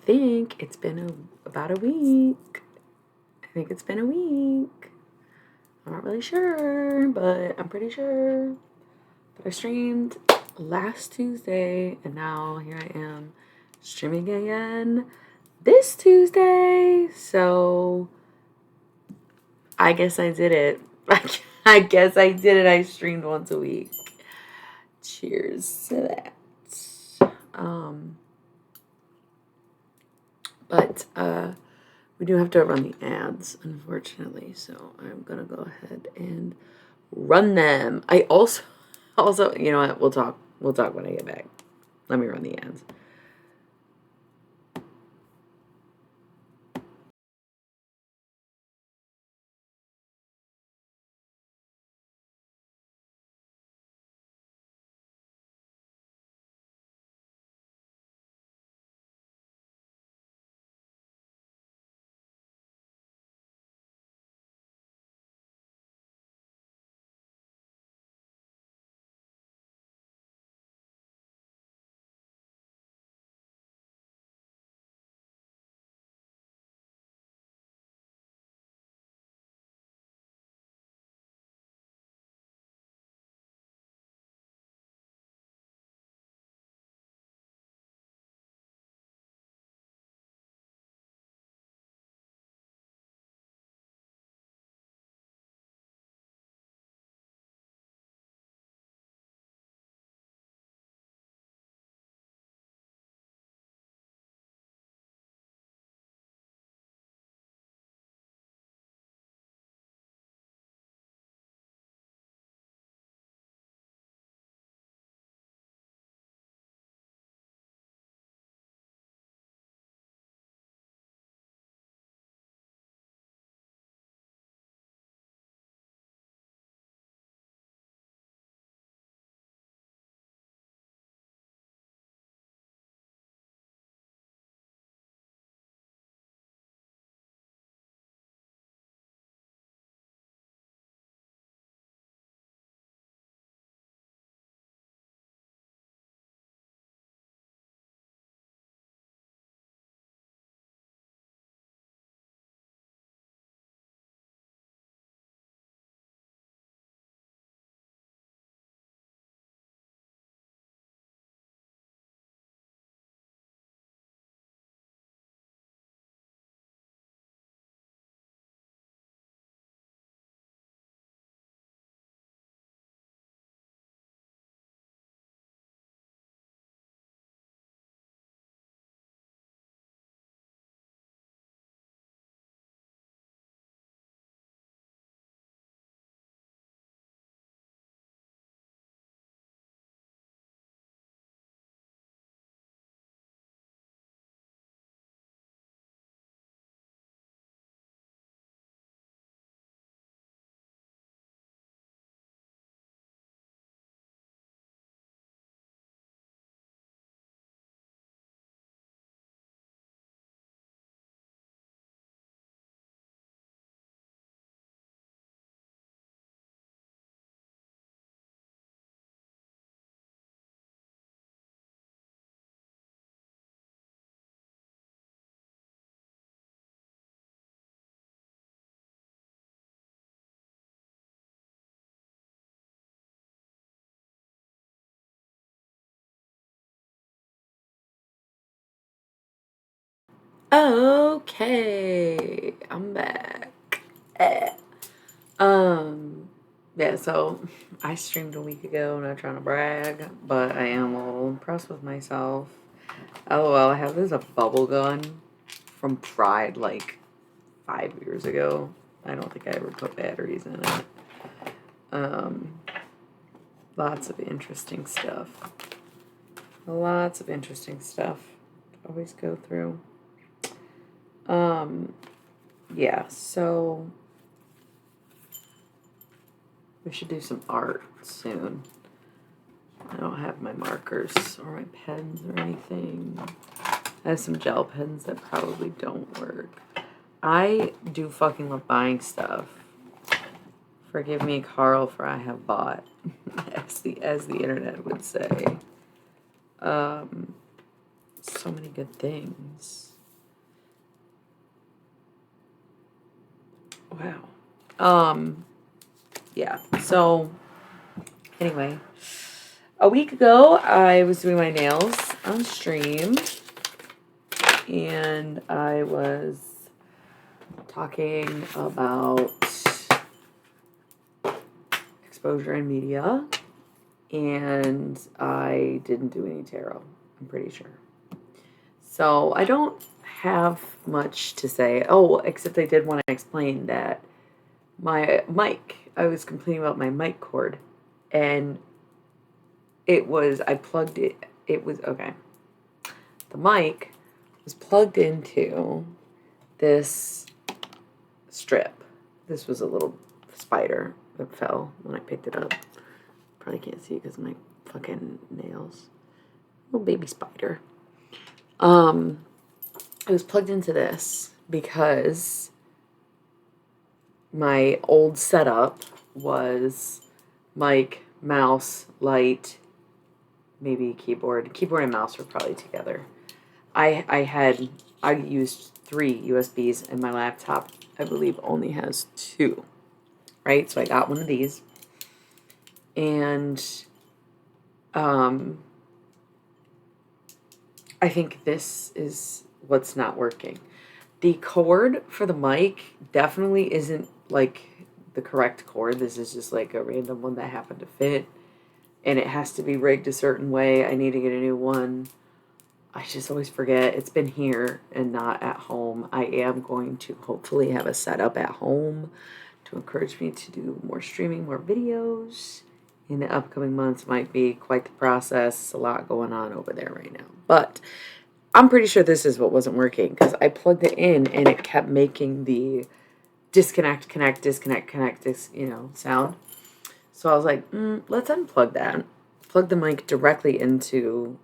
think it's been about a week. I think it's been a week. I'm not really sure, but I'm pretty sure. But I streamed last Tuesday, and now here I am streaming again this Tuesday. So I guess I did it. I guess I did it. I streamed once a week. Cheers to that. But we do have to run the ads, unfortunately. So I'm gonna go ahead and run them. I also, you know what? We'll talk. We'll talk when I get back. Let me run the ads. Okay, I'm back. Eh. Um, yeah, so I streamed a week ago, not trying to brag, but I am a little impressed with myself. LOL, I have this a bubble gun from Pride like 5 years ago. I don't think I ever put batteries in it. Um, lots of interesting stuff. Lots of interesting stuff to always go through. Yeah, so we should do some art soon. I don't have my markers or my pens or anything. I have some gel pens that probably don't work. I do fucking love buying stuff. Forgive me, Carl, for I have bought, as the internet would say. So many good things. Wow. Yeah. So, anyway, a week ago, I was doing my nails on stream, and I was talking about exposure in media, and I didn't do any tarot, I'm pretty sure. So I don't have much to say. Oh, except I did want to explain that my mic, I was complaining about my mic cord, and I plugged it was, okay. The mic was plugged into this strip. This was a little spider that fell when I picked it up. Probably can't see because of my fucking nails. Little baby spider. It was plugged into this because my old setup was mic, mouse, light, maybe keyboard. Keyboard and mouse were probably together. I used 3 USBs, and my laptop, I believe, only has 2. Right? So I got one of these. And I think this is what's not working. The cord for the mic definitely isn't like the correct cord. This is just like a random one that happened to fit. And it has to be rigged a certain way. I need to get a new one. I just always forget. It's been here and not at home. I am going to hopefully have a setup at home to encourage me to do more streaming, more videos. In the upcoming months might be quite the process. A lot going on over there right now. But I'm pretty sure this is what wasn't working because I plugged it in and it kept making the disconnect, connect, disconnect, connect, sound. So I was like, let's unplug that. Plug the mic directly into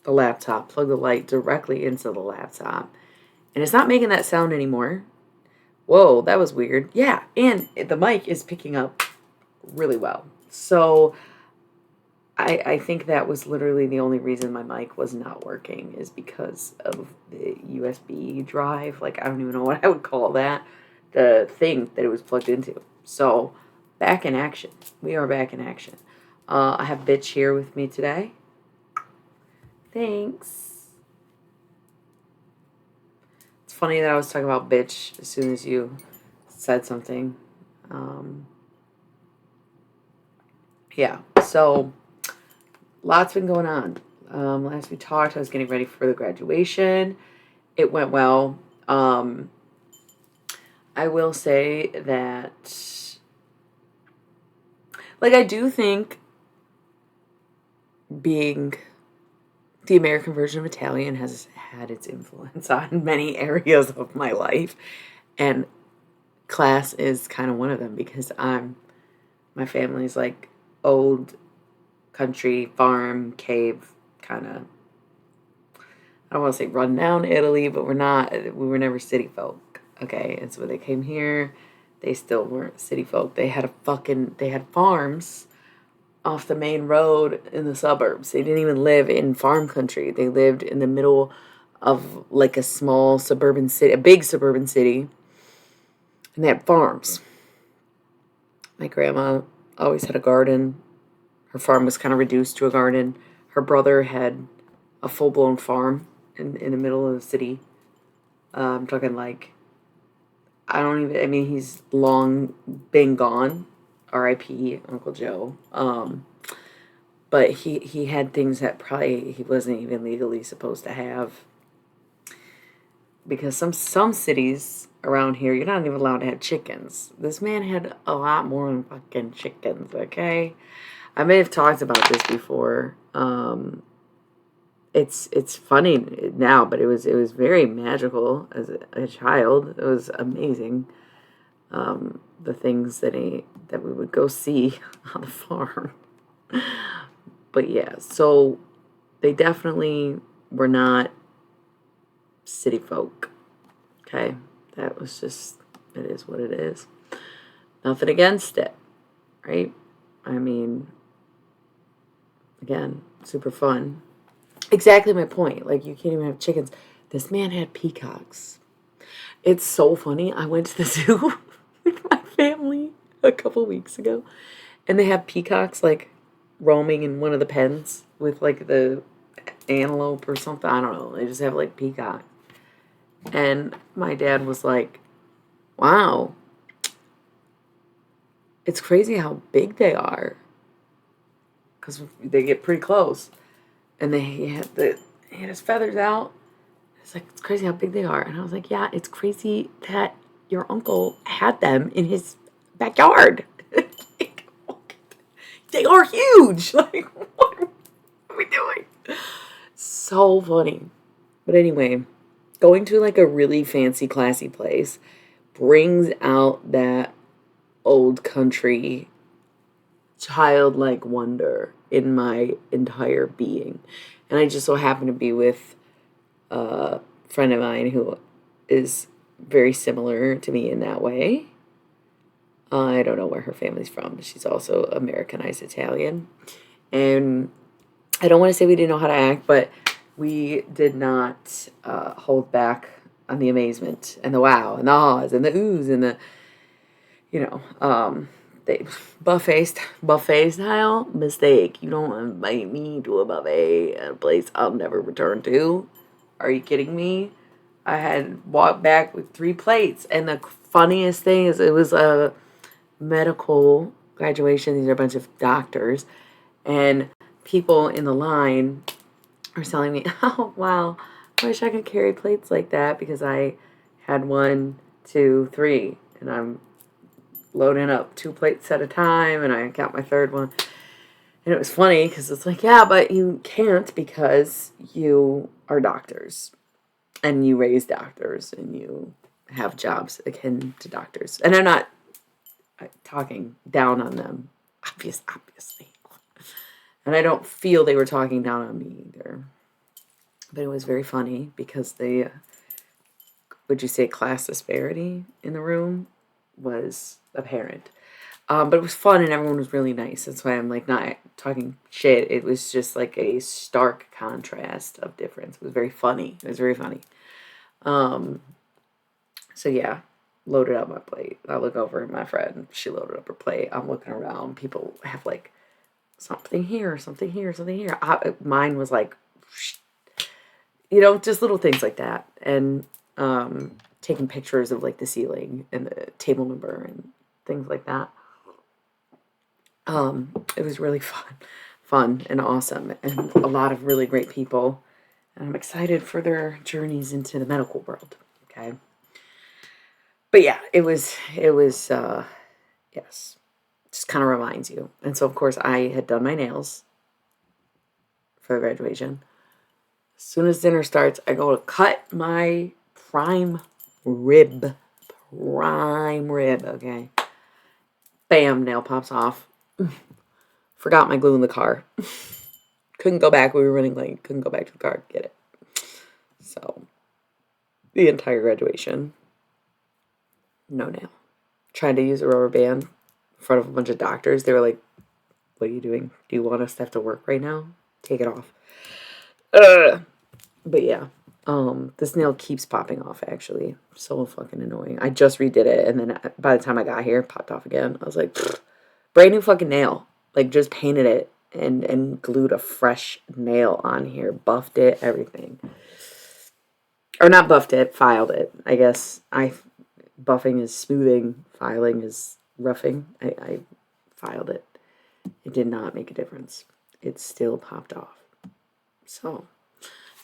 the laptop. Plug the light directly into the laptop. And it's not making that sound anymore. Whoa, that was weird. Yeah, and the mic is picking up really well. So I think that was literally the only reason my mic was not working is because of the USB drive. Like, I don't even know what I would call that. The thing that it was plugged into. So, back in action. We are back in action. I have Bitch here with me today. Thanks. It's funny that I was talking about bitch as soon as you said something. Yeah, so lots been going on. Last we talked, I was getting ready for the graduation. It went well. I will say that, like, I do think being the American version of Italian has had its influence on many areas of my life. And class is kind of one of them because my family's like old country, farm, cave, kind of, I don't want to say run down Italy, but we were never city folk, okay? And so when they came here, they still weren't city folk. They had farms off the main road in the suburbs. They didn't even live in farm country. They lived in the middle of like a small suburban city, a big suburban city, and they had farms. My grandma always had a garden. Her farm was kind of reduced to a garden. Her brother had a full-blown farm in the middle of the city. I'm talking like, he's long been gone. R.I.P. Uncle Joe. But he had things that probably he wasn't even legally supposed to have. Because some cities around here, you're not even allowed to have chickens. This man had a lot more than fucking chickens, okay? I may have talked about this before. It's funny now, but it was very magical as a child. It was amazing. The things that we would go see on the farm. But yeah, so they definitely were not city folk. Okay, that was just, it is what it is. Nothing against it, right? I mean, again, super fun. Exactly my point. Like, you can't even have chickens. This man had peacocks. It's so funny. I went to the zoo. family a couple weeks ago, and they have peacocks like roaming in one of the pens with like the antelope or something. I don't know. They just have like peacock. And my dad was like, wow, it's crazy how big they are. Because they get pretty close. And he had his feathers out. It's like, it's crazy how big they are. And I was like, yeah, it's crazy that your uncle had them in his backyard. They are huge. Like, what are we doing? So funny. But anyway, going to like a really fancy, classy place brings out that old country childlike wonder in my entire being. And I just so happen to be with a friend of mine who is very similar to me in that way. I don't know where her family's from, but she's also Americanized Italian. And I don't want to say we didn't know how to act, but we did not hold back on the amazement and the wow and the ahs and the oohs and the, you know, they buffet style mistake. You don't invite me to a buffet at a place I'll never return to. Are you kidding me? I had walked back with 3 plates, and the funniest thing is it was a medical graduation. These are a bunch of doctors, and people in the line are telling me, "Oh wow, I wish I could carry plates like that because I had 1, 2, 3, and I'm loading up 2 plates at a time, and I got my 3rd one." And it was funny because it's like, yeah, but you can't because you are doctors and you raise doctors and you have jobs akin to doctors. And I'm not talking down on them, obviously. And I don't feel they were talking down on me either. But it was very funny because the, would you say, class disparity in the room was apparent. But it was fun and everyone was really nice. That's why I'm like not talking shit. It was just like a stark contrast of difference. It was very funny. It was very funny. So yeah, loaded up my plate. I look over at my friend. She loaded up her plate. I'm looking around. People have like something here, something here, something here. Mine was like, just little things like that. And taking pictures of like the ceiling and the table number and things like that. It was really fun and awesome, and a lot of really great people. And I'm excited for their journeys into the medical world. Okay. But yeah, it was, yes, just kind of reminds you. And so, of course, I had done my nails for the graduation. As soon as dinner starts, I go to cut my prime rib. Okay. Bam, nail pops off. Forgot my glue in the car. Couldn't go back. We were running late. Couldn't go back to the car to get it. So, the entire graduation, no nail. Tried to use a rubber band in front of a bunch of doctors. They were like, what are you doing? Do you want us to have to work right now? Take it off. But yeah, this nail keeps popping off, actually. So fucking annoying. I just redid it, and then by the time I got here, it popped off again. I was like, brand new fucking nail. Like, just painted it and glued a fresh nail on here. Buffed it, everything. Or not buffed it, filed it. I guess buffing is smoothing, filing is roughing. I filed it. It did not make a difference. It still popped off. So,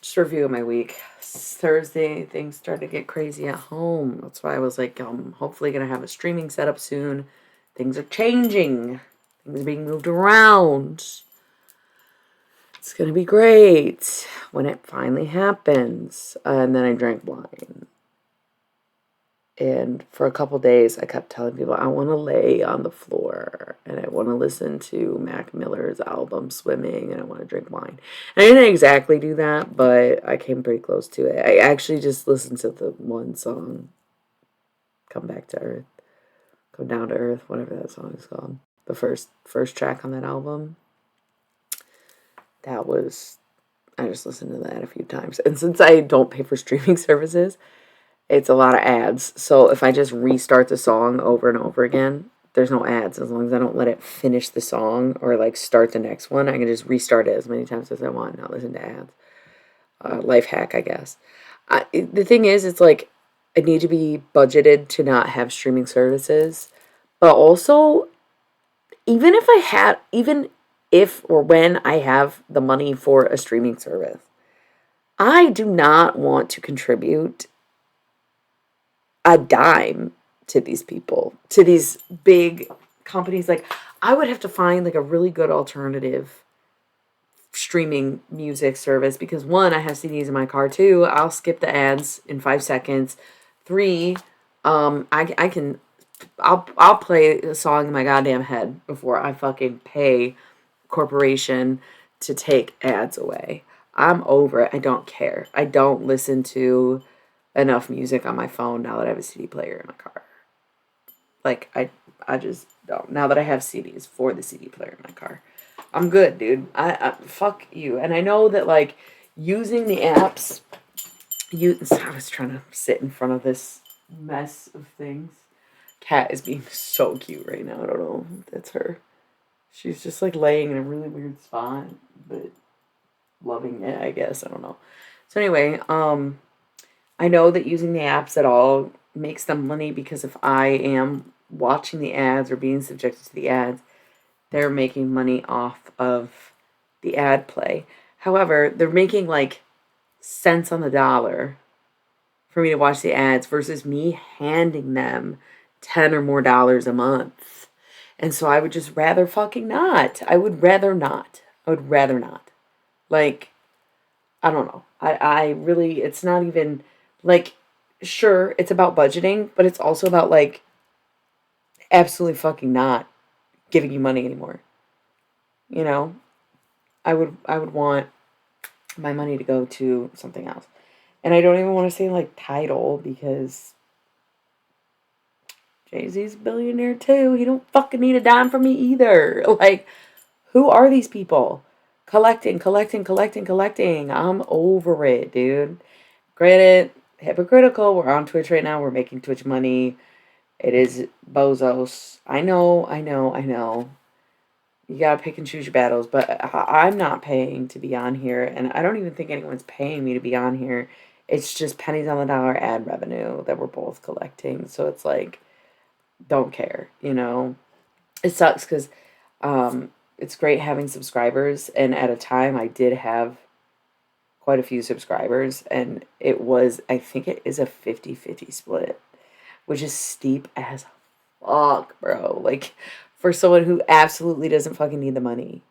just reviewing my week. Thursday, things started to get crazy at home. That's why I was like, I'm hopefully going to have a streaming setup soon. Things are changing. Things are being moved around. It's going to be great when it finally happens. And then I drank wine. And for a couple days, I kept telling people, I want to lay on the floor. And I want to listen to Mac Miller's album, Swimming. And I want to drink wine. And I didn't exactly do that, but I came pretty close to it. I actually just listened to the one song, Come Back to Earth. Come Down to Earth, whatever that song is called. The first track on that album. I just listened to that a few times. And since I don't pay for streaming services, it's a lot of ads. So if I just restart the song over and over again, there's no ads. As long as I don't let it finish the song or like start the next one, I can just restart it as many times as I want, not listen to ads. Life hack, I guess. The thing is, it's like I need to be budgeted to not have streaming services, but also even if or when I have the money for a streaming service, I do not want to contribute a dime to these people, to these big companies. Like, I would have to find like a really good alternative streaming music service because one, I have CDs in my car. Two, I'll skip the ads in 5 seconds. Three, I can I'll play a song in my goddamn head before I fucking pay corporation to take ads away. I'm over it. I don't care. I don't listen to enough music on my phone now that I have a CD player in my car. Like I just don't. Now that I have CDs for the CD player in my car, I'm good, dude. I fuck you. And I know that like using the apps. I was trying to sit in front of this mess of things. Cat is being so cute right now. I don't know. That's her. She's just like laying in a really weird spot, but loving it, I guess. I don't know. So anyway, I know that using the apps at all makes them money because if I am watching the ads or being subjected to the ads, they're making money off of the ad play. However, they're making like cents on the dollar for me to watch the ads versus me handing them 10 or more dollars a month. And so I would just rather fucking not. I would rather not. I would rather not. Like, I don't know. I really, it's not even like, sure, it's about budgeting, but it's also about like absolutely fucking not giving you money anymore. You know, I would want my money to go to something else. And I don't even want to say like Tidal because Jay-Z's a billionaire too. He don't fucking need a dime from me either. Like, who are these people? Collecting, collecting, collecting, collecting. I'm over it, dude. Granted, hypocritical. We're on Twitch right now. We're making Twitch money. It is bozos. I know, I know, I know. You gotta pick and choose your battles, but I'm not paying to be on here, and I don't even think anyone's paying me to be on here. It's just pennies on the dollar ad revenue that we're both collecting. So it's like, don't care, you know? It sucks because it's great having subscribers, and at a time I did have quite a few subscribers, and it was, I think it is a 50-50 split, which is steep as fuck, bro. Like, for someone who absolutely doesn't fucking need the money.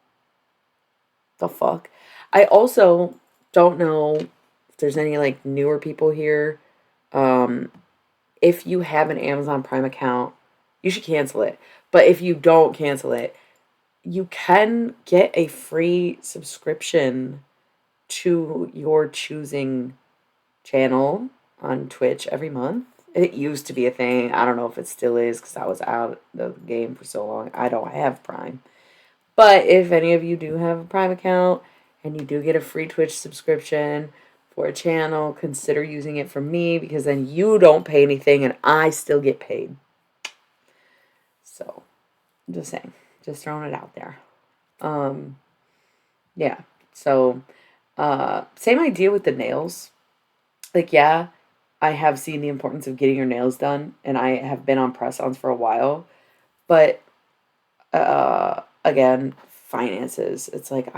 The fuck? I also don't know if there's any, like, newer people here. Um, if you have an Amazon Prime account, you should cancel it. But if you don't cancel it, you can get a free subscription to your choosing channel on Twitch every month. It used to be a thing. I don't know if it still is because I was out of the game for so long. I don't have Prime. But if any of you do have a Prime account and you do get a free Twitch subscription for a channel, consider using it from me because then you don't pay anything and I still get paid. So, just saying. Just throwing it out there. Yeah. So, same idea with the nails. Like, yeah, I have seen the importance of getting your nails done, and I have been on press-ons for a while. But again, finances. It's like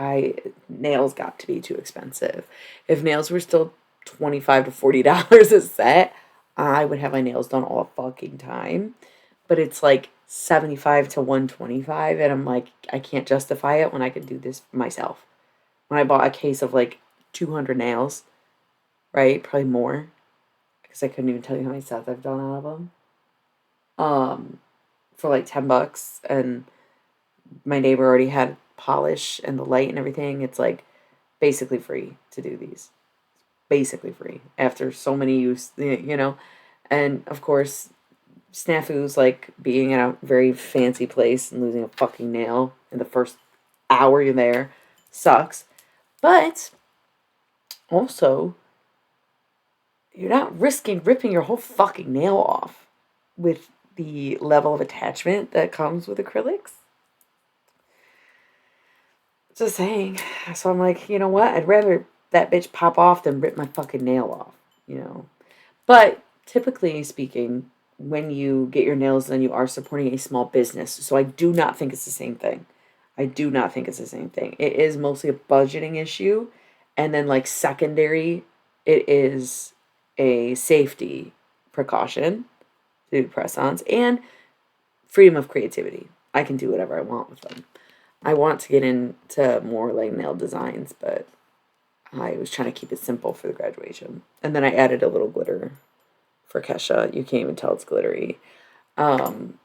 nails got to be too expensive. If nails were still $25 to $40 a set, I would have my nails done all the fucking time. But it's like 75 to 125, and I'm like, I can't justify it when I could do this myself. When I bought a case of like 200 nails, right? Probably more because I couldn't even tell you how many sets I've done out of them. For like $10, and my neighbor already had polish and the light and everything. It's like basically free to do these. Basically free after so many use, you know. And of course, snafus like being in a very fancy place and losing a fucking nail in the first hour you're there sucks. But also, you're not risking ripping your whole fucking nail off with the level of attachment that comes with acrylics. Just saying. So I'm like, you know what? I'd rather that bitch pop off than rip my fucking nail off, you know? But typically speaking, when you get your nails done, you are supporting a small business. So I do not think it's the same thing. I do not think it's the same thing. It is mostly a budgeting issue. And then, like, secondary, it is a safety precaution to do press ons and freedom of creativity. I can do whatever I want with them. I want to get into more like nail designs, but I was trying to keep it simple for the graduation. And then I added a little glitter for Kesha. You can't even tell it's glittery. Um,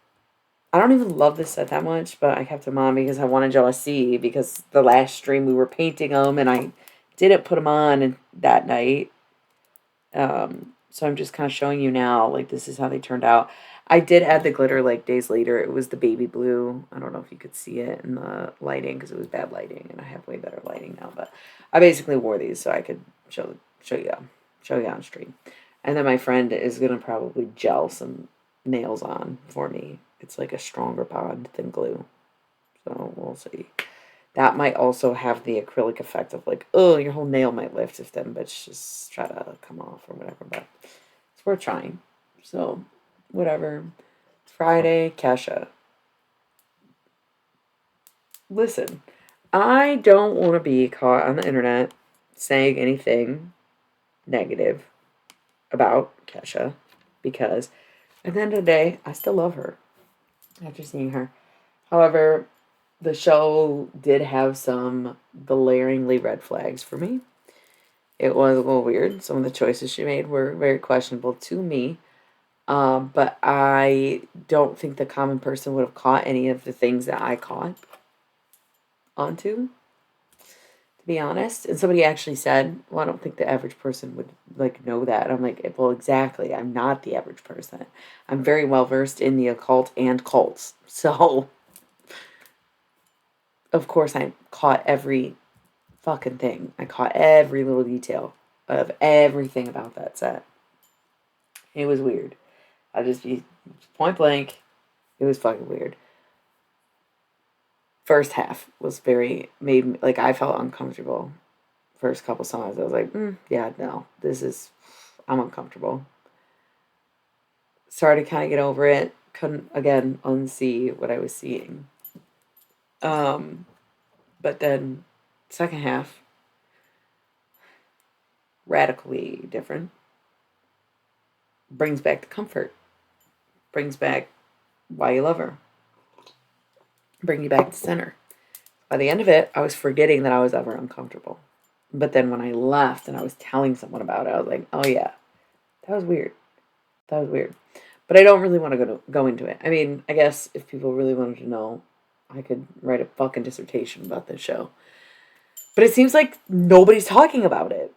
I don't even love this set that much, but I kept them on because I wanted y'all to see, because the last stream we were painting them and I didn't put them on that night. So I'm just kind of showing you now, like, this is how they turned out. I did add the glitter like days later. It was the baby blue. I don't know if you could see it in the lighting because it was bad lighting, and I have way better lighting now. But I basically wore these so I could show you on stream. And then my friend is gonna probably gel some nails on for me. It's like a stronger bond than glue, so we'll see. That might also have the acrylic effect of like, oh, your whole nail might lift if them bitch just try to come off or whatever. But it's worth trying. So, whatever. Friday, Kesha. Listen, I don't want to be caught on the internet saying anything negative about Kesha, because at the end of the day, I still love her after seeing her. However, the show did have some glaringly red flags for me. It was a little weird. Some of the choices she made were very questionable to me. But I don't think the common person would have caught any of the things that I caught onto, to be honest. And somebody actually said, well, I don't think the average person would like know that. And I'm like, well, exactly. I'm not the average person. I'm very well versed in the occult and cults. So, of course, I caught every fucking thing. I caught every little detail of everything about that set. It was weird. I'll just be point blank. It was fucking weird. First half was very made me, like, I felt uncomfortable. First couple songs, I was like, yeah, no, I'm uncomfortable. Started to kind of get over it. Couldn't again unsee what I was seeing. But then second half, radically different. Brings back the comfort. Brings back why you love her. Bring you back to center. By the end of it, I was forgetting that I was ever uncomfortable. But then when I left and I was telling someone about it, I was like, oh yeah, that was weird. That was weird. But I don't really want to go into it. I mean, I guess if people really wanted to know, I could write a fucking dissertation about this show. But it seems like nobody's talking about it,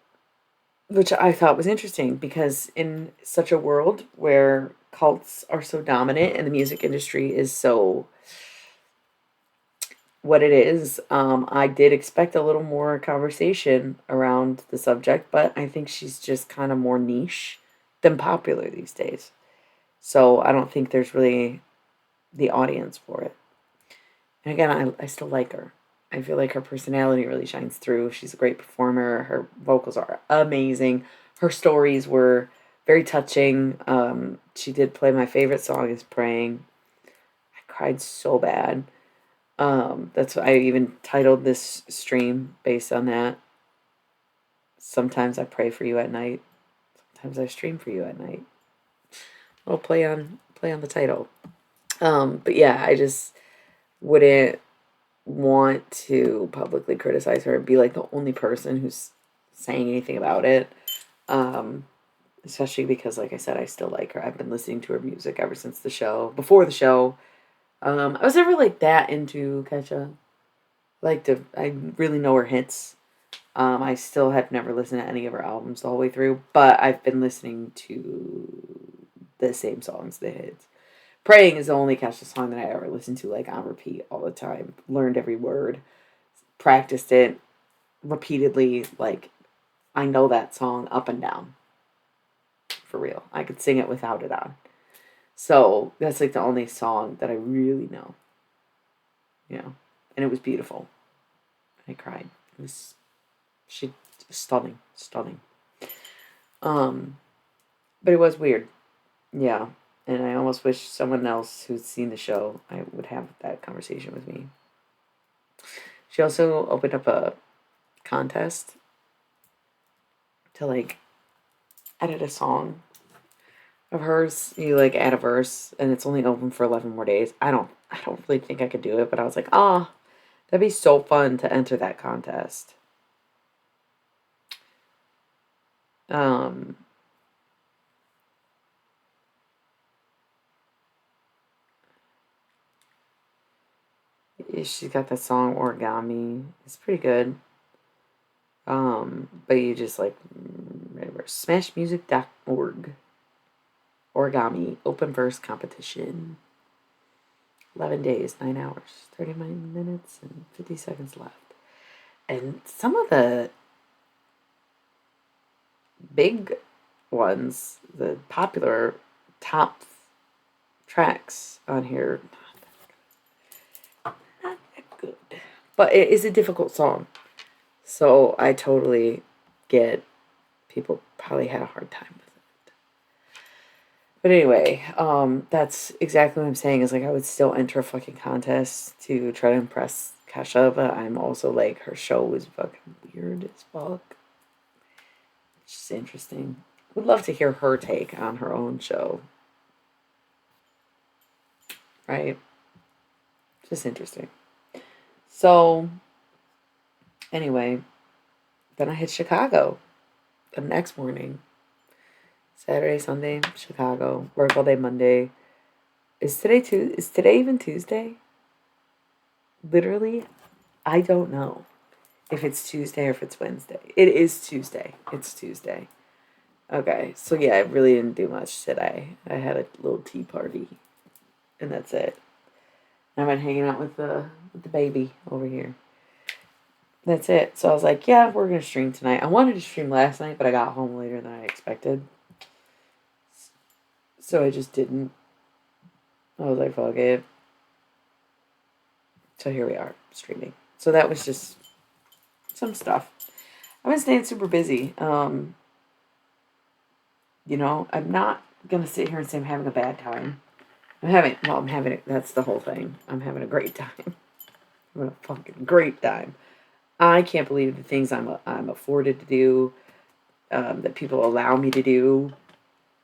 which I thought was interesting, because in such a world where cults are so dominant and the music industry is so what it is, I did expect a little more conversation around the subject, but I think she's just kind of more niche than popular these days. So I don't think there's really the audience for it. And again, I still like her. I feel like her personality really shines through. She's a great performer. Her vocals are amazing. Her stories were very touching. She did play my favorite song is Praying. I cried so bad. That's why I even titled this stream based on that. Sometimes I pray for you at night. Sometimes I stream for you at night. I'll play on the title. But yeah, I just wouldn't want to publicly criticize her and be like the only person who's saying anything about it. Especially because, like I said, I still like her. I've been listening to her music ever since the show. Before the show, I was never like that into Kesha. I really know her hits. I still have never listened to any of her albums the whole way through, but I've been listening to the same songs, the hits. Praying is the only Kesha song that I ever listened to like on repeat all the time. Learned every word, practiced it repeatedly. Like, I know that song up and down. for real. I could sing it without it on. So that's like the only song that I really know. You know, and it was beautiful. I cried. It was she stunning, stunning. Um, but it was weird. Yeah, and I almost wish someone else who's seen the show I would have that conversation with me. She also opened up a contest to like edit a song of hers. You like add a verse, and it's only open for 11 more days. I don't really think I could do it, but I was like, ah, oh, that'd be so fun to enter that contest. Um, she's got that song Origami. It's pretty good. But you just like smashmusic.org. Origami open verse competition. 11 days, 9 hours, 39 minutes, and 50 seconds left. And some of the big ones, the popular top tracks on here, not that good. But it is a difficult song. So I totally get people probably had a hard time with it. But anyway, that's exactly what I'm saying is like I would still enter a fucking contest to try to impress Kesha, but I'm also like her show was fucking weird as fuck. It's just interesting. Would love to hear her take on her own show. Right? Just interesting. So anyway, then I hit Chicago the next morning. Saturday, Sunday, Chicago. Work all day Monday. Is today even Tuesday? Literally, I don't know if it's Tuesday or if it's Wednesday. It is Tuesday. It's Tuesday. Okay, so yeah, I really didn't do much today. I had a little tea party, and that's it. I've been hanging out with the baby over here. That's it. So I was like, yeah, we're gonna stream tonight. I wanted to stream last night, but I got home later than I expected, so I just didn't. I was like, fuck it. So here we are, streaming. So that was just some stuff. I've been staying super busy. You know, I'm not gonna sit here and say I'm having a bad time. I'm having it. That's the whole thing. I'm having a great time. I'm having a fucking great time. I can't believe the things I'm afforded to do, that people allow me to do,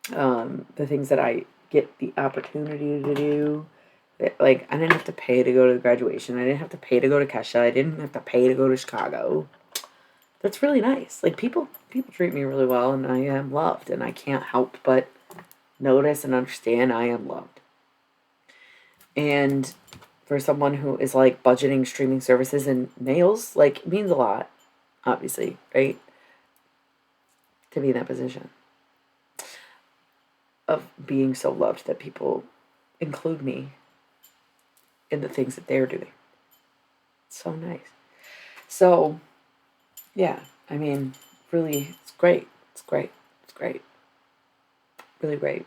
the things that I get the opportunity to do. Like, I didn't have to pay to go to the graduation. I didn't have to pay to go to Kesha. I didn't have to pay to go to Chicago. That's really nice. Like, people treat me really well, and I am loved, and I can't help but notice and understand I am loved. And for someone who is like budgeting streaming services and nails, like, it means a lot, obviously, right? To be in that position of being so loved that people include me in the things that they're doing. So nice. So, yeah, I mean, really, it's great. It's great. It's great. Really great.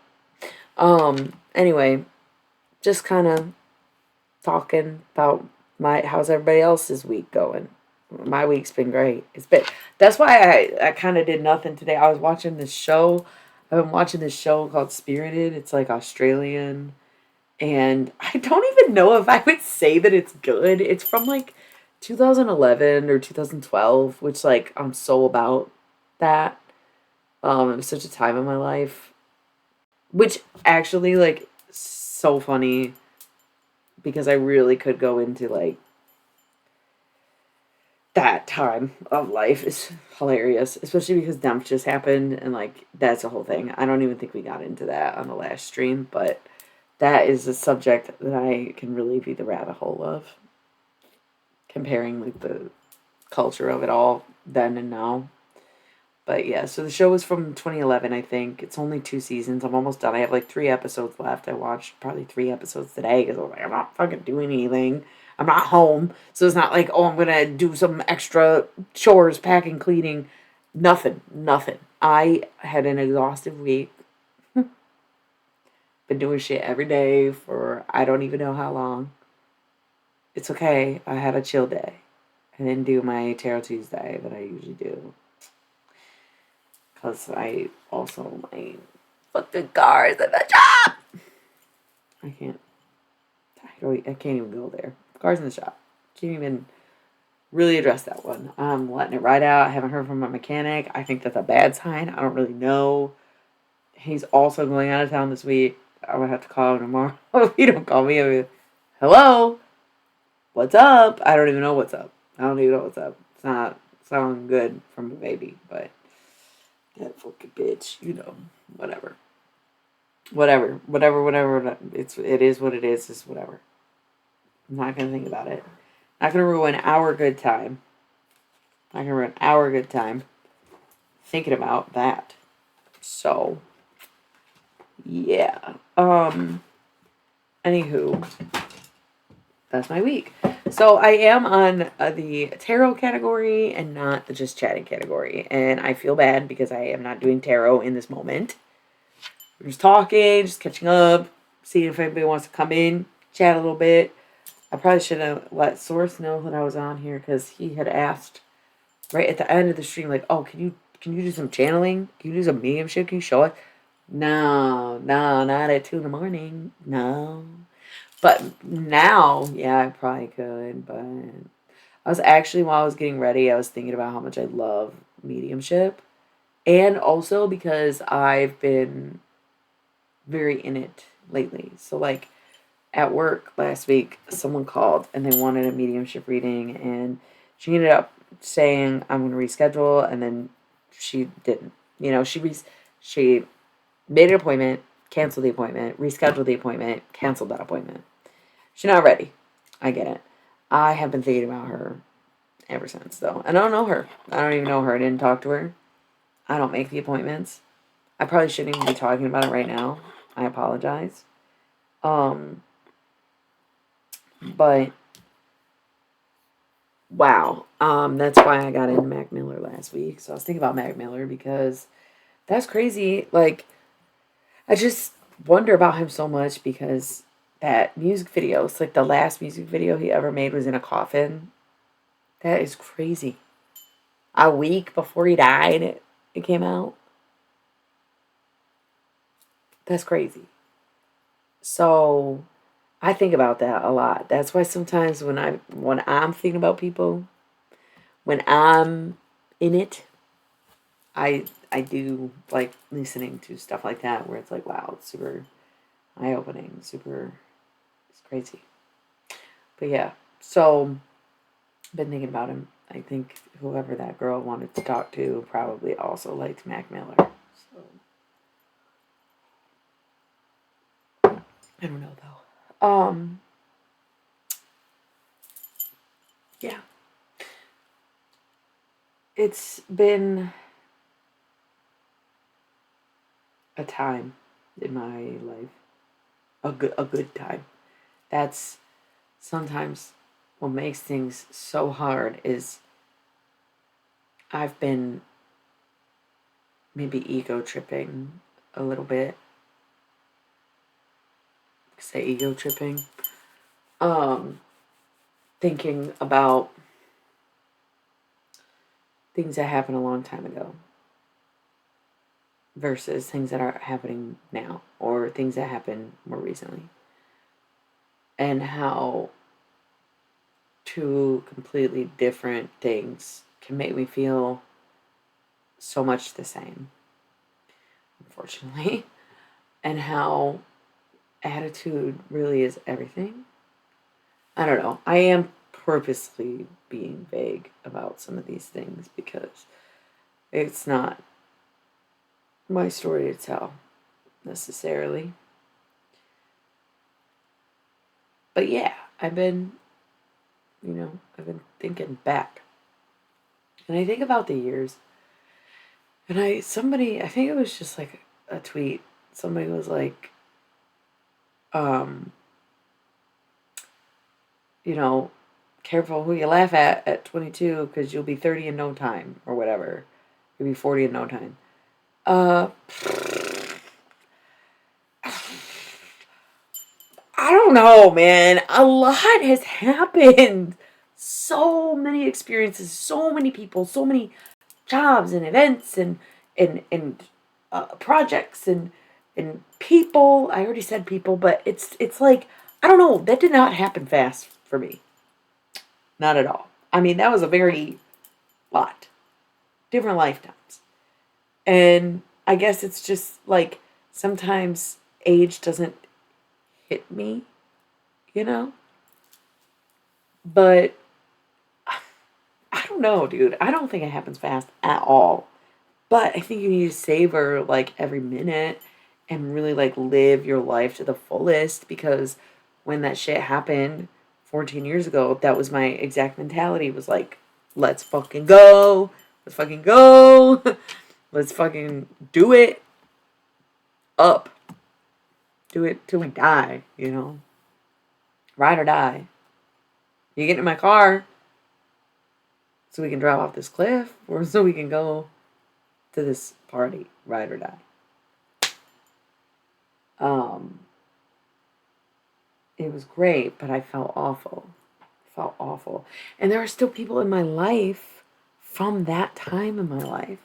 Anyway, just kind of talking about how's everybody else's week going. My week's been great. That's why I kind of did nothing today. I was watching this show. I've been watching this show called Spirited. It's like Australian, and I don't even know if I would say that it's good. It's from like 2011 or 2012, which like I'm so about that. It was such a time in my life, which actually like so funny because I really could go into like that time of life is hilarious, especially because Demph just happened and like that's a whole thing. I don't even think we got into that on the last stream, but that is a subject that I can really be the rabbit hole of. Comparing like the culture of it all then and now. But yeah, so the show was from 2011, I think. It's only 2 seasons. I'm almost done. I have like 3 episodes left. I watched probably 3 episodes today because I was like, I'm not fucking doing anything. I'm not home. So it's not like, oh, I'm going to do some extra chores, packing, cleaning. Nothing. I had an exhaustive week. been doing shit every day for I don't even know how long. It's okay. I had a chill day. I didn't do my Tarot Tuesday that I usually do. Because I also my fucking cars in the shop. I can't even go there. Cars in the shop. Can't even really address that one. I'm letting it ride out. I haven't heard from my mechanic. I think that's a bad sign. I don't really know. He's also going out of town this week. I'm gonna have to call him tomorrow. If he don't call me, I'll be, hello? What's up? I don't even know what's up. I don't even know what's up. It's not sounding good from a baby, but that fucking bitch, whatever. Whatever. It is what it is. It's whatever. I'm not gonna think about it. Not gonna ruin our good time. Not gonna ruin our good time thinking about that. So, yeah. Anywho, that's my week. So I am on the tarot category and not the just chatting category. And I feel bad because I am not doing tarot in this moment. We're just talking, just catching up, seeing if anybody wants to come in, chat a little bit. I probably should have let Source know that I was on here because he had asked right at the end of the stream, like, oh, can you do some channeling? Can you do some mediumship? Can you show us? No, not at 2 in the morning. No. But now, yeah, I probably could. But I was actually, while I was getting ready, I was thinking about how much I love mediumship. And also because I've been very in it lately. So, like, at work last week, someone called and they wanted a mediumship reading. And she ended up saying, I'm going to reschedule. And then she didn't. She made an appointment, canceled the appointment, rescheduled the appointment, canceled that appointment. She's not ready. I get it. I have been thinking about her ever since, though. And I don't know her. I don't even know her. I didn't talk to her. I don't make the appointments. I probably shouldn't even be talking about it right now. I apologize. But wow. That's why I got into Mac Miller last week. So I was thinking about Mac Miller because that's crazy. Like, I just wonder about him so much because that music video, it's like the last music video he ever made was in a coffin. That is crazy. A week before he died, it came out. That's crazy. So I think about that a lot. That's why sometimes when I'm thinking about people, when I'm in it, I do like listening to stuff like that where it's like, wow, it's super eye-opening, it's crazy. But yeah, so I've been thinking about him. I think whoever that girl wanted to talk to probably also liked Mac Miller. So I don't know though. Yeah. It's been a time in my life. A good time. That's sometimes what makes things so hard is I've been maybe ego tripping a little bit. Say ego tripping. Thinking about things that happened a long time ago versus things that are happening now or things that happened more recently. And how two completely different things can make me feel so much the same, unfortunately. And how attitude really is everything. I don't know. I am purposely being vague about some of these things because it's not my story to tell necessarily. But yeah, I've been thinking back. And I think about the years. And I think it was just like a tweet. Somebody was like, careful who you laugh at 22 because you'll be 30 in no time or whatever. You'll be 40 in no time. don't know, man. A lot has happened. So many experiences, so many people, so many jobs and events and projects and people. I already said people, but it's like I don't know. That did not happen fast for me. Not at all. I mean, that was a very lot, different lifetimes, and I guess it's just like sometimes age doesn't hit me, you know. But I don't know, dude. I don't think it happens fast at all. But I think you need to savor like every minute and really like live your life to the fullest because when that shit happened 14 years ago, that was my exact mentality was like, let's fucking go. Let's fucking go. Let's fucking do it up. Do it till we die, you know? Ride or die. You get in my car so we can drive off this cliff or so we can go to this party, ride or die. Um, it was great, but I felt awful. Felt awful. And there are still people in my life from that time in my life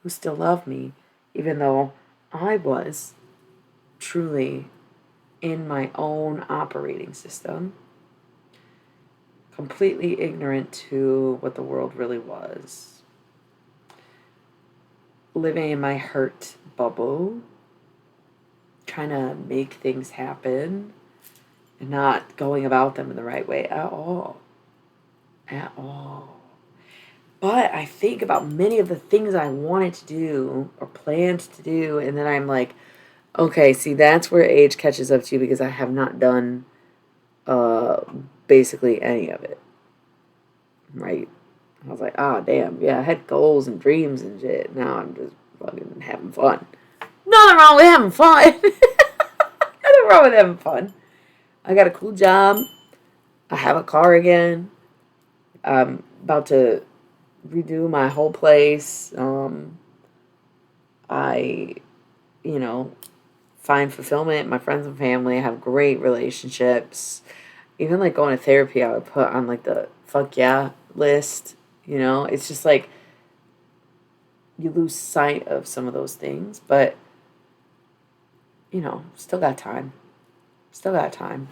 who still love me, even though I was truly in my own operating system, completely ignorant to what the world really was. Living in my hurt bubble, trying to make things happen and not going about them in the right way at all. At all. But I think about many of the things I wanted to do or planned to do, and then I'm like, okay, see, that's where age catches up to you because I have not done uh, basically any of it. Right? I was like, oh, damn, yeah, I had goals and dreams and shit. Now I'm just fucking having fun. Nothing wrong with having fun. Nothing wrong with having fun. I got a cool job. I have a car again. I'm about to redo my whole place. I, you know, find fulfillment. My friends and family have great relationships. Even like going to therapy, I would put on like the fuck yeah list. You know, it's just like you lose sight of some of those things, but you know, still got time. Still got time.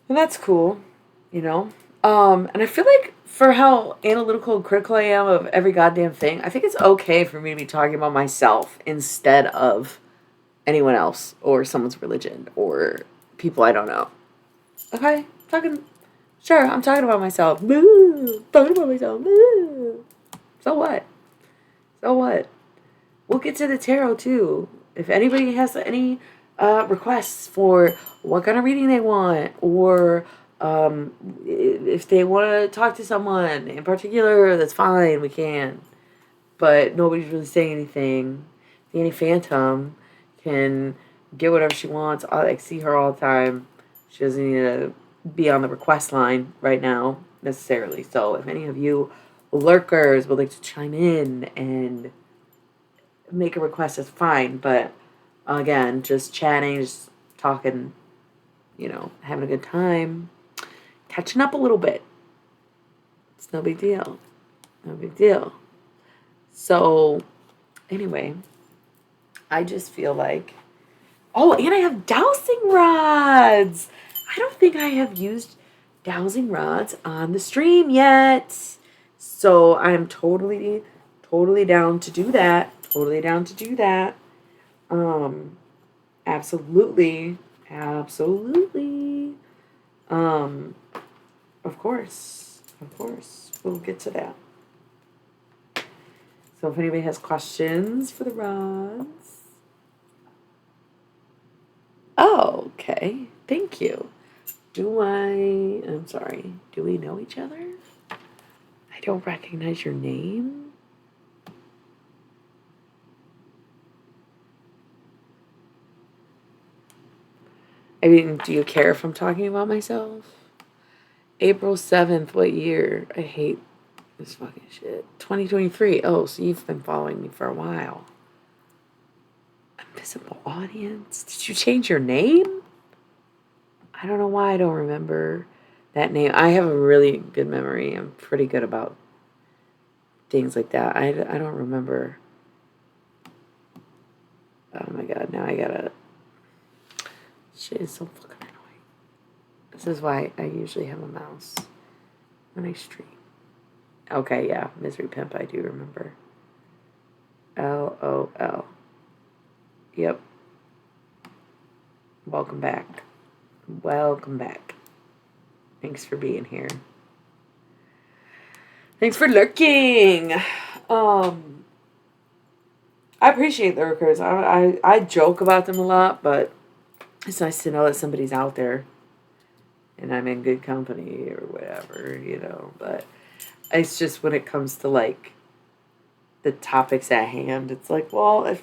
And that's cool, you know? And I feel like for how analytical and critical I am of every goddamn thing, I think it's okay for me to be talking about myself instead of anyone else or someone's religion or people I don't know. Okay? Sure, I'm talking about myself. Boo! Talking about myself. Boo! So what? So what? We'll get to the tarot too. If anybody has any requests for what kind of reading they want, or if they want to talk to someone in particular, that's fine. We can. But nobody's really saying anything. Danny Phantom can get whatever she wants. I like see her all the time. She doesn't need to be on the request line right now necessarily. So if any of you lurkers would like to chime in and make a request, that's fine. But again, just chatting, just talking, you know, having a good time, catching up a little bit. It's no big deal. No big deal. So, anyway, I just feel like. Oh, and I have dowsing rods! I don't think I have used dowsing rods on the stream yet. So, I'm totally down to do that. Totally down to do that. Absolutely. Absolutely. Of course. Of course. We'll get to that. So if anybody has questions for the rods. Oh, okay. Thank you. I'm sorry. Do we know each other? I don't recognize your name. I mean, do you care if I'm talking about myself? April 7th, what year? I hate this fucking shit. 2023. Oh, so you've been following me for a while. Invisible audience. Did you change your name? I don't know why I don't remember that name. I have a really good memory. I'm pretty good about things like that. I don't remember. Oh my god, now I gotta. Shit is so fucking annoying. This is why I usually have a mouse when I stream. Okay, yeah, Misery Pimp, I do remember. LOL. Yep. Welcome back. Welcome back. Thanks for being here. Thanks for lurking. I appreciate lurkers. I joke about them a lot, but it's nice to know that somebody's out there and I'm in good company or whatever, you know. But it's just when it comes to like the topics at hand, it's like, well, if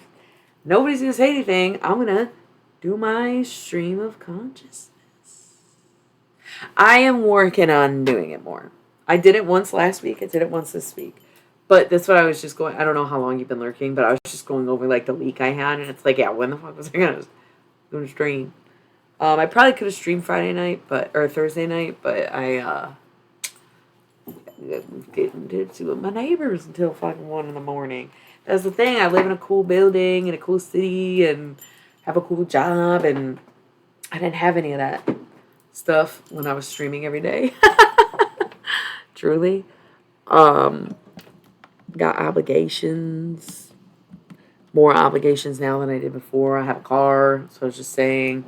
nobody's gonna say anything, I'm gonna do my stream of consciousness. I am working on doing it more. I did it once last week. I did it once this week. But that's what I was just going. I don't know how long you've been lurking, but I was just going over like the week I had, and it's like, yeah, when the fuck was I gonna stream? I probably could have streamed Friday night, or Thursday night, but I didn't see with my neighbors until fucking 1 in the morning. That's the thing. I live in a cool building in a cool city and have a cool job, and I didn't have any of that stuff when I was streaming every day. Truly. Got obligations. More obligations now than I did before. I have a car, so I was just saying.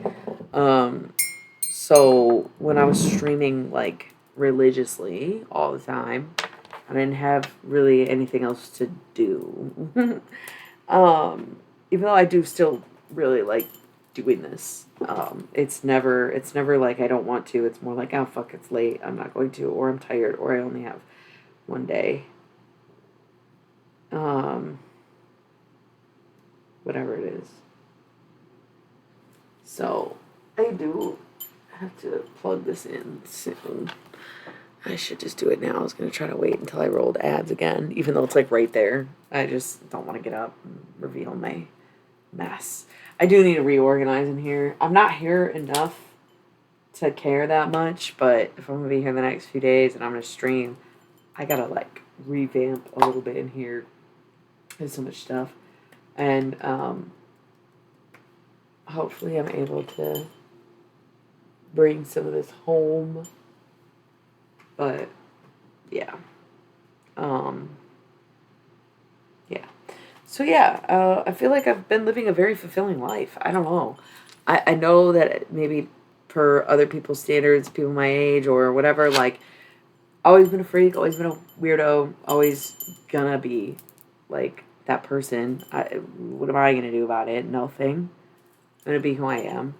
So when I was streaming like religiously all the time, I didn't have really anything else to do. Even though I do still really like doing this. It's never like I don't want to. It's more like, oh fuck, it's late. I'm not going to, or I'm tired, or I only have one day. Whatever it is. So I do have to plug this in soon. I should just do it now. I was going to try to wait until I rolled ads again, even though it's like right there. I just don't want to get up and reveal my mess. I do need to reorganize in here. I'm not here enough to care that much, but if I'm going to be here the next few days and I'm going to stream, I got to like revamp a little bit in here. There's so much stuff. And hopefully I'm able to bring some of this home. But yeah. Yeah. So yeah, I feel like I've been living a very fulfilling life. I don't know. I know that maybe per other people's standards, people my age or whatever, like always been a freak, always been a weirdo, always gonna be like that person. What am I gonna do about it? Nothing. I'm gonna be who I am.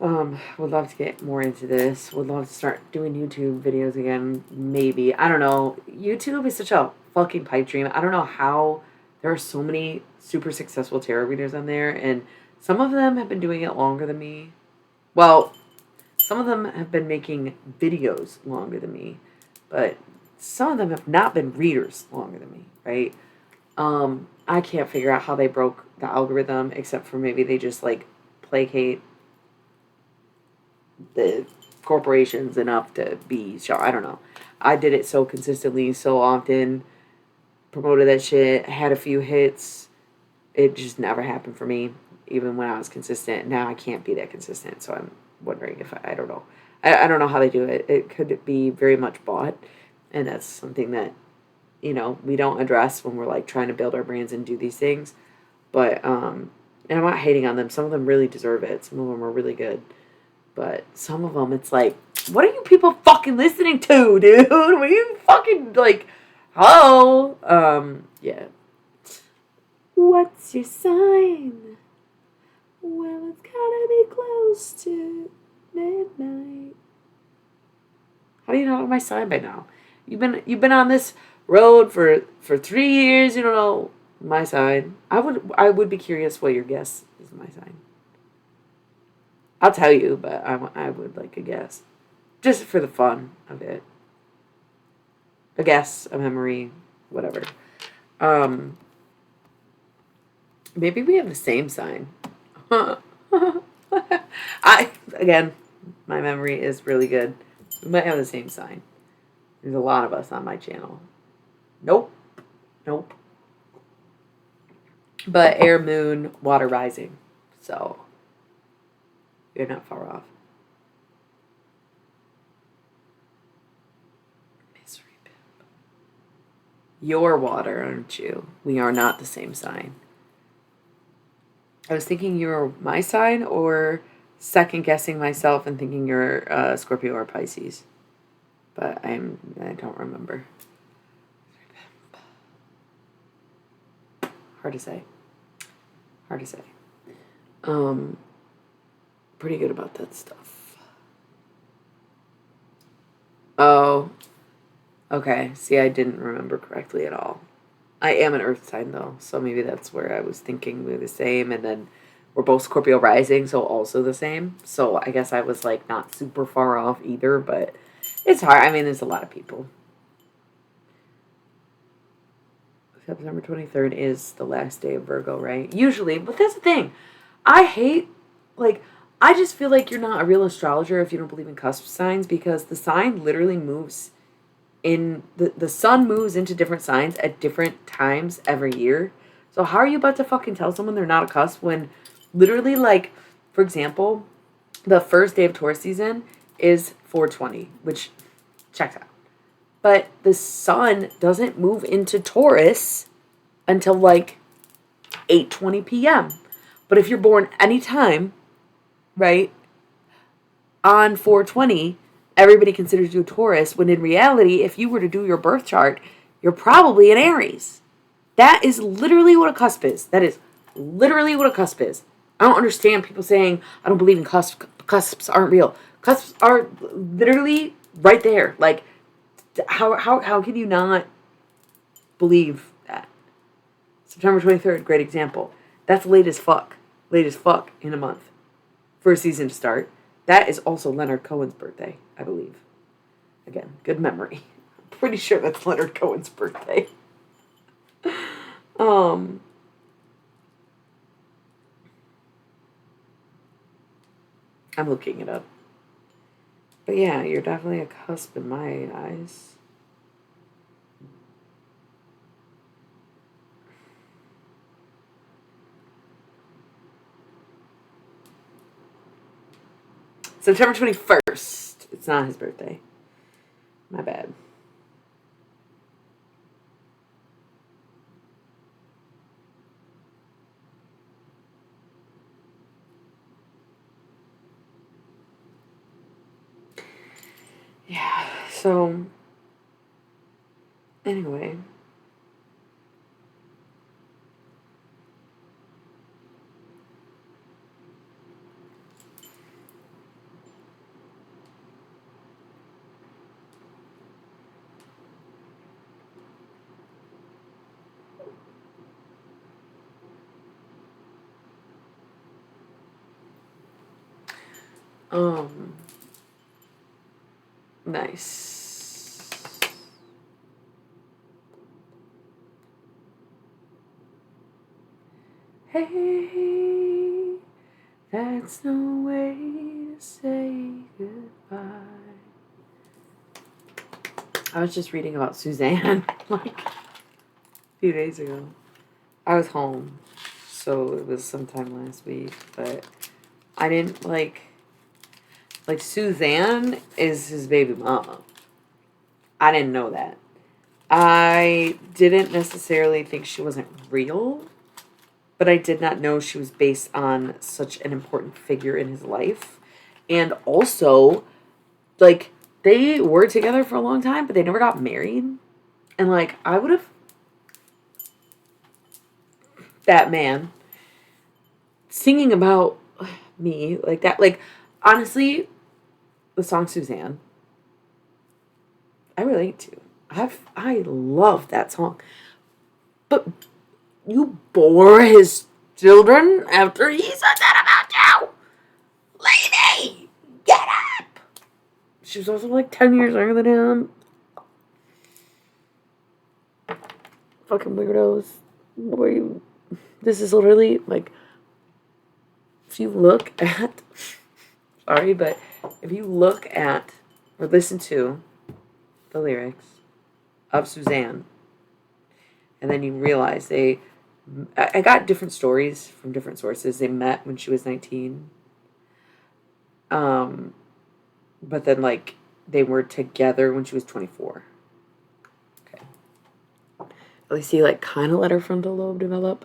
Would love to get more into this. Would love to start doing YouTube videos again. Maybe. I don't know. YouTube is such a fucking pipe dream. I don't know how there are so many super successful tarot readers on there, and some of them have been doing it longer than me. Well, some of them have been making videos longer than me, but some of them have not been readers longer than me, right? I can't figure out how they broke the algorithm, except for maybe they just like placate the corporations enough to be show. I don't know. I did it so consistently, so often, promoted that shit, had a few hits. It just never happened for me, even when I was consistent. Now I can't be that consistent, so I'm wondering if I don't know. I don't know how they do it. It could be very much bought, and that's something that, you know, we don't address when we're like trying to build our brands and do these things. But and I'm not hating on them. Some of them really deserve it. Some of them are really good. But some of them, it's like, what are you people fucking listening to, dude? What are you fucking, like, hello? Yeah. What's your sign? Well, it's gotta be close to midnight. How do you not know my sign by now? You've been on this road for 3 years. You don't know my sign. I would be curious what your guess is my sign. I'll tell you, but I would like a guess. Just for the fun of it. A guess, a memory, whatever. Maybe we have the same sign. Again, My memory is really good. We might have the same sign. There's a lot of us on my channel. Nope. Nope. But air, moon, water, rising. So, you're not far off. Misery pimp. You're water, aren't you? We are not the same sign. I was thinking you were my sign, or second guessing myself and thinking you're Scorpio or Pisces. But I don't remember. Hard to say. Hard to say. Pretty good about that stuff. Oh. Okay. See, I didn't remember correctly at all. I am an earth sign though, so maybe that's where I was thinking we're the same, and then we're both Scorpio rising, so also the same. So I guess I was like not super far off either, but it's hard. I mean, there's a lot of people. September 23rd is the last day of Virgo, right? Usually, but that's the thing. I hate, like, I just feel like you're not a real astrologer if you don't believe in cusp signs, because the sign literally moves in the sun moves into different signs at different times every year. So how are you about to fucking tell someone they're not a cusp when literally, like, for example, the first day of Taurus season is 420, which checks out. But the sun doesn't move into Taurus until like 8:20 p.m. But if you're born anytime, right, on 420, everybody considers you a Taurus, when in reality, if you were to do your birth chart, you're probably an Aries. That is literally what a cusp is. That is literally what a cusp is. I don't understand people saying, I don't believe in cusps. Cusps aren't real. Cusps are literally right there. Like, how can you not believe that? September 23rd, great example. That's late as fuck. Late as fuck in a month for a season to start. That is also Leonard Cohen's birthday, I believe. Again, good memory. I'm pretty sure that's Leonard Cohen's birthday. I'm looking it up. But yeah, you're definitely a cusp in my eyes. September 21st. It's not his birthday. My bad. Yeah, so anyway. Nice. Hey, that's no way to say goodbye. I was just reading about Suzanne like a few days ago. I was home, so it was sometime last week, but I didn't like Suzanne is his baby mama. I didn't know that. I didn't necessarily think she wasn't real, but I did not know she was based on such an important figure in his life. And also, like, they were together for a long time, but they never got married. And, like, I would have... That man singing about me like that. Like, honestly, the song Suzanne, I relate to. I love that song. But you bore his children after he said that about you. Lady, get up. She was also like 10 years younger than him. Fucking weirdos. This is literally like, if you look at sorry, but if you look at or listen to the lyrics of Suzanne, and then you realize I got different stories from different sources. They met when she was 19. Um, but then, like, they were together when she was 24. Okay. At least he, like, kind of let her frontal lobe develop.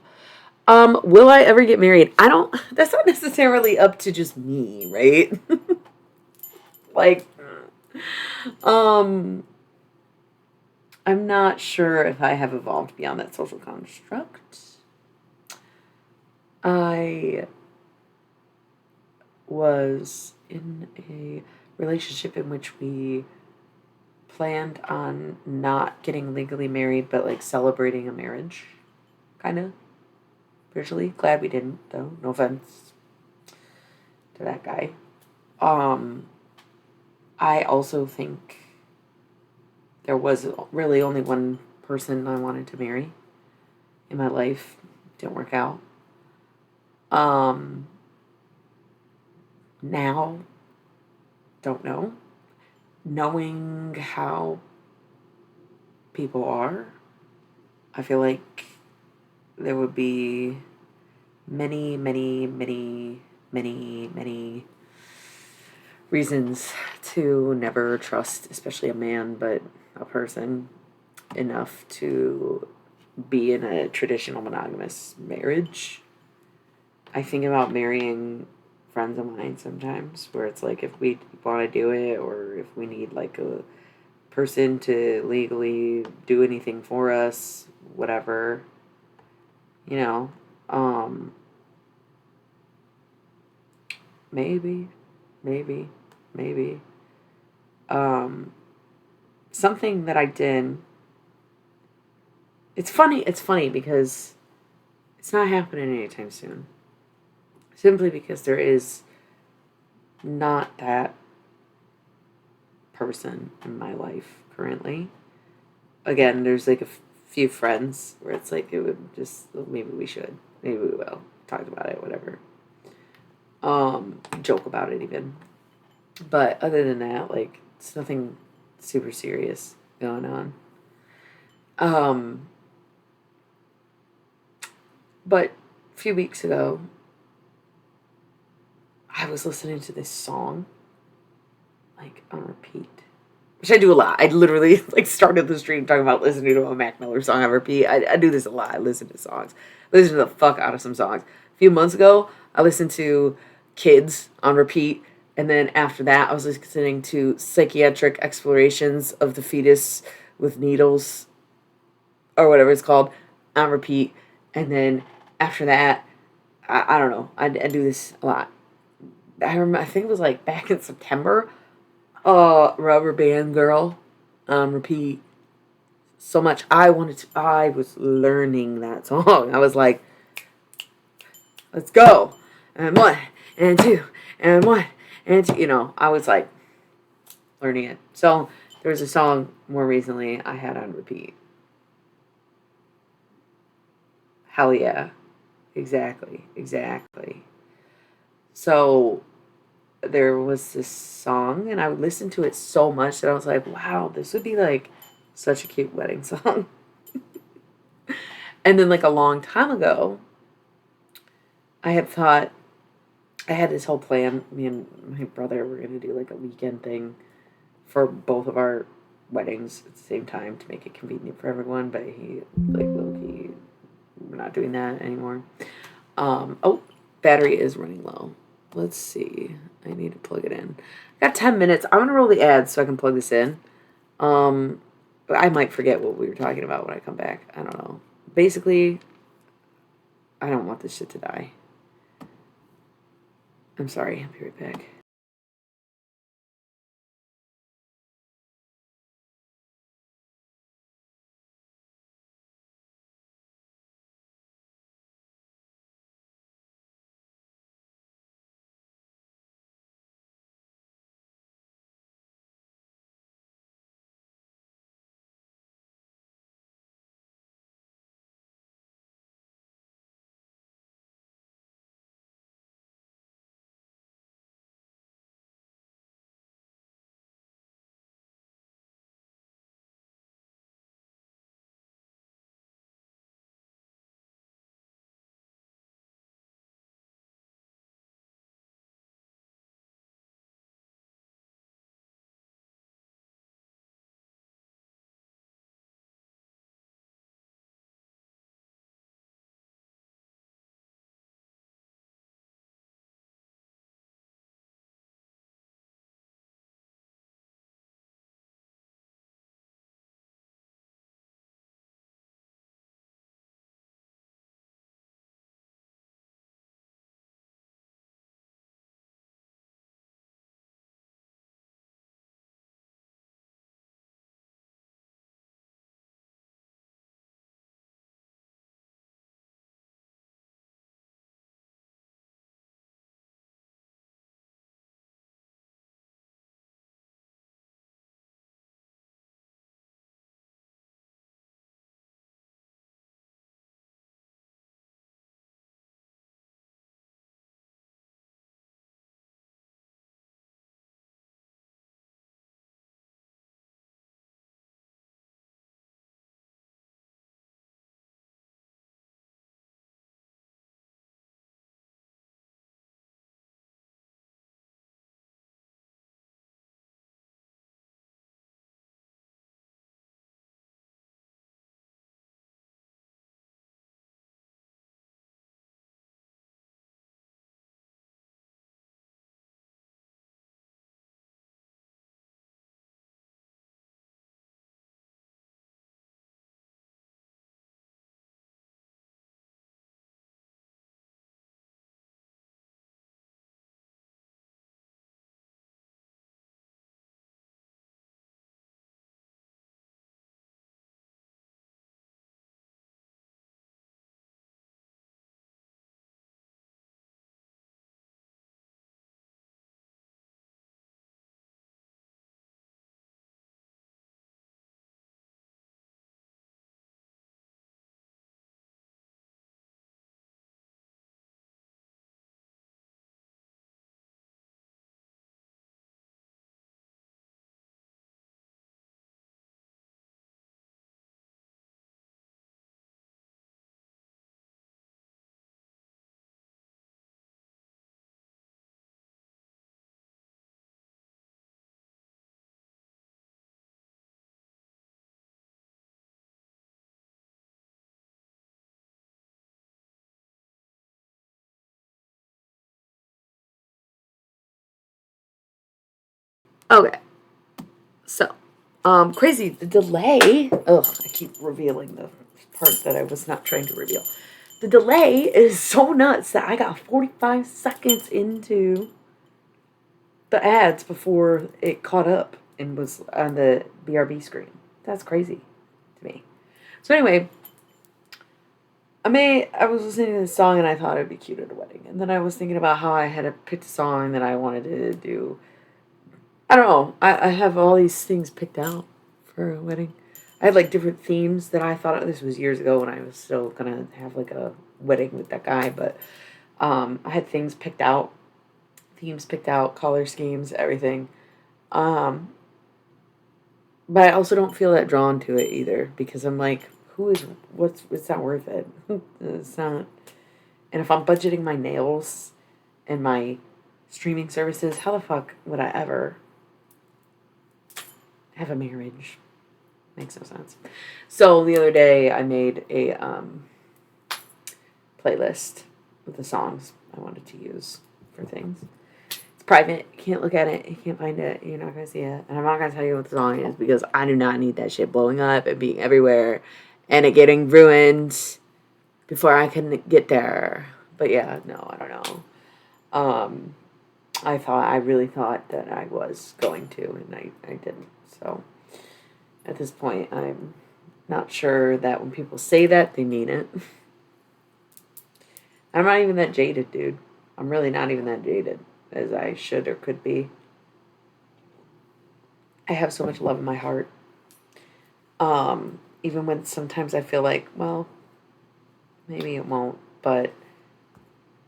Will I ever get married? I don't, that's not necessarily up to just me, right? Like, um, I'm not sure if I have evolved beyond that social construct. I was in a relationship in which we planned on not getting legally married, but like celebrating a marriage, kind of. Virtually. Glad we didn't, though. No offense to that guy. Um, I also think there was really only one person I wanted to marry in my life. Didn't work out. Um, Now, don't know. Knowing how people are, I feel like there would be many, many, many, many, many reasons to never trust, especially a man, but a person, enough to be in a traditional monogamous marriage. I think about marrying friends of mine sometimes, where it's like if we want to do it, or if we need like a person to legally do anything for us, whatever, you know, um, maybe, maybe, maybe. Um, Something that I did. It's funny. It's funny because it's not happening anytime soon. Simply because there is not that person in my life currently. Again, there's like a few friends where it's like it would just maybe we should, maybe we will talk about it, whatever. Joke about it even. But other than that, like it's nothing super serious going on. Um, but a few weeks ago, I was listening to this song like on repeat, which I do a lot. I literally like started the stream talking about listening to a Mac Miller song on repeat. I do this a lot. I listen to songs, listen to the fuck out of some songs. A few months ago, I listened to Kids on repeat, and then after that, I was listening to Psychiatric Explorations of the Fetus with Needles or whatever it's called on repeat, and then after that, I don't know. I do this a lot. I remember. I think it was like back in September. Rubber Band Girl on repeat. So much. I was learning that song. I was like, let's go. And one, and two, and one, and two. You know, I was like learning it. So there was a song more recently I had on repeat. Hell yeah. Exactly. Exactly. So there was this song, and I would listen to it so much that I was like, wow, this would be like such a cute wedding song. And then, like, a long time ago, I had thought, I had this whole plan. Me and my brother were going to do like a weekend thing for both of our weddings at the same time to make it convenient for everyone, but he, like, low key, we're not doing that anymore. Oh, battery is running low. Let's see. I need to plug it in. I got 10 minutes. I'm going to roll the ads so I can plug this in. But I might forget what we were talking about when I come back. I don't know. Basically, I don't want this shit to die. I'm sorry. I'll be right back. Okay. So, crazy. The delay. Ugh, I keep revealing the part that I was not trying to reveal. The delay is so nuts that I got 45 seconds into the ads before it caught up and was on the BRB screen. That's crazy to me. So anyway, I was listening to this song and I thought it'd be cute at a wedding. And then I was thinking about how I had picked a song that I wanted to do. I don't know. I have all these things picked out for a wedding. I had like different themes that I thought this was years ago when I was still gonna have like a wedding with that guy, but I had themes picked out, color schemes, everything. Um, but I also don't feel that drawn to it either because I'm like, it's not worth it. It's not. And if I'm budgeting my nails and my streaming services, how the fuck would I ever have a marriage? Makes no sense. So the other day I made a playlist with the songs I wanted to use for things. It's private. You can't look at it. You can't find it. You're not going to see it. And I'm not going to tell you what the song is because I do not need that shit blowing up and being everywhere and it getting ruined before I can get there. But yeah, no, I don't know. I really thought that I was going to, and I didn't. So at this point, I'm not sure that when people say that, they mean it. I'm not even that jaded, dude. I'm really not even that jaded as I should or could be. I have so much love in my heart. Even when sometimes I feel like, well, maybe it won't, but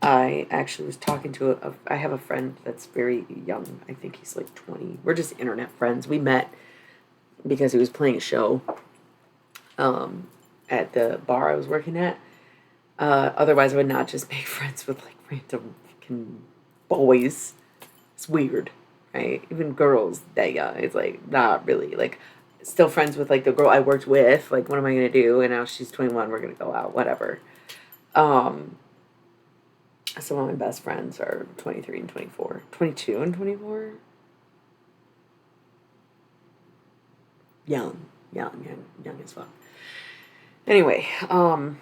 I actually was talking to I have a friend that's very young. I think he's like 20. We're just internet friends. We met because he was playing a show at the bar I was working at. Otherwise, I would not just make friends with like random fucking boys. It's weird, right? Even girls that young, it's like not really like. Still friends with like the girl I worked with. Like, what am I gonna do? And now she's 21. We're gonna go out, whatever. Um, some of my best friends are 23 and 24, 22 and 24. Young as fuck. Anyway, I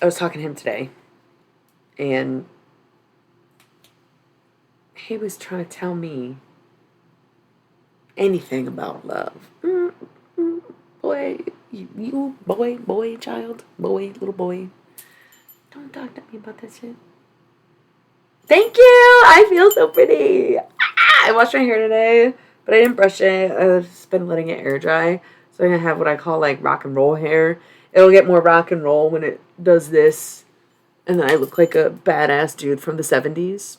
was talking to him today, and he was trying to tell me anything about love. Boy, boy, child, boy, little boy. Don't talk to me about that shit. Thank you! I feel so pretty. I washed my hair today, but I didn't brush it. I've just been letting it air dry. So I'm going to have what I call like rock and roll hair. It'll get more rock and roll when it does this. And then I look like a badass dude from the 70s.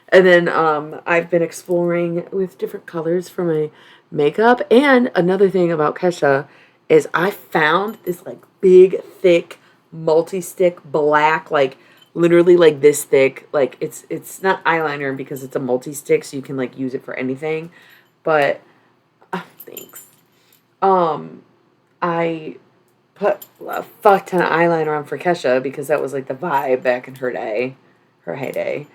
And then I've been exploring with different colors for my makeup. And another thing about Kesha is I found this like big, thick, multi-stick black, like literally like this thick. Like it's not eyeliner because it's a multi-stick, so you can like use it for anything. But thanks. I put a fuck ton of eyeliner on for Kesha because that was like the vibe back in her heyday.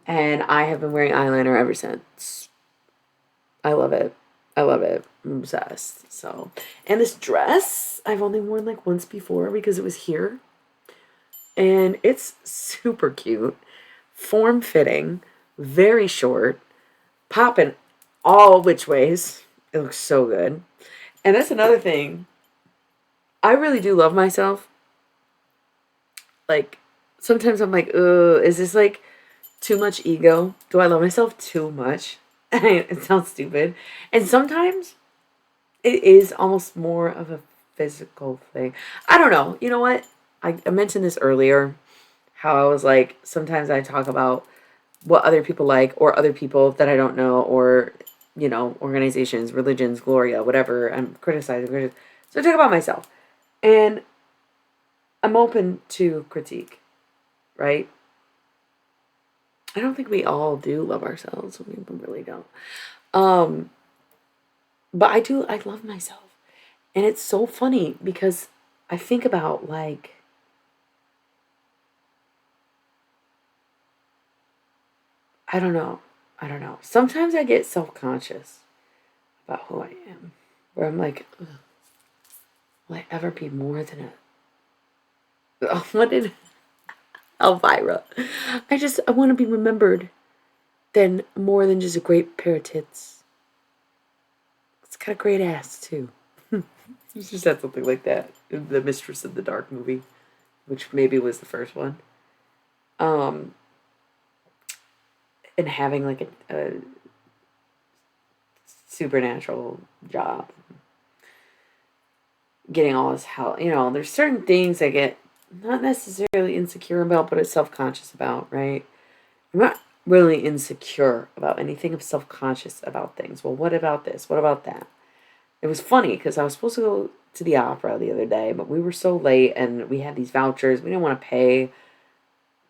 And I have been wearing eyeliner ever since. I love it. I love it. I'm obsessed. So, and this dress I've only worn like once before because it was here. And it's super cute, form fitting, very short, popping all which ways. It looks so good. And that's another thing. I really do love myself. Like, sometimes I'm like, is this like too much ego? Do I love myself too much? It sounds stupid. And sometimes it is almost more of a physical thing. I don't know. You know what? I mentioned this earlier. How I was like, sometimes I talk about what other people like or other people that I don't know or, organizations, religions, Gloria, whatever. I'm criticizing. So I talk about myself. And I'm open to critique, right? I don't think we all do love ourselves. We really don't. Um, but I love myself. And it's so funny because I think about like, I don't know. I don't know. Sometimes I get self-conscious about who I am. Where I'm like, ugh, will I ever be more than a... Oh, what did... Elvira. I want to be remembered than more than just a great pair of tits. It's got a great ass, too. You just said something like that in the Mistress of the Dark movie, which maybe was the first one. Um, and having like a supernatural job, getting all this help. You know, there's certain things I get not necessarily insecure about, but it's self conscious about, right? I'm not really insecure about anything. I'm self conscious about things. Well, what about this? What about that? It was funny because I was supposed to go to the opera the other day, but we were so late and we had these vouchers. We didn't want to pay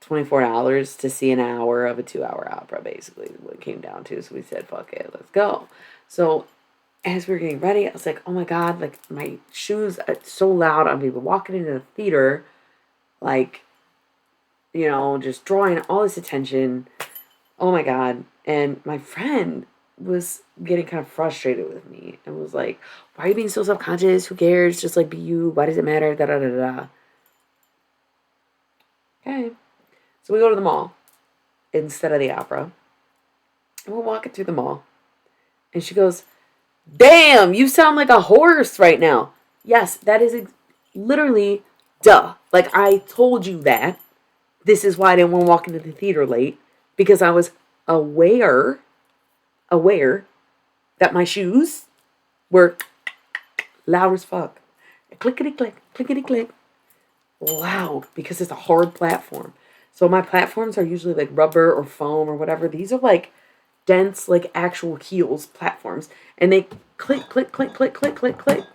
$24 to see an hour of a 2 hour opera, basically, what it came down to. So we said, fuck it, let's go. So as we were getting ready, I was like, oh my God, like my shoes are so loud. I'm even walking into the theater, like, you know, just drawing all this attention. Oh my God. And my friend was getting kind of frustrated with me and was like, why are you being so self conscious? Who cares? Just like be you. Why does it matter? Da da da da. Okay. So we go to the mall instead of the opera. And we're walking through the mall. And she goes, damn, you sound like a horse right now. Yes, that is literally duh. Like I told you that. This is why I didn't want to walk into the theater late. Because I was aware that my shoes were loud as fuck. Clickety click, clickety click. Loud because it's a hard platform. So my platforms are usually like rubber or foam or whatever. These are like dense, like actual heels platforms. And they click, click, click, click, click, click, click.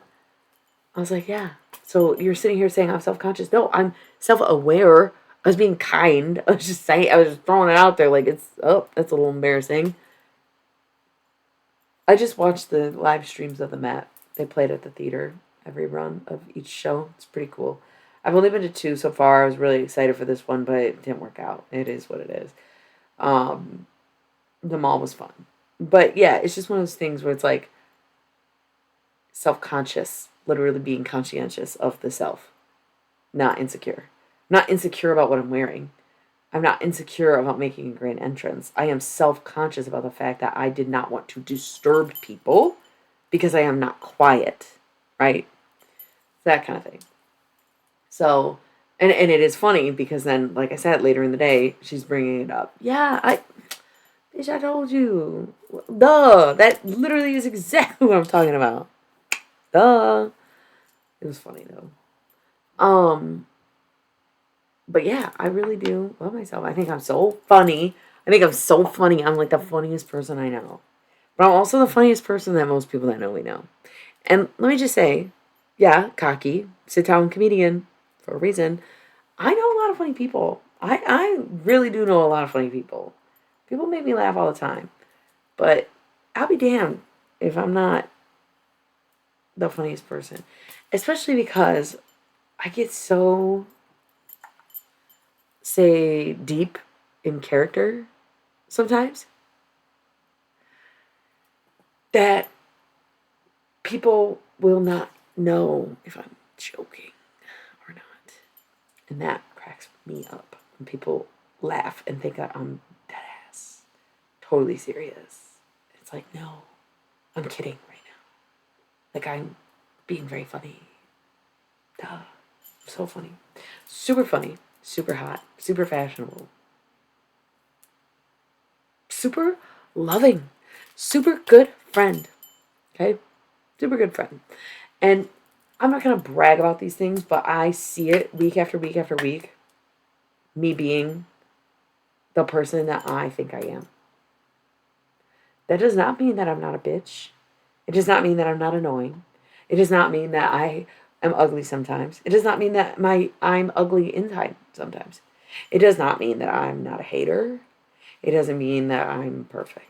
I was like, yeah. So you're sitting here saying I'm self conscious. No, I'm self aware. I was being kind. I was just saying, I was just throwing it out there like it's, oh, that's a little embarrassing. I just watched the live streams of the Met. They played at the theater every run of each show. It's pretty cool. I've only been to two so far. I was really excited for this one, but it didn't work out. It is what it is. Um, the mall was fun. But yeah, it's just one of those things where it's like self conscious, literally being conscientious of the self, not insecure. Not insecure about what I'm wearing. I'm not insecure about making a grand entrance. I am self conscious about the fact that I did not want to disturb people because I am not quiet, right? That kind of thing. So, and it is funny because then, like I said, later in the day, she's bringing it up. Yeah, bitch, I told you. Duh, that literally is exactly what I'm talking about. Duh. It was funny though. Um, but yeah, I really do love myself. I think I'm so funny. I think I'm so funny. I'm like the funniest person I know. But I'm also the funniest person that most people that know me know. And let me just say, yeah, cocky, sit down comedian for a reason. I know a lot of funny people. I really do know a lot of funny people. People make me laugh all the time. But I'll be damned if I'm not the funniest person. Especially because I get so, say, deep in character sometimes that people will not know if I'm joking or not. And that cracks me up when people laugh and think that I'm dead ass, totally serious. It's like, no, I'm kidding right now. Like, I'm being very funny. Duh. So funny, super hot, super fashionable, super loving, super good friend. Okay? Super good friend. And I'm not going to brag about these things, but I see it week after week after week. Me being the person that I think I am. That does not mean that I'm not a bitch. It does not mean that I'm not annoying. It does not mean that I am ugly sometimes. It does not mean that I'm ugly inside sometimes. It does not mean that I'm not a hater. It doesn't mean that I'm perfect.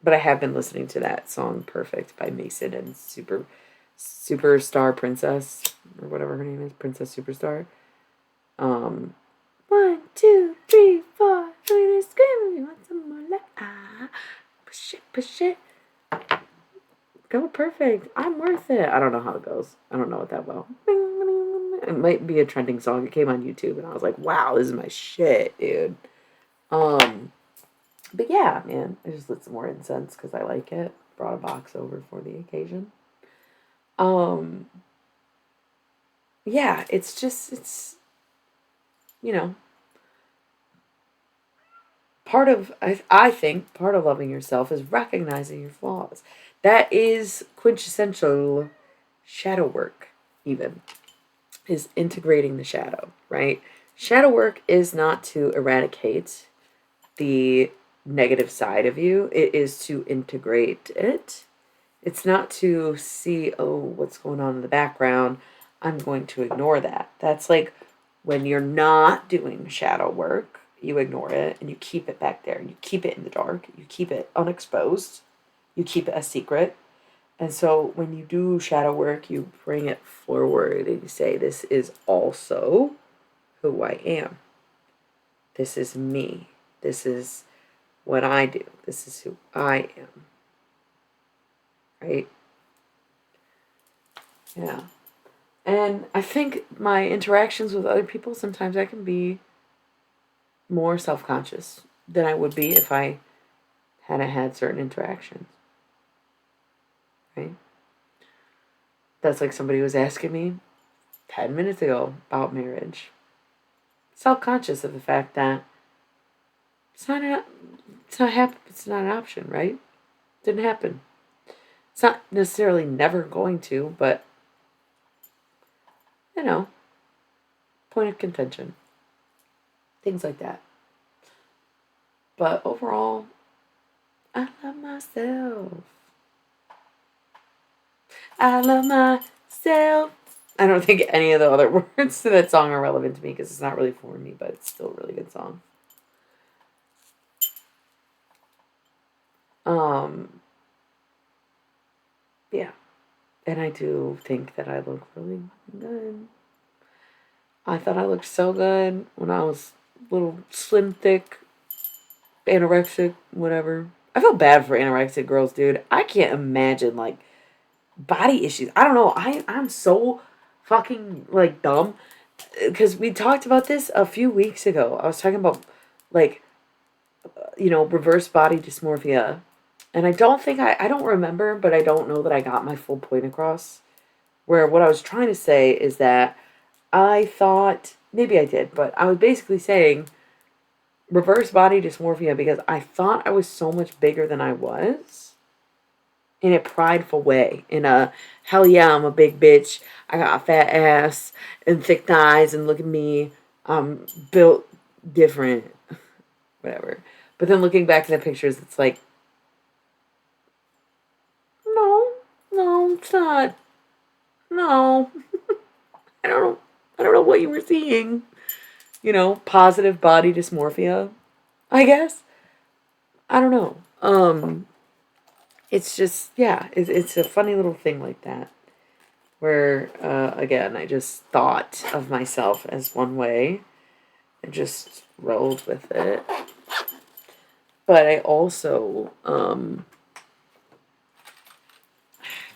But I have been listening to that song Perfect by Mason and Superstar Princess or whatever her name is, Princess Superstar. Um 1, 2, 3, 4. Sweetest scream. You want some more? Push it. Go perfect. I'm worth it. I don't know how it goes. I don't know it that well. It might be a trending song. It came on YouTube, and I was like, wow, this is my shit, dude. But yeah, man, I just lit some more incense because I like it. Brought a box over for the occasion. Yeah, it's you know, I think part of loving yourself is recognizing your flaws. That is quintessential shadow work, even, is integrating the shadow, right? Shadow work is not to eradicate the negative side of you, it is to integrate it. It's not to see, oh, what's going on in the background. I'm going to ignore that. That's like when you're not doing shadow work, you ignore it and you keep it back there. You keep it in the dark. You keep it unexposed. You keep it a secret. And so when you do shadow work, you bring it forward and you say, this is also who I am. This is me. This is what I do. This is who I am. Right? Yeah. And I think my interactions with other people, sometimes I can be more self conscious than I would be if I hadn't had certain interactions. Right? That's like somebody was asking me 10 minutes ago about marriage. Self conscious of the fact that it's not it's not an option, right? Didn't happen. It's not necessarily never going to, but you know, point of contention. Things like that. But overall, I love myself. I love myself. I don't think any of the other words to that song are relevant to me because it's not really for me, but it's still a really good song. Yeah. And I do think that I look really good. I thought I looked so good when I was little slim, thick, anorexic, whatever. I feel bad for anorexic girls, dude. I can't imagine, like, body issues. I don't know. I'm so fucking, like, dumb. Because we talked about this a few weeks ago. I was talking about, like, reverse body dysmorphia. And I don't remember, but I don't know that I got my full point across. Where what I was trying to say is that I thought, maybe I did, but I was basically saying reverse body dysmorphia because I thought I was so much bigger than I was in a prideful way. In a, hell yeah, I'm a big bitch. I got a fat ass and thick thighs and look at me. I'm built different. Whatever. But then looking back at the pictures, it's like, no, it's not. No. I don't know. I don't know what you were seeing. Positive body dysmorphia, I guess. I don't know. It's just, yeah, it's a funny little thing like that. Where, again, I just thought of myself as one way and just rolled with it. But I also,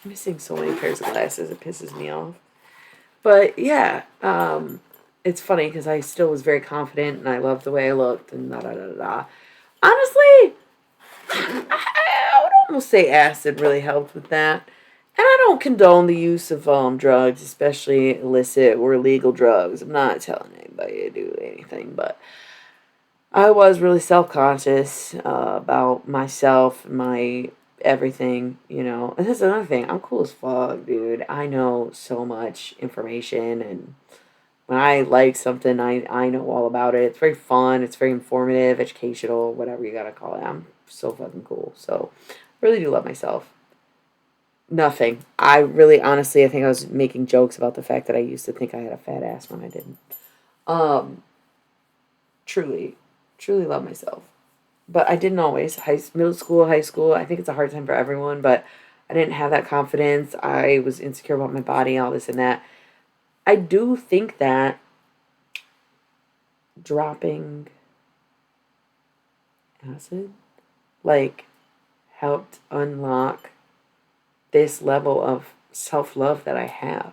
missing so many pairs of glasses, it pisses me off. But yeah, it's funny because I still was very confident and I loved the way I looked and da da da da. Honestly, I would almost say acid really helped with that. And I don't condone the use of drugs, especially illicit or illegal drugs. I'm not telling anybody to do anything, but I was really self-conscious about myself, my everything, And that's another thing. I'm cool as fuck, dude. I know so much information, and when I like something, I know all about it. It's very fun. It's very informative, educational, whatever you gotta call it. I'm so fucking cool. So, really do love myself. Nothing. I really, honestly, I think I was making jokes about the fact that I used to think I had a fat ass when I didn't. Um, truly, truly love myself. But I didn't always. Middle school, high school, I think it's a hard time for everyone, but I didn't have that confidence. I was insecure about my body, all this and that. I do think that dropping acid, like, helped unlock this level of self-love that I have.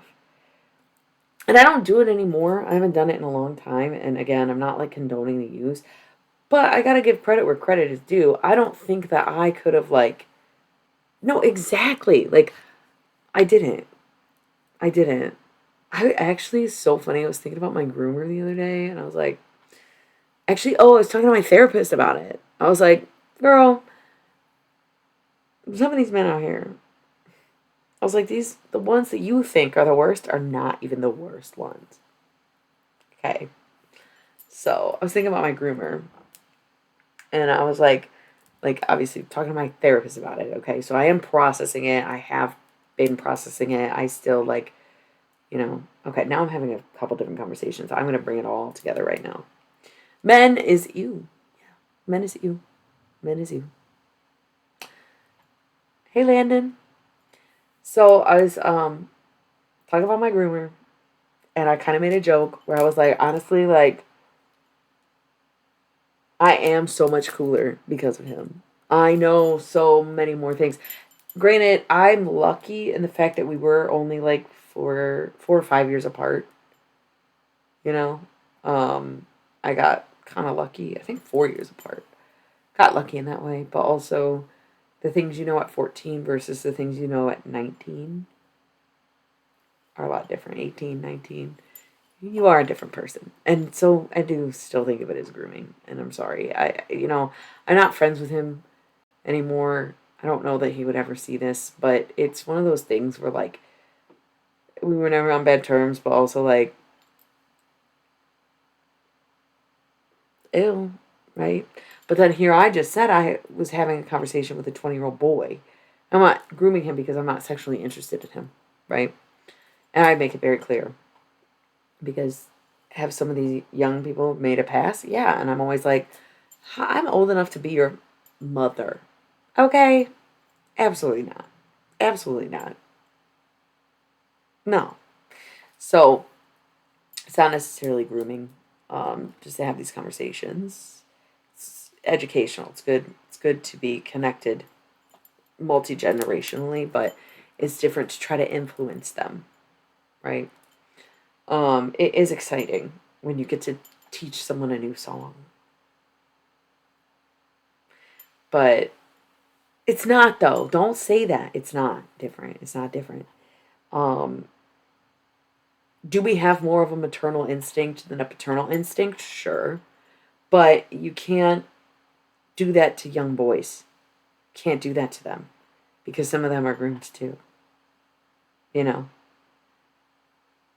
And I don't do it anymore. I haven't done it in a long time. And again, I'm not like condoning the use, but I gotta give credit where credit is due. I don't think that I could have like, no, exactly. Like, I didn't. I didn't. I actually, it's so funny. I was thinking about my groomer the other day and I was like, actually, oh, I was talking to my therapist about it. I was like, girl, some of these men out here, I was like, the ones that you think are the worst are not even the worst ones. Okay. So I was thinking about my groomer and I was like obviously talking to my therapist about it. Okay. So I am processing it. I have been processing it. I still like, okay, now I'm having a couple different conversations. I'm going to bring it all together right now. Men is you. Yeah. Men is you. Men is you. Hey, Landon. So I was talking about my groomer and I kind of made a joke where I was like, honestly, like, I am so much cooler because of him. I know so many more things. Granted, I'm lucky in the fact that we were only like 4 or 5 years apart. You know, I got kind of lucky. I think 4 years apart. Got lucky in that way, but also the things you know at 14 versus the things you know at 19 are a lot different. 18, 19. You are a different person. And so I do still think of it as grooming. And I'm sorry. I'm not friends with him anymore. I don't know that he would ever see this, but it's one of those things where like we were never on bad terms, but also like ew, right? But then here I just said I was having a conversation with a 20-year-old boy. I'm not grooming him because I'm not sexually interested in him, right? And I make it very clear because have some of these young people made a pass? Yeah, and I'm always like, I'm old enough to be your mother. Okay? Absolutely not. Absolutely not. No. So it's not necessarily grooming. Just to have these conversations. It's educational. It's good. It's good to be connected multi generationally, but it's different to try to influence them, right? It is exciting when you get to teach someone a new song, but it's not though. Don't say that. It's not different. It's not different. Um, do we have more of a maternal instinct than a paternal instinct? Sure, but you can't do that to young boys. Can't do that to them because some of them are groomed too. You know,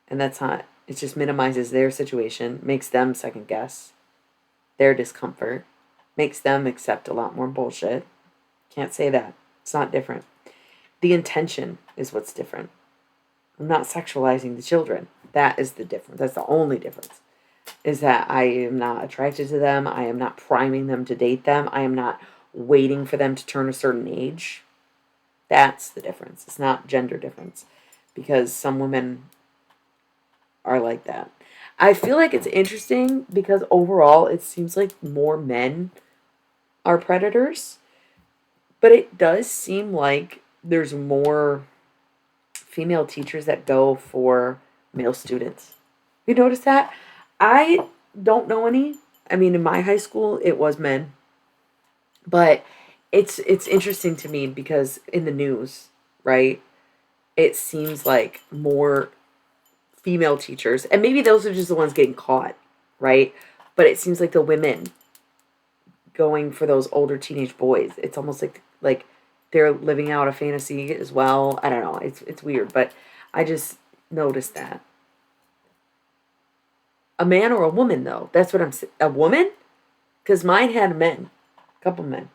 and that's not. It just minimizes their situation, makes them second guess their discomfort, makes them accept a lot more bullshit. Can't say that. It's not different. The intention is what's different. I'm not sexualizing the children. That is the difference. That's the only difference. Is that I am not attracted to them. I am not priming them to date them. I am not waiting for them to turn a certain age. That's the difference. It's not gender difference. Because some women are like that. I feel like it's interesting because overall it seems like more men are predators. But it does seem like there's more female teachers that go for male students. You notice that? I don't know any. I mean, in my high school, it was men, but it's interesting to me because in the news, right? It seems like more female teachers, and maybe those are just the ones getting caught, right? But it seems like the women going for those older teenage boys. It's almost like they're living out a fantasy as well. I don't know. It's weird, but I just noticed that. A man or a woman though. That's what I'm saying. A woman? Cuz mine had men. A couple men,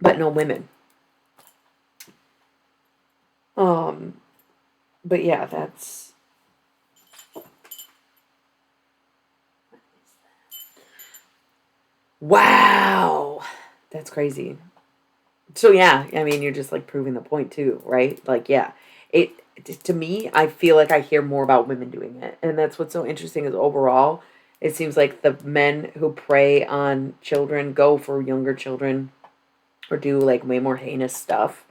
but no women. Um but yeah, that's wow. That's crazy. So yeah, I mean, you're just like proving the point too, right? Like yeah, it, to me, I feel like I hear more about women doing it. And that's what's so interesting is overall, it seems like the men who prey on children go for younger children or do like way more heinous stuff.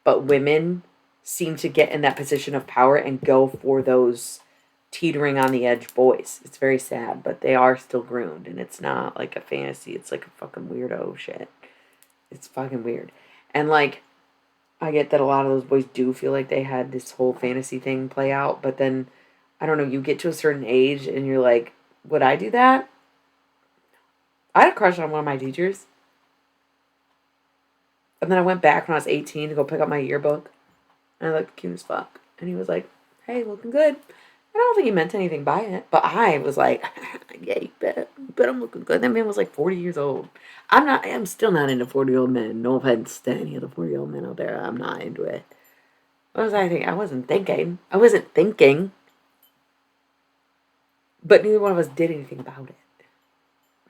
But women seem to get in that position of power and go for those teetering on the edge boys. It's very sad, but they are still groomed, and it's not like a fantasy. It's like a fucking weirdo shit. It's fucking weird. And like, I get that a lot of those boys do feel like they had this whole fantasy thing play out, but then, I don't know, you get to a certain age and you're like, would I do that? I had a crush on one of my teachers. And then I went back when I was 18 to go pick up my yearbook. And I looked cute as fuck. And he was like, hey, looking good. I don't think he meant anything by it. But I was like, yeah, you bet I'm looking good. That man was like 40 years old. I'm still not into 40-year-old men. No offense to any of the 40-year-old men out there. I'm not into it. What was I thinking? I wasn't thinking. But neither one of us did anything about it.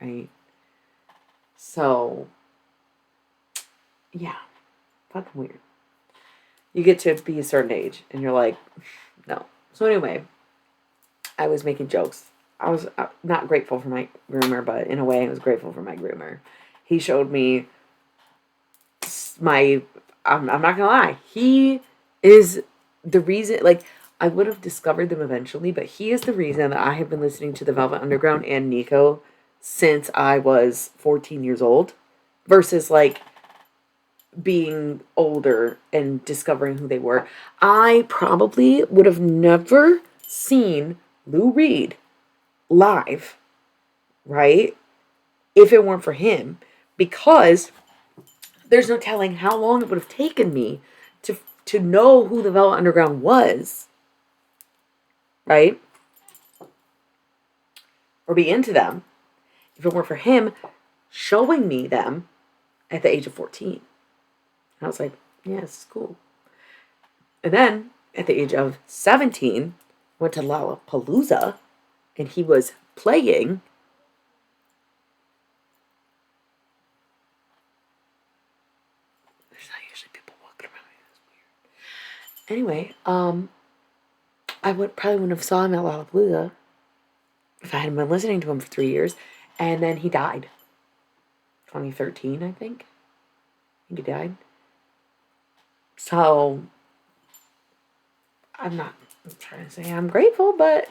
Right? So, yeah. Fucking weird. You get to be a certain age and you're like, no. So anyway, I was making jokes. I was not grateful for my groomer, but in a way I was grateful for my groomer. He showed me I'm not gonna lie, he is the reason, like, I would have discovered them eventually, but he is the reason that I have been listening to the Velvet Underground and Nico since I was 14 years old, versus like being older and discovering who they were. I probably would have never seen Lou Reed live, right? If it weren't for him, because there's no telling how long it would have taken me to know who the Velvet Underground was, right? Or be into them if it weren't for him showing me them at the age of 14. I was like, yeah, this is cool. And then at the age of 17, went to Lollapalooza and he was playing. There's not usually people walking around here. That's weird. Anyway, I probably wouldn't have saw him at Lollapalooza if I hadn't been listening to him for 3 years. And then he died. 2013, I think. I think he died. So, I'm trying to say I'm grateful, but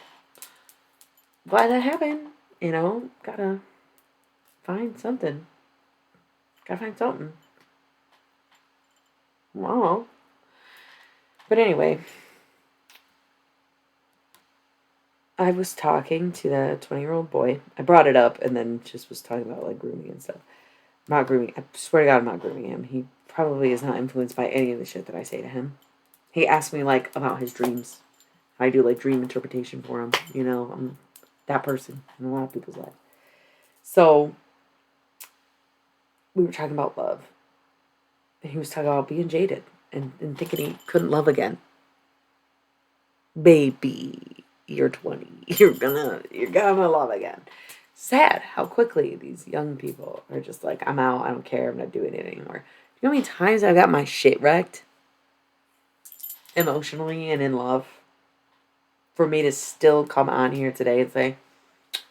why that happened? You know, gotta find something. I don't know. But anyway, I was talking to the 20-year-old boy. I brought it up and then just was talking about like grooming and stuff. Not grooming. I swear to God, I'm not grooming him. He probably is not influenced by any of the shit that I say to him. He asked me like about his dreams. I do like dream interpretation for him. You know, I'm that person in a lot of people's lives. So we were talking about love. And he was talking about being jaded and thinking he couldn't love again. Baby, you're 20. You're gonna love again. Sad how quickly these young people are just like, I'm out, I don't care, I'm not doing it anymore. You know how many times I got my shit wrecked? Emotionally and in love. For me to still come on here today and say,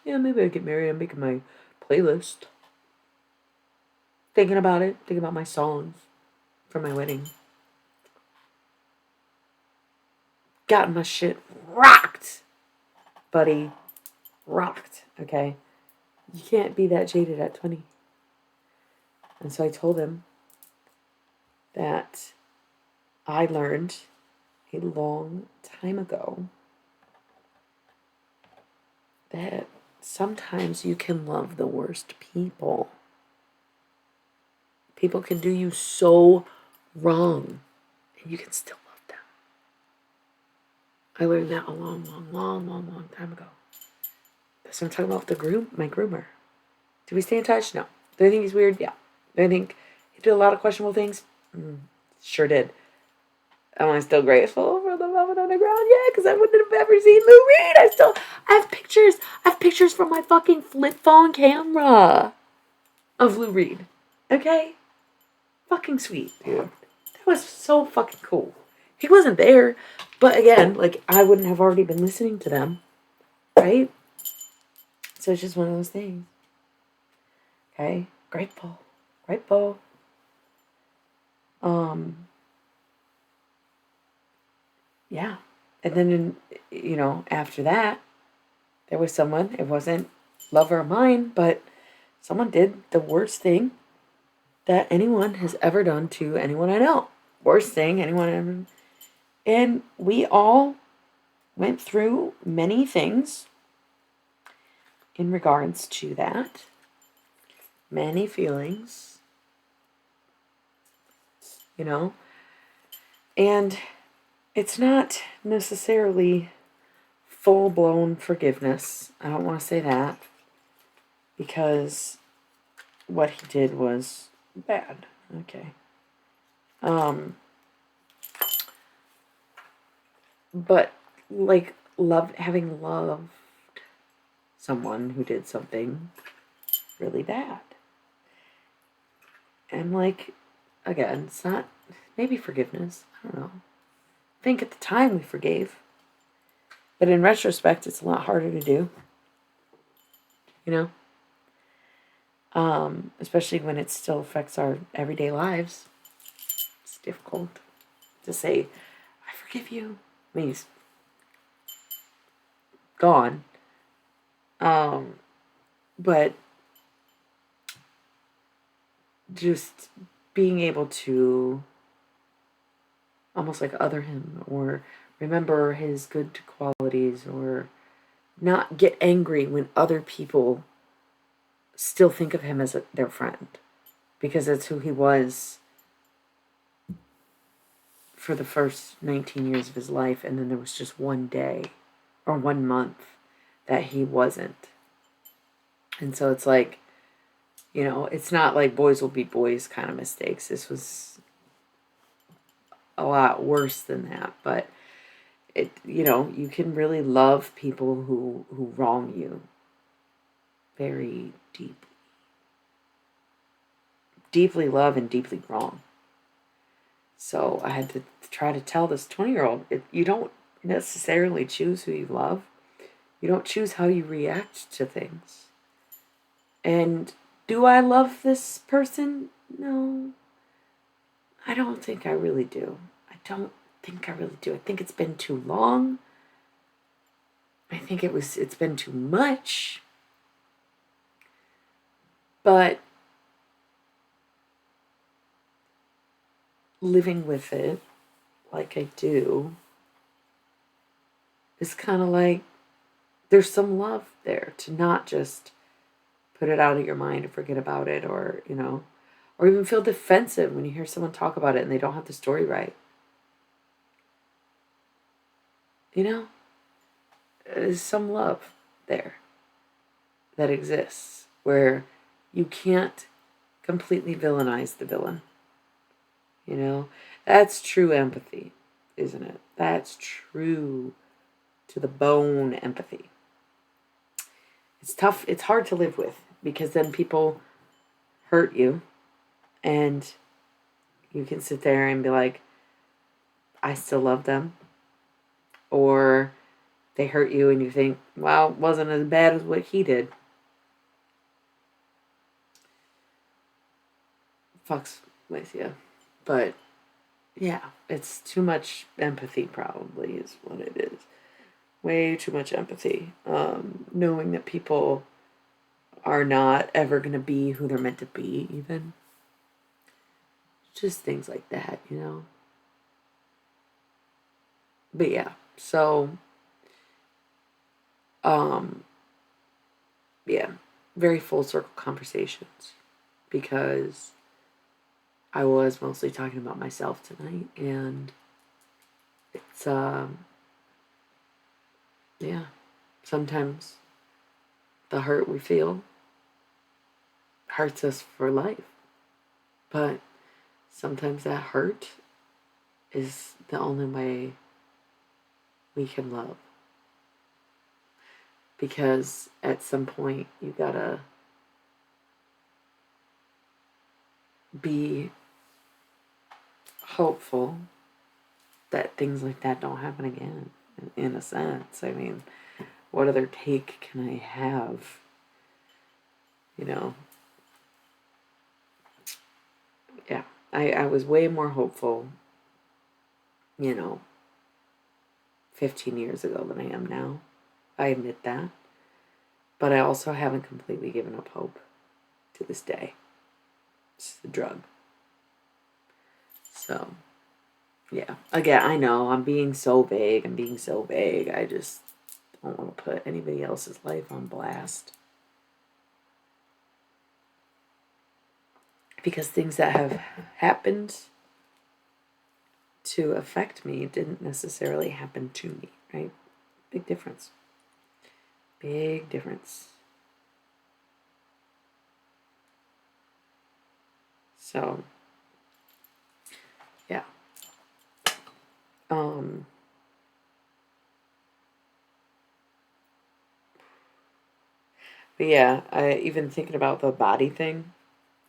yeah, maybe I'll get married, I'm making my playlist. Thinking about it, thinking about my songs for my wedding. Got my shit rocked, buddy. Rocked, okay? You can't be that jaded at 20. And so I told him that I learned a long time ago that sometimes you can love the worst people. People can do you so wrong, and you can still love them. I learned that a long time ago. That's what I'm talking about with my groomer. Do we stay in touch? No. Do I think he's weird? Yeah. Do I think he did a lot of questionable things? Sure did. Am I still grateful for the Velvet Underground? Yeah, because I wouldn't have ever seen Lou Reed. I have pictures. I have pictures from my fucking flip phone camera of Lou Reed. Okay? Fucking sweet, dude. That was so fucking cool. He wasn't there. But again, like, I wouldn't have already been listening to them. Right? So it's just one of those things. Okay? Grateful. Grateful. Yeah. And then, after that, there was someone, it wasn't lover of mine, but someone did the worst thing that anyone has ever done to anyone I know. Worst thing anyone ever. And we all went through many things in regards to that. Many feelings. And it's not necessarily full-blown forgiveness. I don't want to say that, because what he did was bad. Okay. But like, having loved someone who did something really bad. And like, again, it's not maybe forgiveness. I don't know. I think at the time we forgave. But in retrospect, it's a lot harder to do. Especially when it still affects our everyday lives. It's difficult to say, I forgive you. I mean, he's gone. But just being able to almost like other him, or remember his good qualities, or not get angry when other people still think of him as their friend, because that's who he was for the first 19 years of his life, and then there was just one day or 1 month that he wasn't. And so it's like, it's not like boys will be boys kind of mistakes. This was a lot worse than that. But you can really love people who wrong you very deeply. Deeply love and deeply wrong. So I had to try to tell this 20-year-old, you don't necessarily choose who you love. You don't choose how you react to things. And do I love this person? No. I don't think I really do. I think it's been too long. I think it's been too much. But living with it like I do is kind of like, there's some love there to not just put it out of your mind and forget about it, or even feel defensive when you hear someone talk about it and they don't have the story right. There's some love there that exists where you can't completely villainize the villain. That's true empathy, isn't it? That's true to the bone empathy. It's tough. It's hard to live with, because then people hurt you and you can sit there and be like, I still love them. Or they hurt you and you think, well, it wasn't as bad as what he did. Fucks with you. But yeah, it's too much empathy, probably, is what it is. Way too much empathy. Knowing that people are not ever going to be who they're meant to be, even. Just things like that, But yeah, so, yeah, very full circle conversations, because I was mostly talking about myself tonight, and it's, yeah, sometimes the hurt we feel hurts us for life, but sometimes that hurt is the only way we can love. Because at some point you gotta be hopeful, that things like that don't happen again, in a sense. I mean, what other take can I have? You know, yeah, I was way more hopeful, 15 years ago than I am now. I admit that. But I also haven't completely given up hope to this day. It's the drug. So, yeah. Again, I know I'm being so vague. I just don't want to put anybody else's life on blast. Because things that have happened to affect me didn't necessarily happen to me, right? Big difference. Big difference. So, yeah. But yeah, I even thinking about the body thing,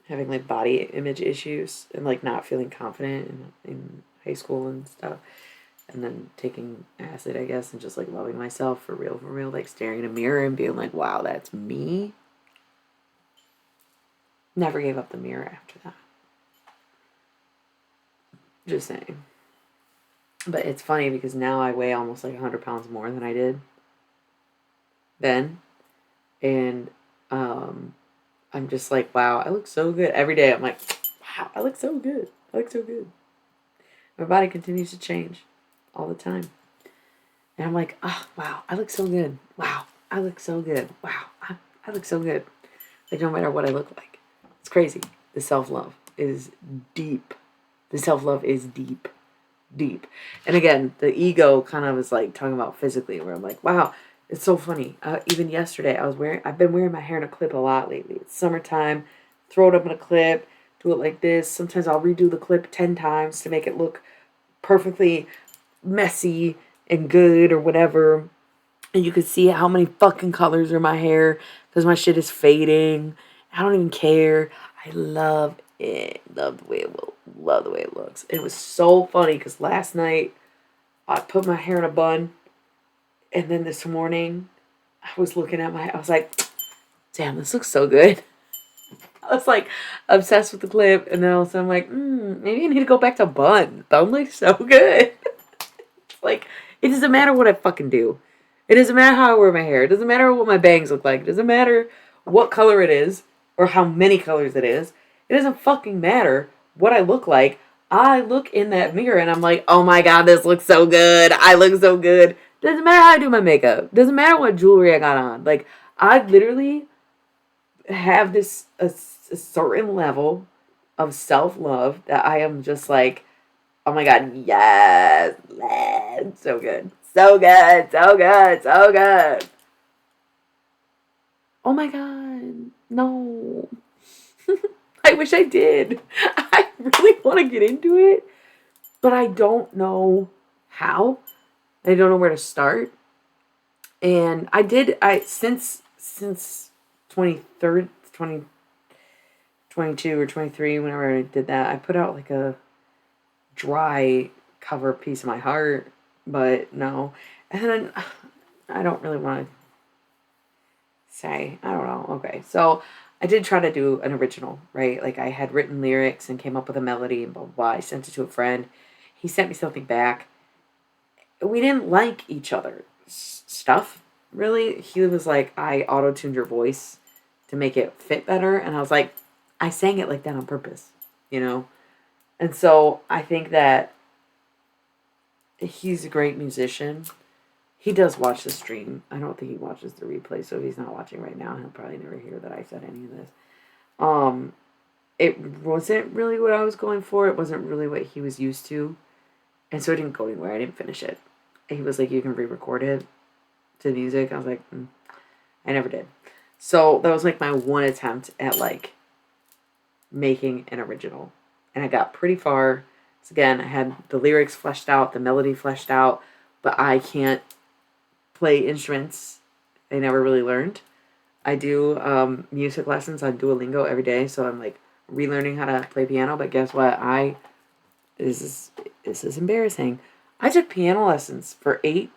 having like body image issues and like not feeling confident in high school and stuff. And then taking acid, I guess, and just like loving myself for real, like staring in a mirror and being like, wow, that's me. Never gave up the mirror after that. Just saying. But it's funny because now I weigh almost like 100 pounds more than I did then. And I'm just like, wow, I look so good. Every day I'm like, wow, I look so good. I look so good. My body continues to change all the time. And I'm like, oh, wow, I look so good. Wow, I look so good. Wow, I look so good. Like, no matter what I look like. It's crazy. The self-love is deep. The self-love is deep. Deep. And again, the ego kind of is like talking about physically, where I'm like, wow, it's so funny. Even yesterday, I've been wearing my hair in a clip a lot lately. It's summertime. Throw it up in a clip. Do it like this. Sometimes I'll redo the clip 10 times to make it look perfectly messy and good or whatever. And you can see how many fucking colors are in my hair because my shit is fading. I don't even care. I love it. Love the way it looks. It was so funny because last night I put my hair in a bun, and then this morning I was I was like, damn, this looks so good. I was like obsessed with the clip, and then all of a sudden I'm like, maybe I need to go back to bun. Bun looks so good. Like, it doesn't matter what I fucking do. It doesn't matter how I wear my hair. It doesn't matter what my bangs look like. It doesn't matter what color it is or how many colors it is. It doesn't fucking matter what I look like. I look in that mirror and I'm like, oh my god, this looks so good. I look so good. Doesn't matter how I do my makeup. Doesn't matter what jewelry I got on. Like, I literally have this a certain level of self-love that I am just like, oh my god, yes, man. So good. So good. So good. So good. Oh my god. No. I wish I did. I really want to get into it, but I don't know how. I don't know where to start. And since 23rd, 2022 or 23, whenever I did that, I put out like a dry cover piece of my heart, but no. And then I don't really want to say, I don't know. Okay, so I did try to do an original, right? Like, I had written lyrics and came up with a melody and blah, blah, blah. I sent it to a friend. He sent me something back. We didn't like each other's stuff, really. He was like, I auto-tuned your voice to make it fit better. And I was like, I sang it like that on purpose, you know? And so I think that he's a great musician. He does watch the stream. I don't think he watches the replay, so if he's not watching right now, he'll probably never hear that I said any of this. It wasn't really what I was going for. It wasn't really what he was used to. And so it didn't go anywhere. I didn't finish it. He was like, you can re-record it to music. I was like, I never did. So that was like my one attempt at like making an original. And I got pretty far. So again, I had the lyrics fleshed out, the melody fleshed out, but I can't play instruments. I never really learned. I do music lessons on Duolingo every day, so I'm like relearning how to play piano. But guess what? This is embarrassing. I took piano lessons for 8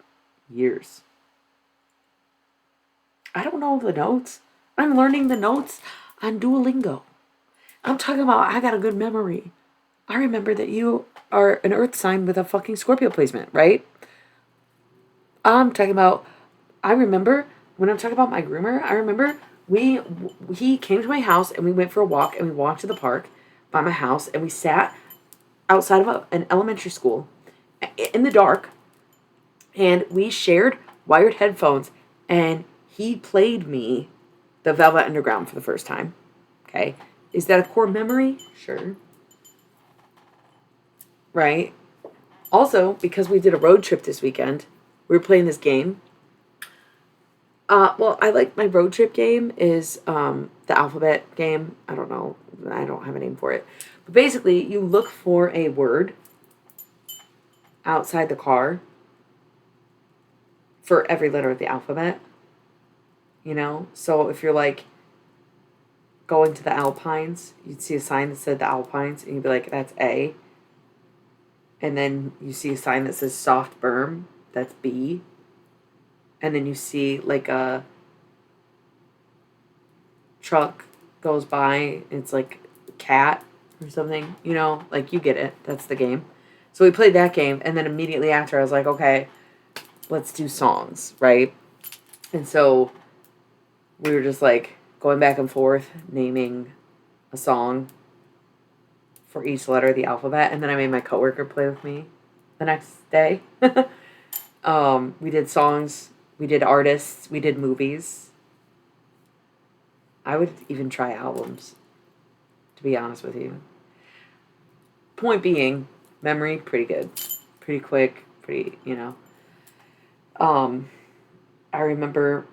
years. I don't know the notes. I'm learning the notes on Duolingo. I'm talking about I got a good memory. I remember that you are an earth sign with a fucking Scorpio placement, right? I'm talking about, I remember when I'm talking about my groomer, I remember he came to my house and we went for a walk and we walked to the park by my house and we sat outside of an elementary school in the dark and we shared wired headphones and he played me the Velvet Underground for the first time. Okay. Is that a core memory? Sure. Right? Also, because we did a road trip this weekend, we were playing this game. Well, I like my road trip game is the alphabet game. I don't know. I don't have a name for it. But basically, you look for a word outside the car for every letter of the alphabet. You know? So if you're like going to the Alpines, you'd see a sign that said the Alpines, and you'd be like, that's A. And then you see a sign that says soft berm, that's B. And then you see like a truck goes by, it's like cat or something, you know, like you get it. That's the game. So we played that game, and then immediately after I was like, okay, let's do songs, right? And so we were just like going back and forth naming a song for each letter of the alphabet, and then I made my coworker play with me the next day. We did songs, we did artists, we did movies. I would even try albums, to be honest with you. Point being, memory, pretty good. Pretty quick, pretty, you know. I remember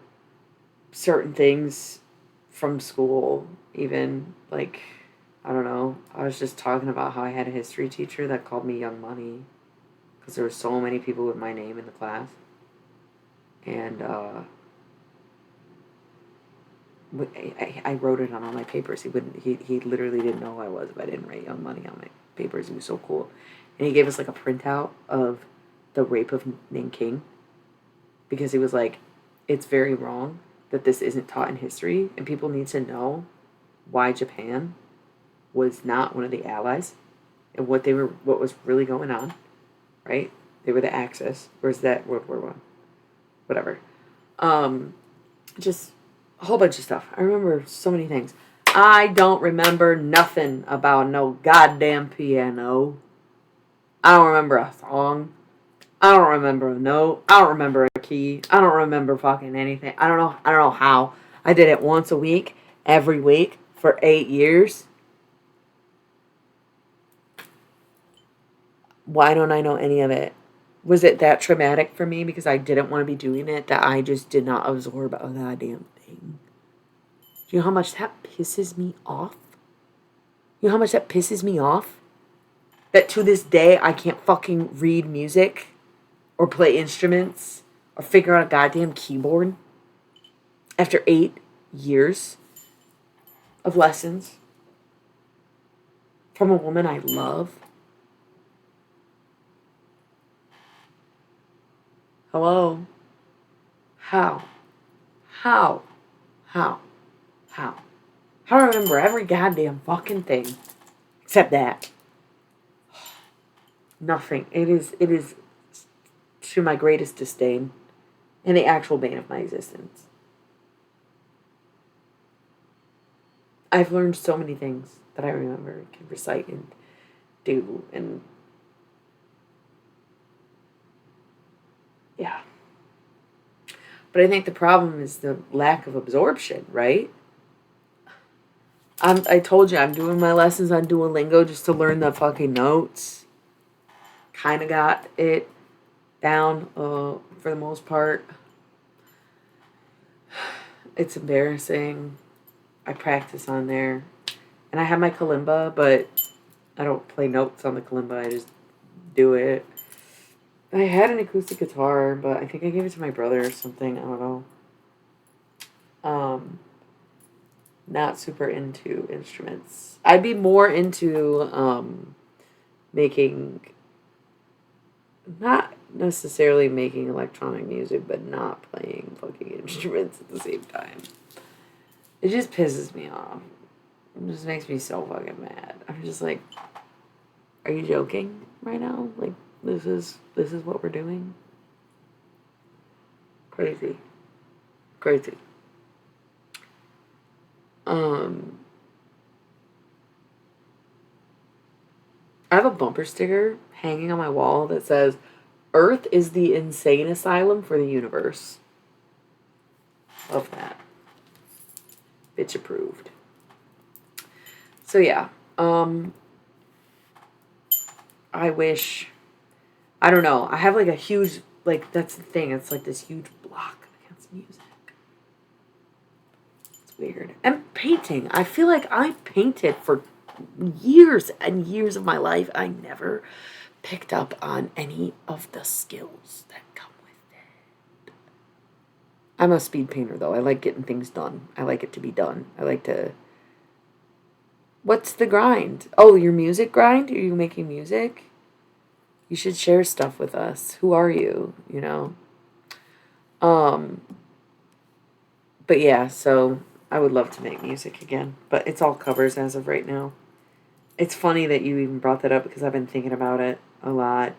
certain things from school, even, like, I don't know. I was just talking about how I had a history teacher that called me Young Money because there were so many people with my name in the class. And, I wrote it on all my papers. He literally didn't know who I was if I didn't write Young Money on my papers. He was so cool. And he gave us like a printout of the rape of Nanking because he was like, it's very wrong that this isn't taught in history and people need to know why Japan was not one of the allies and what was really going on, right? They were the Axis. Where's that World War One? Whatever. Just a whole bunch of stuff. I remember so many things. I don't remember nothing about no goddamn piano. I don't remember a song. I don't remember a note. I don't remember a key. I don't remember fucking anything. I don't know how. I did it once a week, every week, for 8 years. Why don't I know any of it? Was it that traumatic for me because I didn't want to be doing it that I just did not absorb a goddamn thing? Do you know how much that pisses me off? You know how much that pisses me off? That to this day I can't fucking read music or play instruments or figure out a goddamn keyboard after 8 years of lessons from a woman I love. Hello? How? How? How? How? How do I remember every goddamn fucking thing except that? Nothing. It is to my greatest disdain and the actual bane of my existence. I've learned so many things that I remember and can recite and do and yeah. But I think the problem is the lack of absorption, right? I told you I'm doing my lessons on Duolingo just to learn the fucking notes. Kind of got it down for the most part. It's embarrassing. I practice on there. And I have my kalimba, but I don't play notes on the kalimba. I just do it. I had an acoustic guitar, but I think I gave it to my brother or something. I don't know. Not super into instruments. I'd be more into making not necessarily making electronic music, but not playing fucking instruments at the same time. It just pisses me off. It just makes me so fucking mad. I'm just like, are you joking right now? Like, this is what we're doing? Crazy. Crazy. Um, I have a bumper sticker hanging on my wall that says, Earth is the insane asylum for the universe. Love that. Bitch approved. So yeah, I wish, I don't know, I have like a huge, like, that's the thing, it's like this huge block against music. It's weird. And painting, I feel like I painted for years and years of my life. I never picked up on any of the skills that come with it. I'm a speed painter though. I like getting things done. I like it to be done. I like to. What's the grind? Oh, your music grind? Are you making music? You should share stuff with us. Who are you? You know? Um, but yeah, so I would love to make music again. But it's all covers as of right now. It's funny that you even brought that up because I've been thinking about it a lot.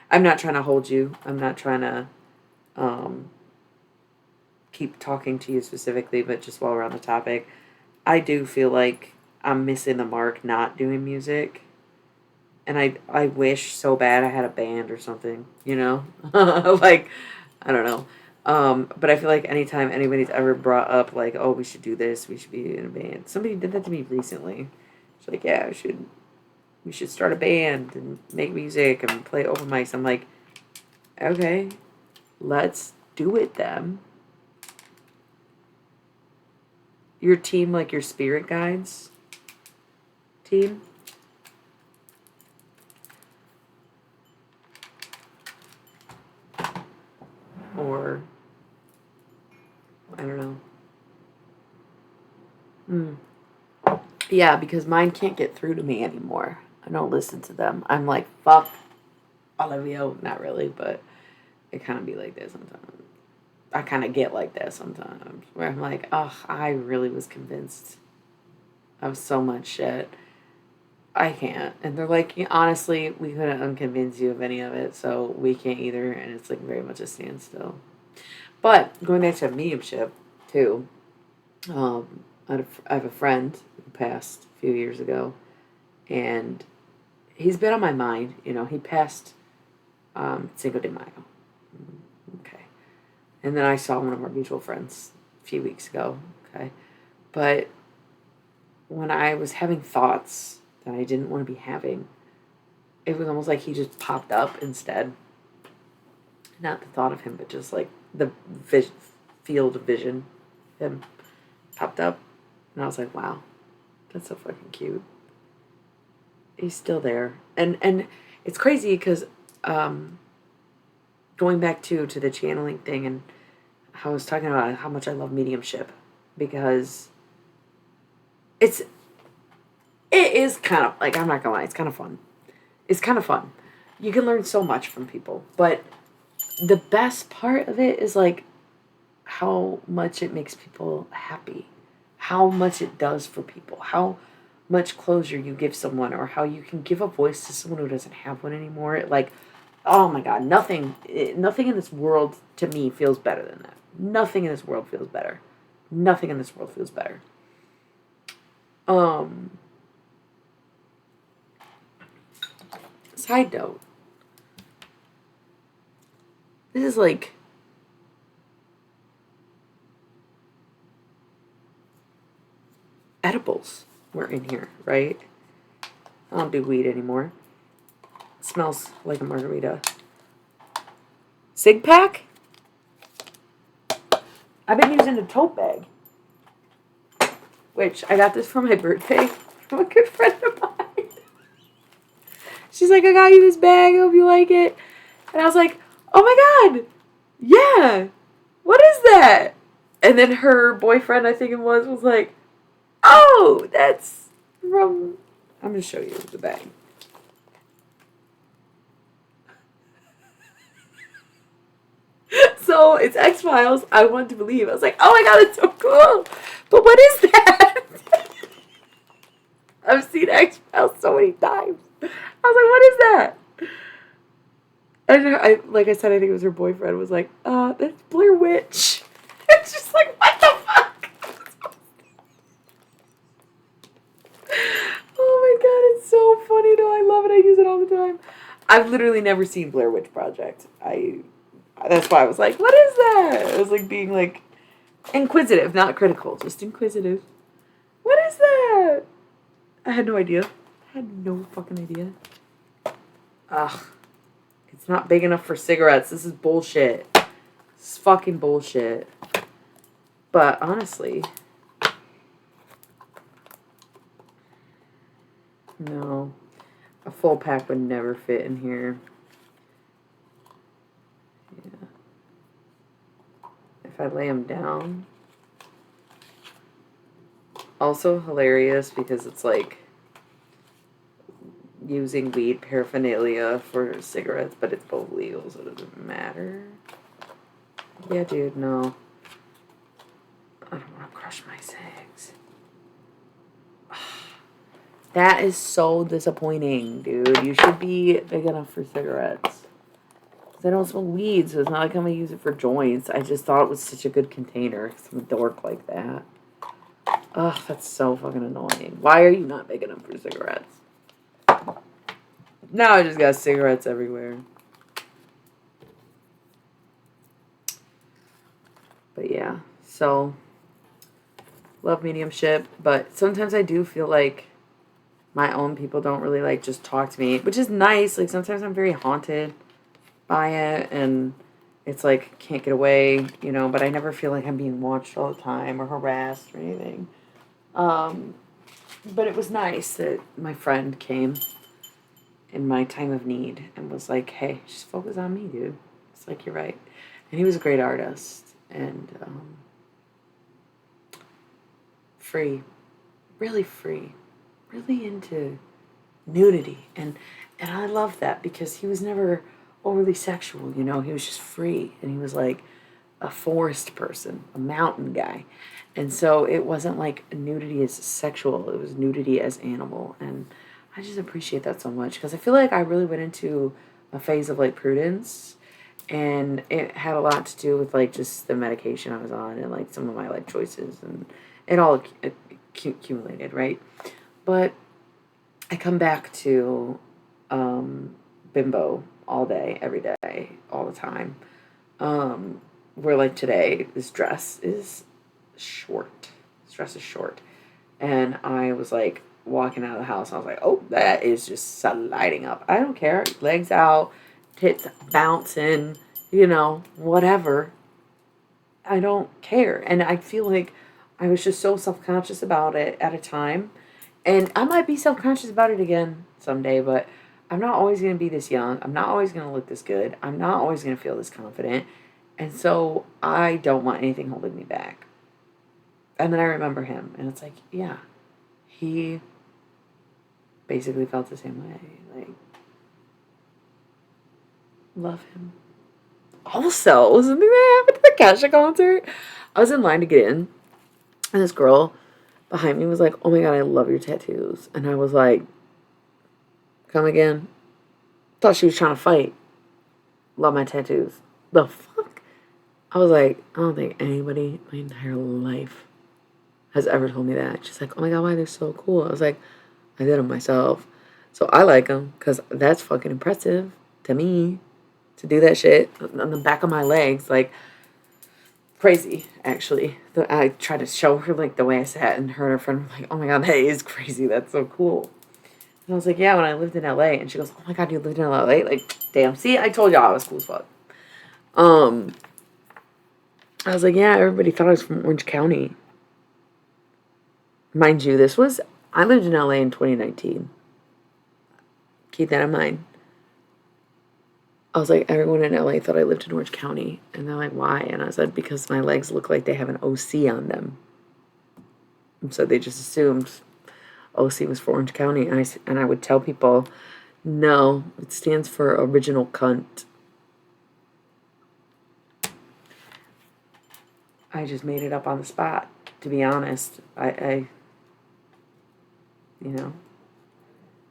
I'm not trying to hold you. I'm not trying to um, keep talking to you specifically, but just while we're on the topic, I do feel like I'm missing the mark not doing music. And I wish so bad I had a band or something, you know? Like, I don't know. But I feel like anytime anybody's ever brought up, like, oh, we should do this, we should be in a band. Somebody did that to me recently. It's like, yeah, we should start a band and make music and play open mics. I'm like, okay, let's do it then. Your team, like your spirit guides team? Or, I don't know. Hmm. Yeah, because mine can't get through to me anymore. I don't listen to them. I'm like, fuck Olivia. Not really, but it kind of be like that sometimes. I kind of get like that sometimes. Where I'm like, oh, I really was convinced of so much shit. I can't. And they're like, "Yeah, honestly, we couldn't unconvince you of any of it, so we can't either." And it's like very much a standstill. But going back to mediumship, too, I have a friend who passed a few years ago, and he's been on my mind. You know, he passed Cinco de Mayo. Okay. And then I saw one of our mutual friends a few weeks ago. Okay. But when I was having thoughts that I didn't want to be having, it was almost like he just popped up instead. Not the thought of him, but just like the field of vision. Him popped up. And I was like, wow, that's so fucking cute. He's still there. And it's crazy because going back to the channeling thing, and I was talking about how much I love mediumship because it's it is kind of like, I'm not gonna lie, it's kind of fun. It's kind of fun. You can learn so much from people, but the best part of it is like how much it makes people happy, how much it does for people, how much closure you give someone, or how you can give a voice to someone who doesn't have one anymore. Like, oh my god, nothing in this world to me feels better than that. Nothing in this world feels better. Nothing in this world feels better. Um, Side note, this is like edibles were in here, right? I don't do weed anymore. It smells like a margarita. Sig pack? I've been using a tote bag, which I got this for my birthday from a good friend of mine. She's like, I got you this bag. I hope you like it. And I was like, oh my god, yeah. What is that? And then her boyfriend, I think it was like, oh, that's from. I'm gonna show you the bag. So it's X-Files. I wanted to believe. I was like, oh my god, it's so cool. But what is that? I've seen X-Files so many times. I was like, what is that? And like I said, I think it was her boyfriend was like, that's Blair Witch. It's just like, what the fuck? Oh my god, it's so funny though. I love it. I use it all the time. I've literally never seen Blair Witch Project. That's why I was like, what is that? I was like being like inquisitive, not critical, just inquisitive. What is that? I had no idea. I had no fucking idea. Ugh. It's not big enough for cigarettes. This is bullshit. This is fucking bullshit. But honestly, no. A full pack would never fit in here. Yeah. If I lay them down. Also hilarious because it's like using weed paraphernalia for cigarettes, but it's both legal, so it doesn't matter. Yeah, dude, no. I don't want to crush my cigs. That is so disappointing, dude. You should be big enough for cigarettes. Because I don't smoke weed, so it's not like I'm going to use it for joints. I just thought it was such a good container because I'm a dork like that. Ugh, that's so fucking annoying. Why are you not big enough for cigarettes? Now I just got cigarettes everywhere. But yeah, so love mediumship, but sometimes I do feel like my own people don't really like just talk to me, which is nice. Like sometimes I'm very haunted by it and it's like can't get away, you know, but I never feel like I'm being watched all the time or harassed or anything. But it was nice that my friend came in my time of need and was like, hey, just focus on me, dude. It's like, you're right. And he was a great artist and free, really free, really into nudity. And I love that because he was never overly sexual, you know, he was just free and he was like a forest person, a mountain guy. And so it wasn't like nudity as sexual, it was nudity as animal. And I just appreciate that so much because I feel like I really went into a phase of like prudence and it had a lot to do with like just the medication I was on and like some of my life choices and it all accumulated, right? But I come back to bimbo all day, every day, all the time. Where like today, this dress is short. This dress is short. And I was like walking out of the house. I was like, oh, that is just sliding up. I don't care. Legs out, tits bouncing, you know, whatever. I don't care. And I feel like I was just so self conscious about it at a time. And I might be self conscious about it again someday, but I'm not always going to be this young. I'm not always going to look this good. I'm not always going to feel this confident. And so I don't want anything holding me back. And then I remember him, and it's like, yeah, he basically felt the same way. Like, love him. Also, something that happened at the Kesha concert, I was in line to get in, and this girl behind me was like, oh my god, I love your tattoos. And I was like, come again? Thought she was trying to fight. Love my tattoos. The fuck? I was like, I don't think anybody my entire life has ever told me that. She's like, oh my god, why they're so cool. I was like, I did them myself. So I like them because that's fucking impressive to me to do that shit on the back of my legs. Like, crazy, actually. I tried to show her, like, the way I sat, and her and her friend were like, oh my god, that is crazy. That's so cool. And I was like, yeah, when I lived in LA. And she goes, oh my god, you lived in LA? Like, damn. See, I told y'all I was cool as fuck. I was like, yeah, everybody thought I was from Orange County. Mind you, I lived in LA in 2019. Keep that in mind. I was like, everyone in LA thought I lived in Orange County. And they're like, why? And I said, because my legs look like they have an OC on them. And so they just assumed OC was for Orange County. And I would tell people, no, it stands for original cunt. I just made it up on the spot, to be honest. I you know,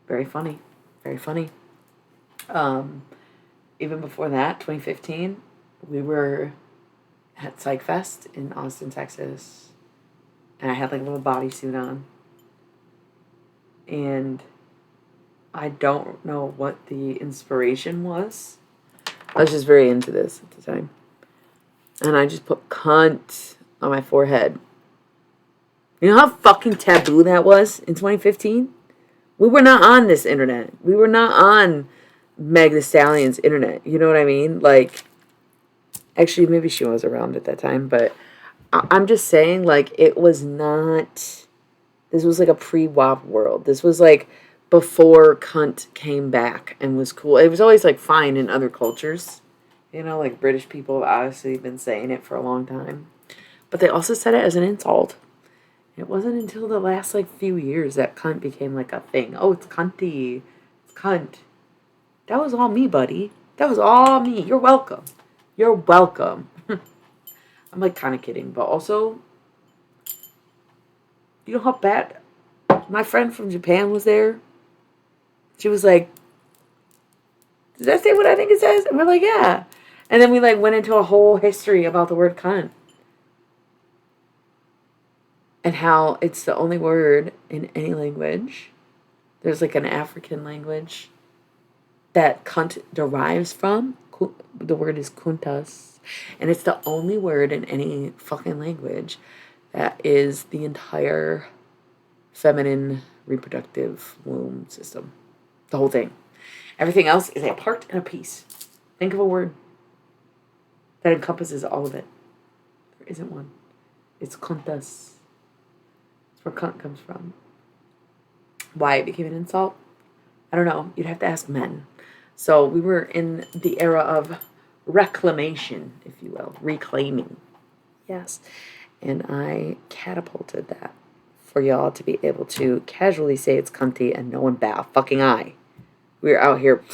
very funny. Very funny. Um, Even before that, 2015, we were at Psych Fest in Austin, Texas. And I had like a little bodysuit on. And I don't know what the inspiration was. I was just very into this at the time. And I just put cunt on my forehead. You know how fucking taboo that was in 2015? We were not on this internet. We were not on Meg Thee Stallion's internet. You know what I mean? Like, actually, maybe she was around at that time, but I'm just saying, like, it was not. This was like a pre-WAP world. This was like before cunt came back and was cool. It was always like fine in other cultures. You know, like British people have obviously been saying it for a long time. But they also said it as an insult. It wasn't until the last like few years that cunt became like a thing. Oh, it's cunty. It's cunt. That was all me, buddy. That was all me. You're welcome. You're welcome. I'm like kind of kidding, but also, you know how bad my friend from Japan was there? She was like, does that say what I think it says? And we're like, yeah. And then we like went into a whole history about the word cunt. And how it's the only word in any language. There's like an African language that cunt derives from. The word is kuntas. And it's the only word in any fucking language that is the entire feminine reproductive womb system. The whole thing. Everything else is a part and a piece. Think of a word that encompasses all of it. There isn't one. It's kuntas. That's where cunt comes from. Why it became an insult? I don't know. You'd have to ask men. So we were in the era of reclamation, if you will. Reclaiming. Yes. And I catapulted that for y'all to be able to casually say it's cunty and no one bat a fucking eye. We were out here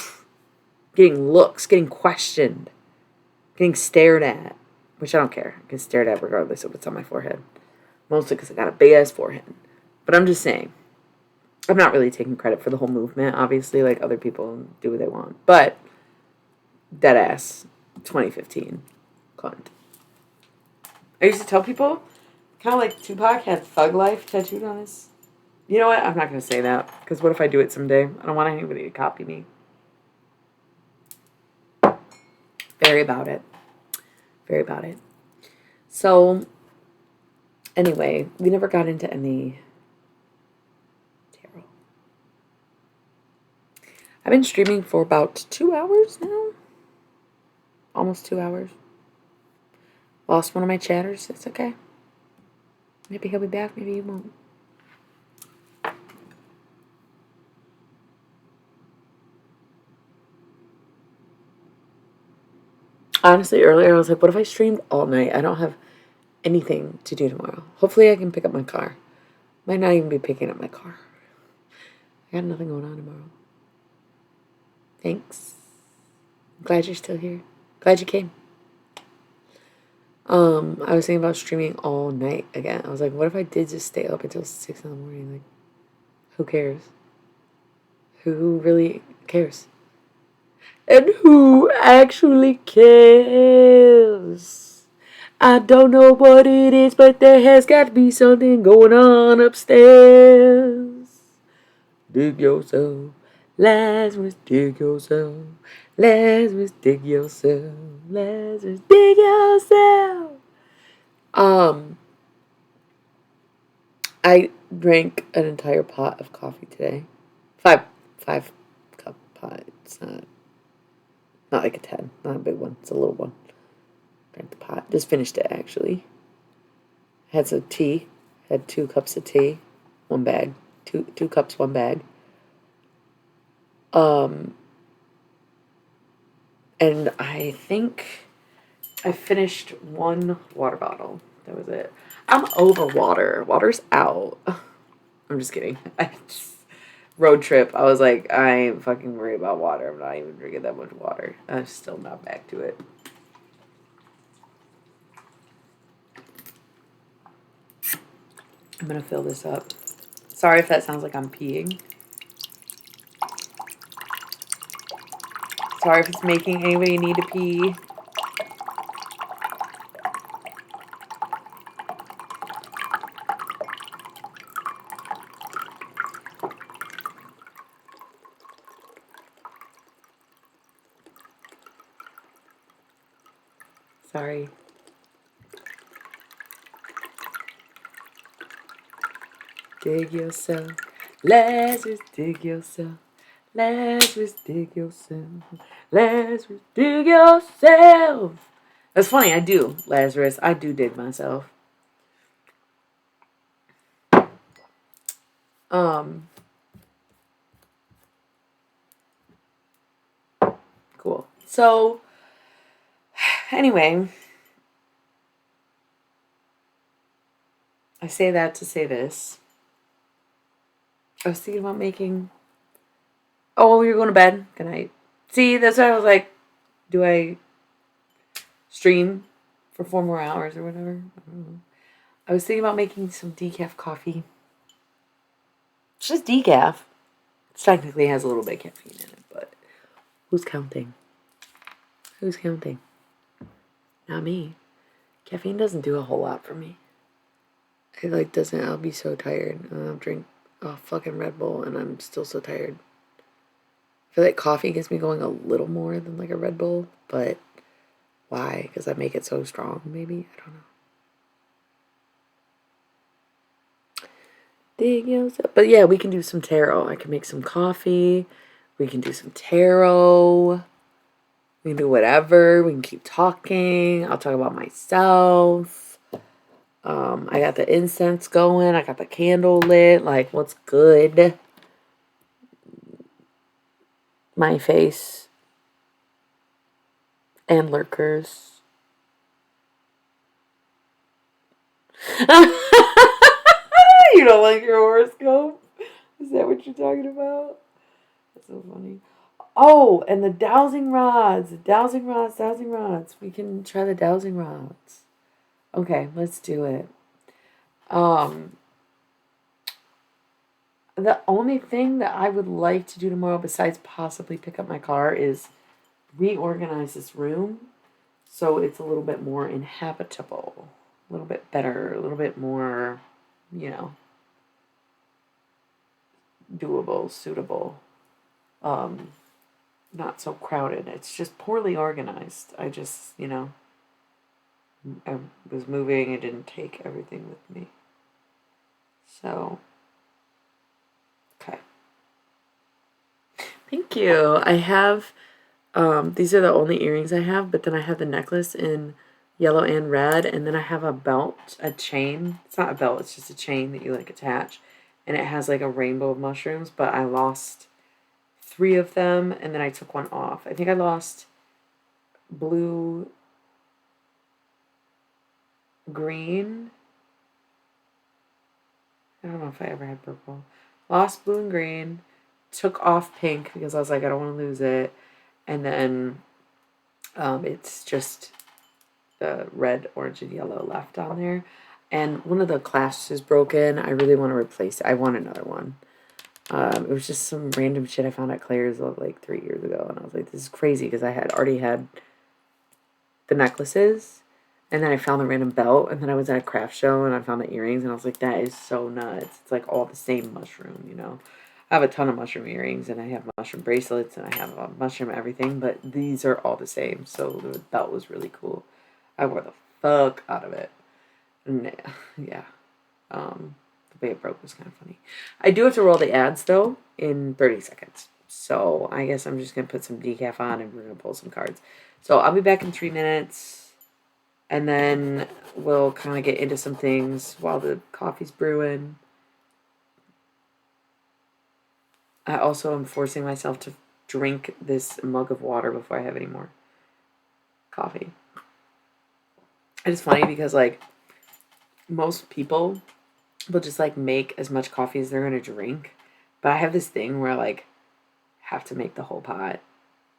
getting looks, getting questioned, getting stared at, which I don't care. I get stared at regardless of what's on my forehead. Mostly because I got a big ass forehead. But I'm just saying, I'm not really taking credit for the whole movement. Obviously, like other people do what they want. But, dead ass, 2015, cunt. I used to tell people, kind of like Tupac had Thug Life tattooed on his. You know what? I'm not going to say that. Because what if I do it someday? I don't want anybody to copy me. Very about it. Very about it. So, anyway, we never got into any tarot. I've been streaming for about 2 hours now. Almost 2 hours. Lost one of my chatters. It's okay. Maybe he'll be back. Maybe he won't. Honestly, earlier I was like, what if I streamed all night? I don't have anything to do tomorrow. Hopefully I can pick up my car. Might not even be picking up my car. I got nothing going on tomorrow. Thanks. I'm glad you're still here. Glad you came. I was thinking about streaming all night again. I was like, what if I did just stay up until 6 in the morning? Like, who cares? Who really cares? And who actually cares? I don't know what it is, but there has got to be something going on upstairs. Dig yourself, Lazarus, dig yourself. Lazarus, dig yourself. Lazarus, dig yourself. I drank an entire pot of coffee today. Five cup pot. It's not like a 10. Not a big one. It's a little one. Drank the pot. Just finished it, actually. Had some tea. Had 2 cups of tea. 1 bag. Two cups, 1 bag. And I think I finished 1 water bottle. That was it. I'm over water. Water's out. I'm just kidding. Road trip, I was like, I ain't fucking worried about water. I'm not even drinking that much water. I'm still not back to it. I'm gonna fill this up. Sorry if that sounds like I'm peeing. Sorry if it's making anybody need to pee. Sorry. Dig yourself. Lazarus, dig yourself. Lazarus, dig yourself. Lazarus, dig yourself. That's funny, I do, Lazarus. I do dig myself. Cool. So, anyway, I say that to say this. I was thinking about making. Oh, you're going to bed? Good night. See, that's why I was like, do I stream for 4 more hours or whatever? I don't know. I was thinking about making some decaf coffee. It's just decaf. It technically has a little bit of caffeine in it, but who's counting? Who's counting? Not me. Caffeine doesn't do a whole lot for me. It like doesn't. I'll be so tired, and I'll drink a fucking Red Bull, and I'm still so tired. I feel like coffee gets me going a little more than like a Red Bull, but why? Because I make it so strong, maybe? I don't know. Dig yourself. But yeah, we can do some tarot. I can make some coffee. We can do some tarot. We can do whatever. We can keep talking. I'll talk about myself. I got the incense going. I got the candle lit. Like, what's good? My face. And lurkers. You don't like your horoscope? Is that what you're talking about? That's so funny. Oh, and the dowsing rods. Dowsing rods, dowsing rods. We can try the dowsing rods. Okay, let's do it. The only thing that I would like to do tomorrow besides possibly pick up my car is reorganize this room so it's a little bit more inhabitable, a little bit better, a little bit more, you know, doable, suitable, not so crowded. It's just poorly organized. I just, I was moving. I didn't take everything with me. So, okay. Thank you. I have, these are the only earrings I have, but then I have the necklace in yellow and red, and then I have a belt, a chain. It's not a belt, it's just a chain that you like attach, and it has like a rainbow of mushrooms, but I lost 3 of them, and then I took one off. I think I lost blue, green. I don't know if I ever had purple. Lost blue and green. Took off pink because I was like, I don't want to lose it. And then it's just the red, orange, and yellow left on there. And one of the clasps is broken. I really want to replace it. I want another one. It was just some random shit I found at Claire's like 3 years ago. And I was like, this is crazy because I had already had the necklaces. And then I found the random belt. And then I was at a craft show and I found the earrings. And I was like, that is so nuts. It's like all the same mushroom, you know. I have a ton of mushroom earrings and I have mushroom bracelets and I have a mushroom everything. But these are all the same. So the belt was really cool. I wore the fuck out of it. And yeah. The way it broke was kind of funny. I do have to roll the ads though in 30 seconds. So I guess I'm just going to put some decaf on and we're going to pull some cards. So I'll be back in 3 minutes and then we'll kind of get into some things while the coffee's brewing. I also am forcing myself to drink this mug of water before I have any more coffee. And it's funny because like most people will just like make as much coffee as they're going to drink. But I have this thing where I like have to make the whole pot.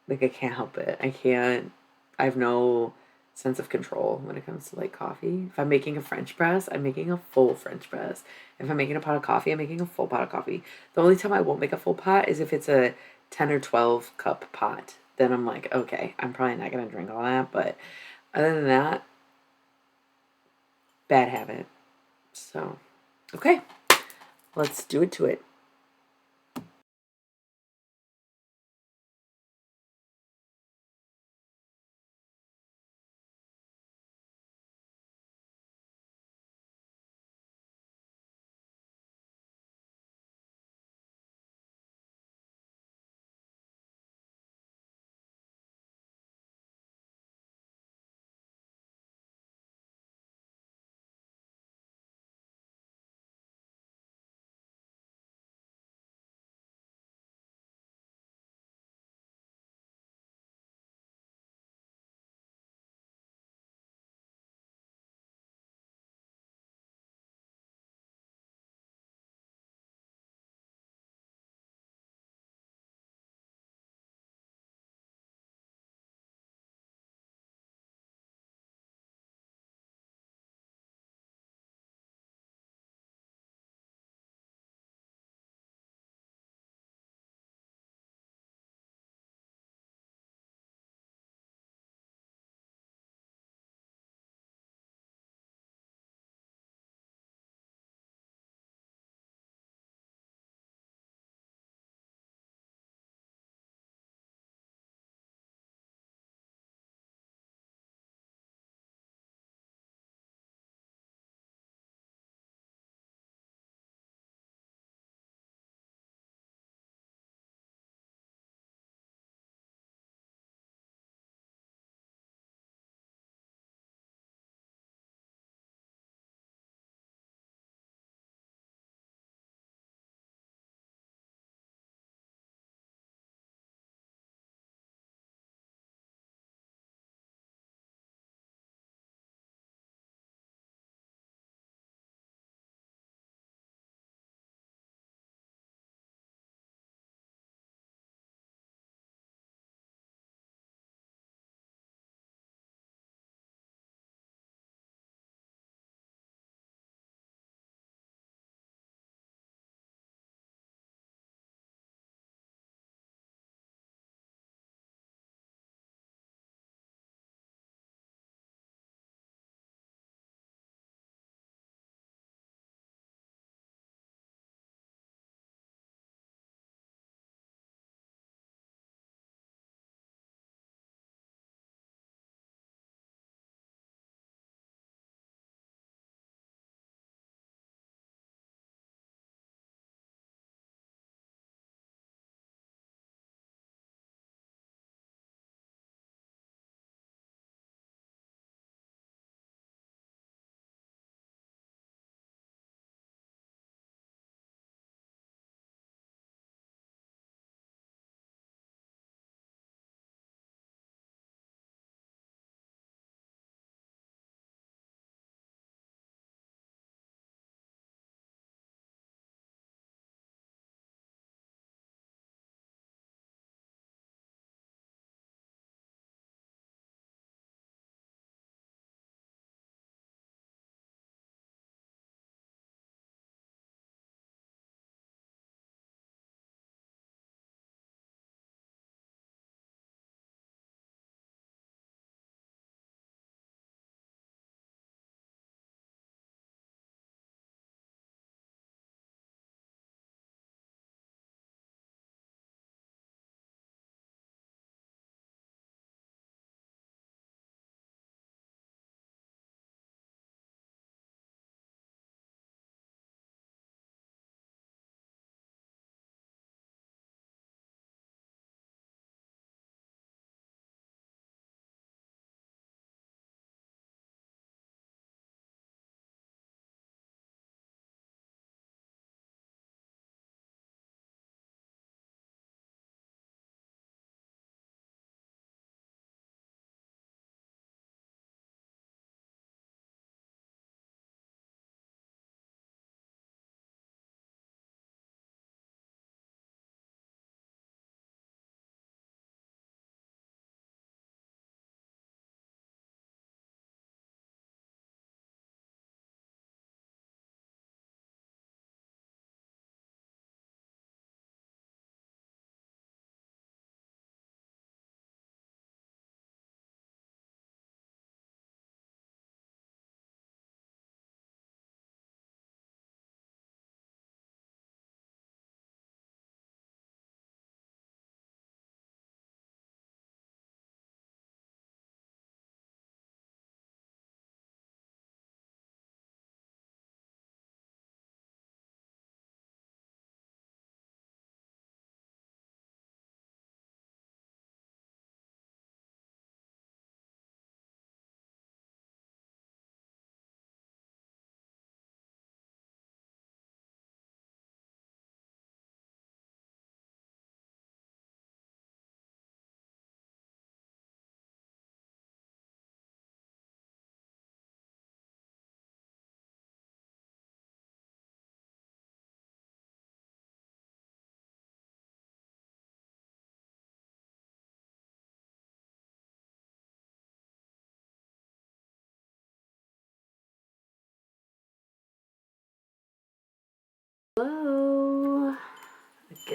Like I can't help it. I have no sense of control when it comes to like coffee. If I'm making a French press, I'm making a full French press. If I'm making a pot of coffee, I'm making a full pot of coffee. The only time I won't make a full pot is if it's a 10 or 12 cup pot. Then I'm like, okay, I'm probably not going to drink all that. But other than that, bad habit. So, okay, let's do it to it.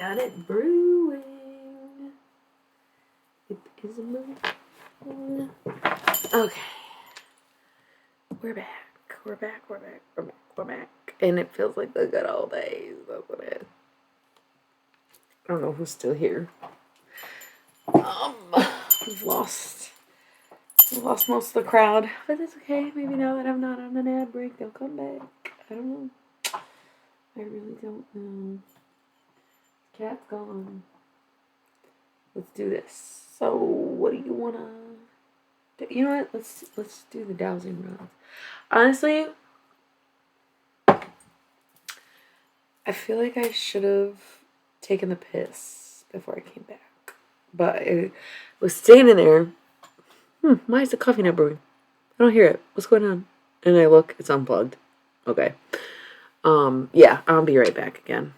got it brewing. It is brewing. Okay. We're back. We're back. We're back. We're back. We're back. And it feels like the good old days. That's what it is. I don't know who's still here. We've lost most of the crowd, but it's okay. Maybe now that I'm not on an ad break, they'll come back. I don't know. I really don't know. Cat's gone. Let's do this. So, what do you wanna do? You know what? Let's do the dowsing rods. Honestly, I feel like I should have taken the piss before I came back, but I was standing there. Why is the coffee not brewing? I don't hear it. What's going on? And I look, it's unplugged. Okay. Yeah, I'll be right back again.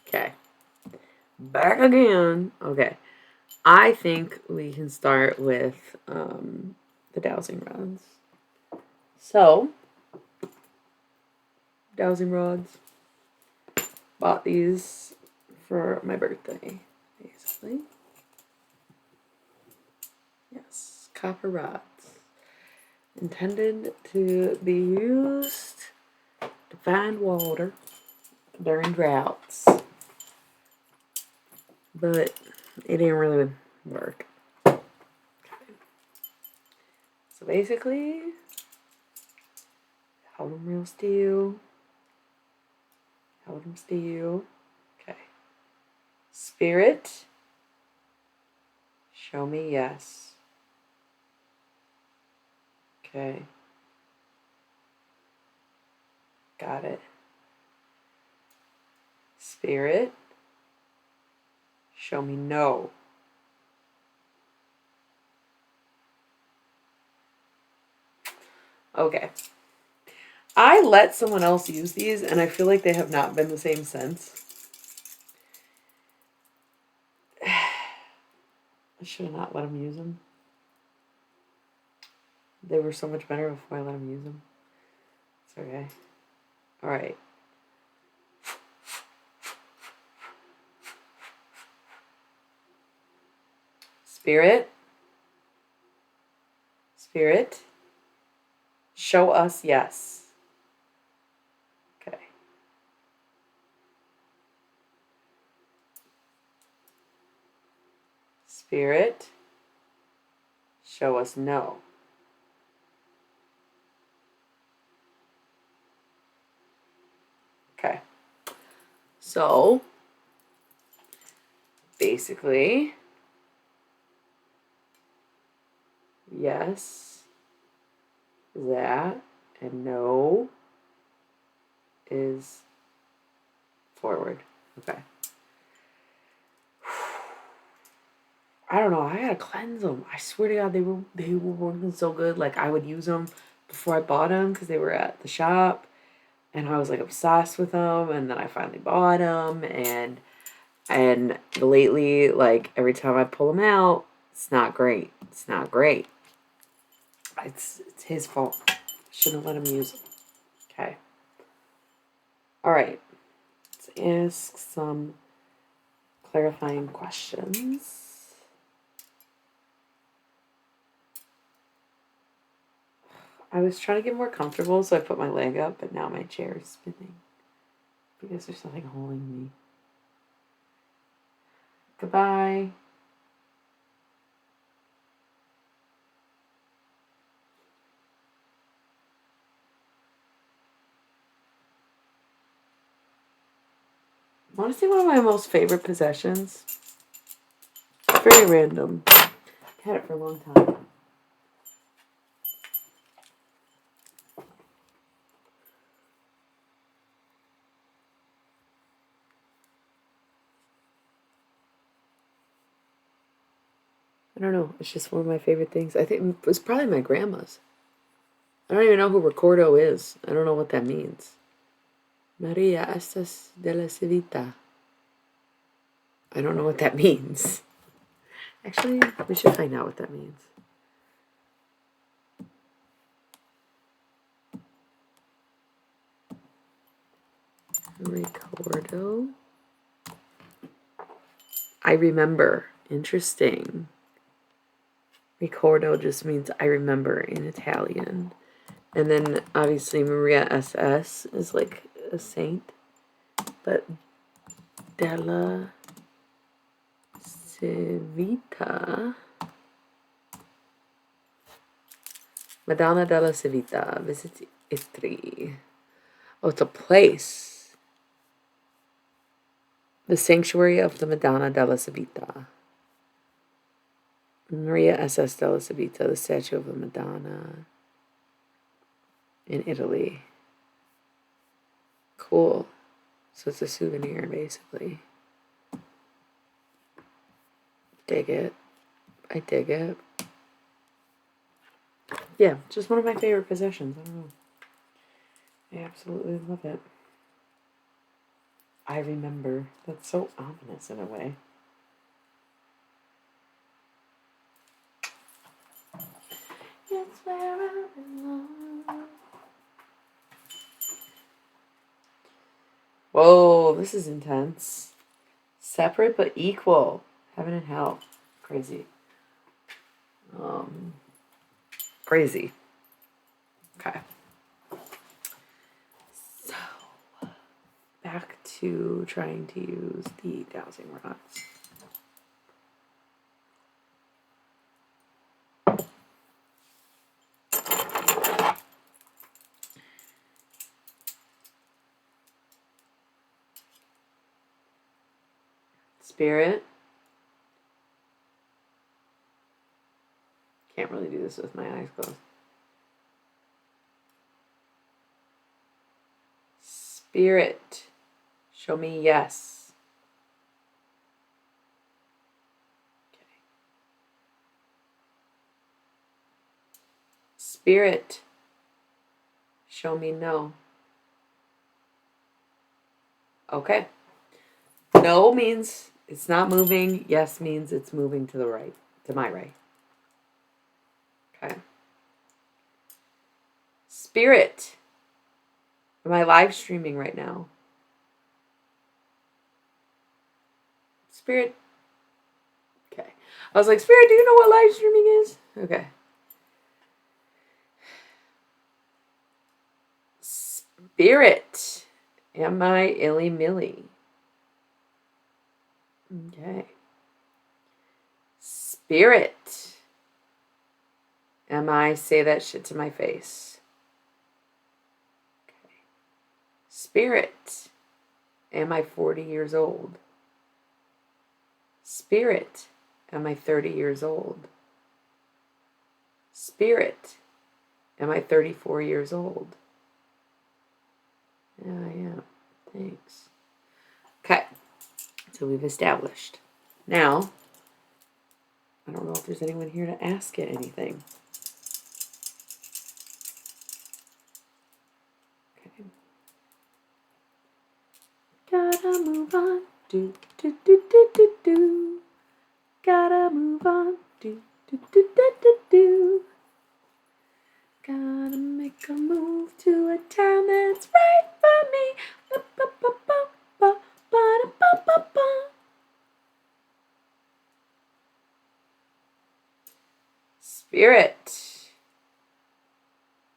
Okay. Back again. Okay. I think we can start with the dowsing rods. So, dowsing rods. Bought these for my birthday, basically. Yes, copper rods. Intended to be used to find water during droughts. But it didn't really work. So basically, hold them real still. Hold them still. Okay. Spirit, show me yes. Okay. Got it. Spirit, show me no. Okay. I let someone else use these, and I feel like they have not been the same since. I should have not let them use them. They were so much better before I let them use them. It's okay. All right. Spirit. Spirit. Show us yes. Okay. Spirit. Show us no. Okay. So, basically, yes, that, and no is forward. Okay. I don't know. I gotta cleanse them. I swear to God, they were working so good. Like I would use them before I bought them because they were at the shop, and I was like obsessed with them. And then I finally bought them, and lately, like every time I pull them out, it's not great. It's not great. It's his fault. Shouldn't have let him use them. Okay. All right. Let's ask some clarifying questions. I was trying to get more comfortable, so I put my leg up, but now my chair is spinning because there's something holding me. Goodbye. Honestly, one of my most favorite possessions. Very random. I've had it for a long time. I don't know. It's just one of my favorite things. I think it was probably my grandma's. I don't even know who Ricordo is. I don't know what that means. Maria Estas de la Civita. I don't know what that means. Actually, we should find out what that means. Ricordo. I remember. Interesting. Ricordo just means I remember in Italian. And then obviously Maria SS is like a saint. But Della Civita. Madonna della Civita. Visit Istri. Oh, it's a place. The Sanctuary of the Madonna della Civita. Maria SS della Civita, the statue of the Madonna in Italy. Cool. So it's a souvenir, basically. Dig it. I dig it. Yeah, just one of my favorite possessions. I don't know. I absolutely love it. I remember. That's so ominous in a way. It's where I belong. Whoa, this is intense. Separate but equal. Heaven and hell. Crazy. Crazy. Okay. So, back to trying to use the dowsing rods. Spirit. Can't really do this with my eyes closed. Spirit, Show me yes. Okay. Spirit, show me no. Okay. No means it's not moving. Yes means it's moving to the right, to my right. Okay. Spirit, am I live streaming right now? Spirit. Okay. I was like, Spirit, do you know what live streaming is? Okay. Spirit, am I illy milly? Okay. Spirit, am I say that shit to my face? Okay. Spirit, am I 40 years old? Spirit, am I 30 years old? Spirit, am I 34 years old? Yeah, I am. Thanks. Okay. So we've established. Now, I don't know if there's anyone here to ask it anything. Okay. Gotta move on. Do, do, do, do, do, do. Gotta move on. Do, do, do, do, do, do. Gotta make a move to a town that's right for me. Ba, ba, ba, ba, ba, ba, ba, ba, ba. Spirit.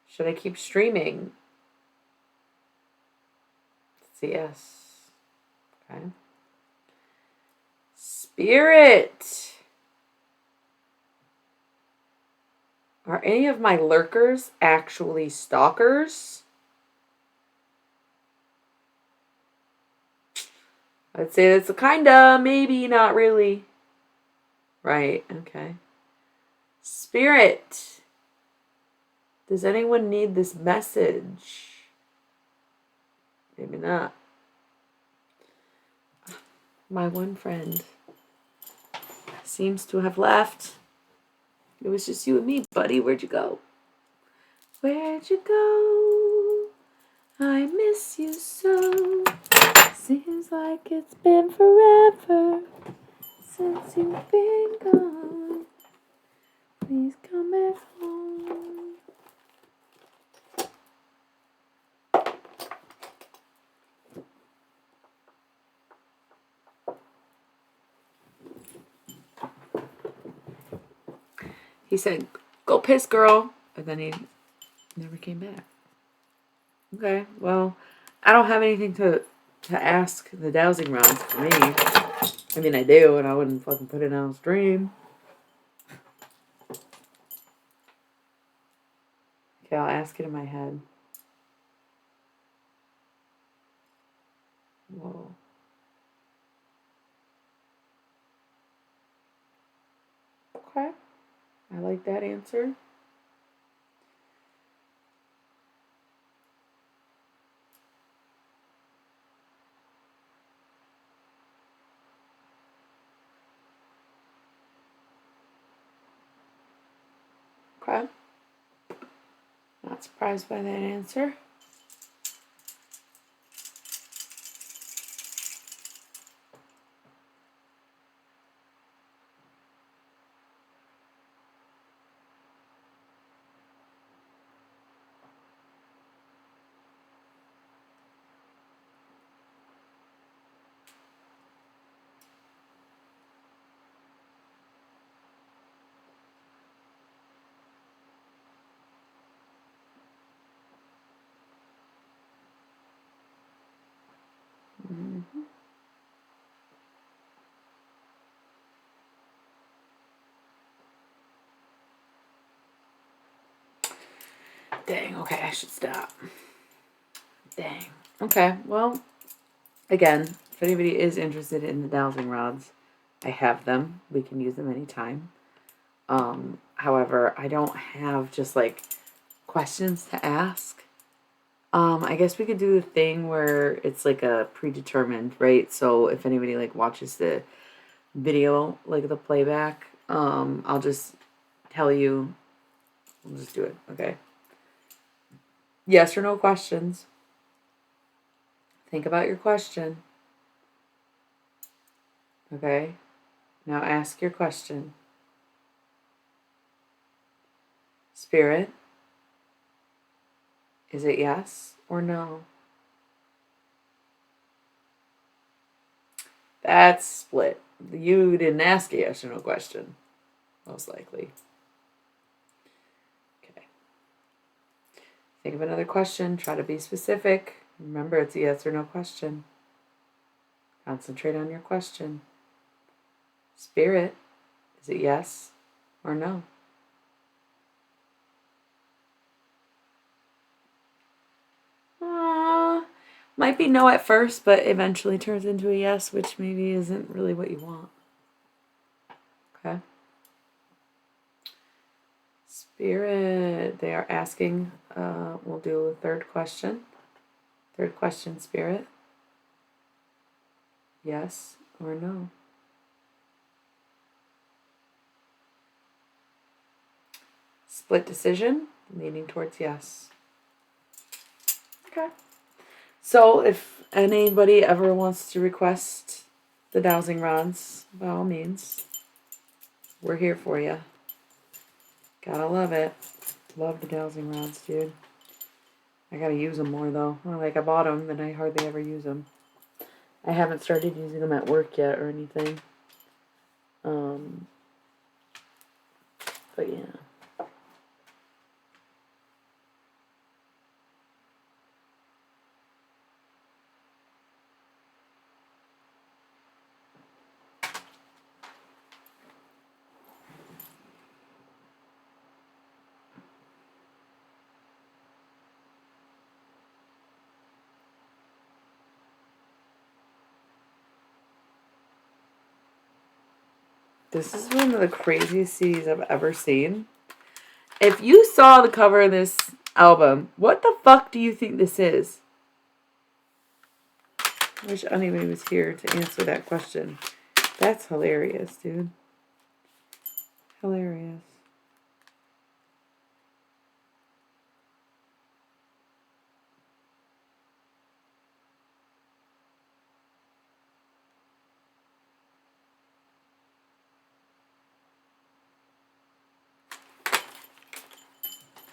Should I keep streaming? It's a yes. Okay. Spirit. Are any of my lurkers actually stalkers? I'd say that's a kinda, maybe, not really. Right, okay. Spirit. Does anyone need this message? Maybe not. My one friend seems to have left. It was just you and me, buddy. Where'd you go? Where'd you go? I miss you so. Seems like it's been forever since you've been gone. Please come back home. He said, go piss, girl. And then he never came back. Okay, well, I don't have anything to ask the dowsing rods for me. I mean, I do, and I wouldn't fucking put it on stream. Okay, I'll ask it in my head. Whoa. Okay, I like that answer. Okay. Not surprised by that answer. Mm-hmm. Dang, okay, I should stop. Dang. Okay, well, again, if anybody is interested in the dowsing rods, I have them. We can use them anytime. However, I don't have just like questions to ask. I guess we could do a thing where it's like a predetermined, right? So if anybody like watches the video, like the playback, I'll just tell you. We'll just do it, okay? Yes or no questions. Think about your question. Okay? Now ask your question. Spirit, is it yes or no? That's split. You didn't ask a yes or no question, most likely. Okay. Think of another question. Try to be specific. Remember, it's a yes or no question. Concentrate on your question. Spirit, is it yes or no? Might be no at first, but eventually turns into a yes, which maybe isn't really what you want. Okay. Spirit, they are asking, we'll do a third question. Third question, Spirit. Yes or no? Split decision, leaning towards yes. Okay. So if anybody ever wants to request the dowsing rods, by all means, we're here for you. Gotta love it. Love the dowsing rods, dude. I gotta use them more though. Like I bought them, and I hardly ever use them. I haven't started using them at work yet or anything. But yeah. This is one of the craziest CDs I've ever seen. If you saw the cover of this album, what the fuck do you think this is? I wish anybody was here to answer that question. That's hilarious, dude. Hilarious.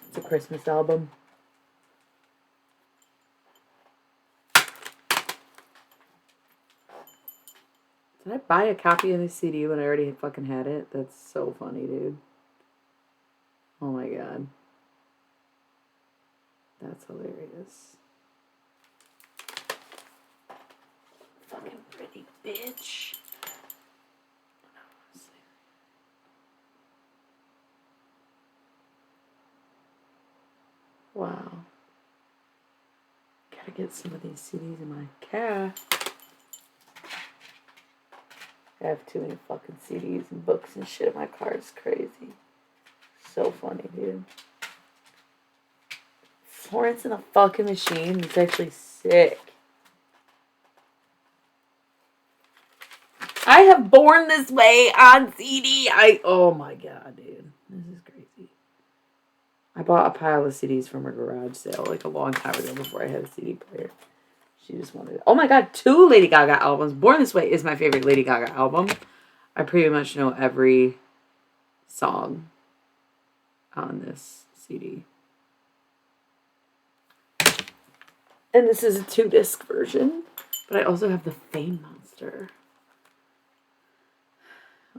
It's a Christmas album. Did I buy a copy of the CD when I already fucking had it? That's so funny, dude. Oh my god. That's hilarious. Fucking pretty bitch. Wow. Gotta get some of these CDs in my car. I have too many fucking CDs and books and shit in my car. It's crazy. So funny, dude. Florence and the fucking Machine. It's actually sick. I have Born This Way on CD. Oh my god, dude. This is crazy. I bought a pile of CDs from her garage sale like a long time ago before I had a CD player. She just wanted it. Oh my god, 2 Lady Gaga albums. Born This Way is my favorite Lady Gaga album. I pretty much know every song on this CD. And this is a 2-disc version. But I also have the Fame Monster.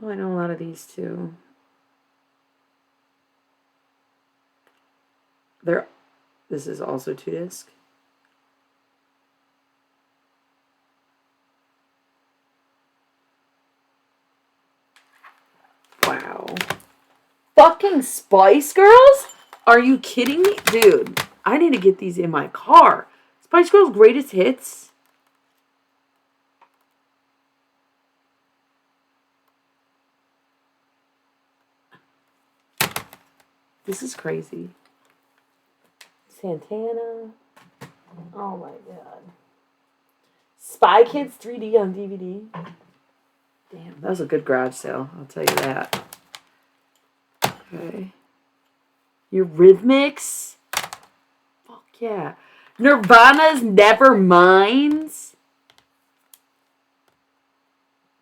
Oh, I know a lot of these too. This is also 2-disc. Wow. Fucking Spice Girls? Are you kidding me? Dude, I need to get these in my car. Spice Girls Greatest Hits? This is crazy. Santana. Oh my god. Spy Kids 3D on DVD. Damn, that was a good garage sale, I'll tell you that. Okay. Eurythmics? Fuck yeah. Nirvana's Neverminds?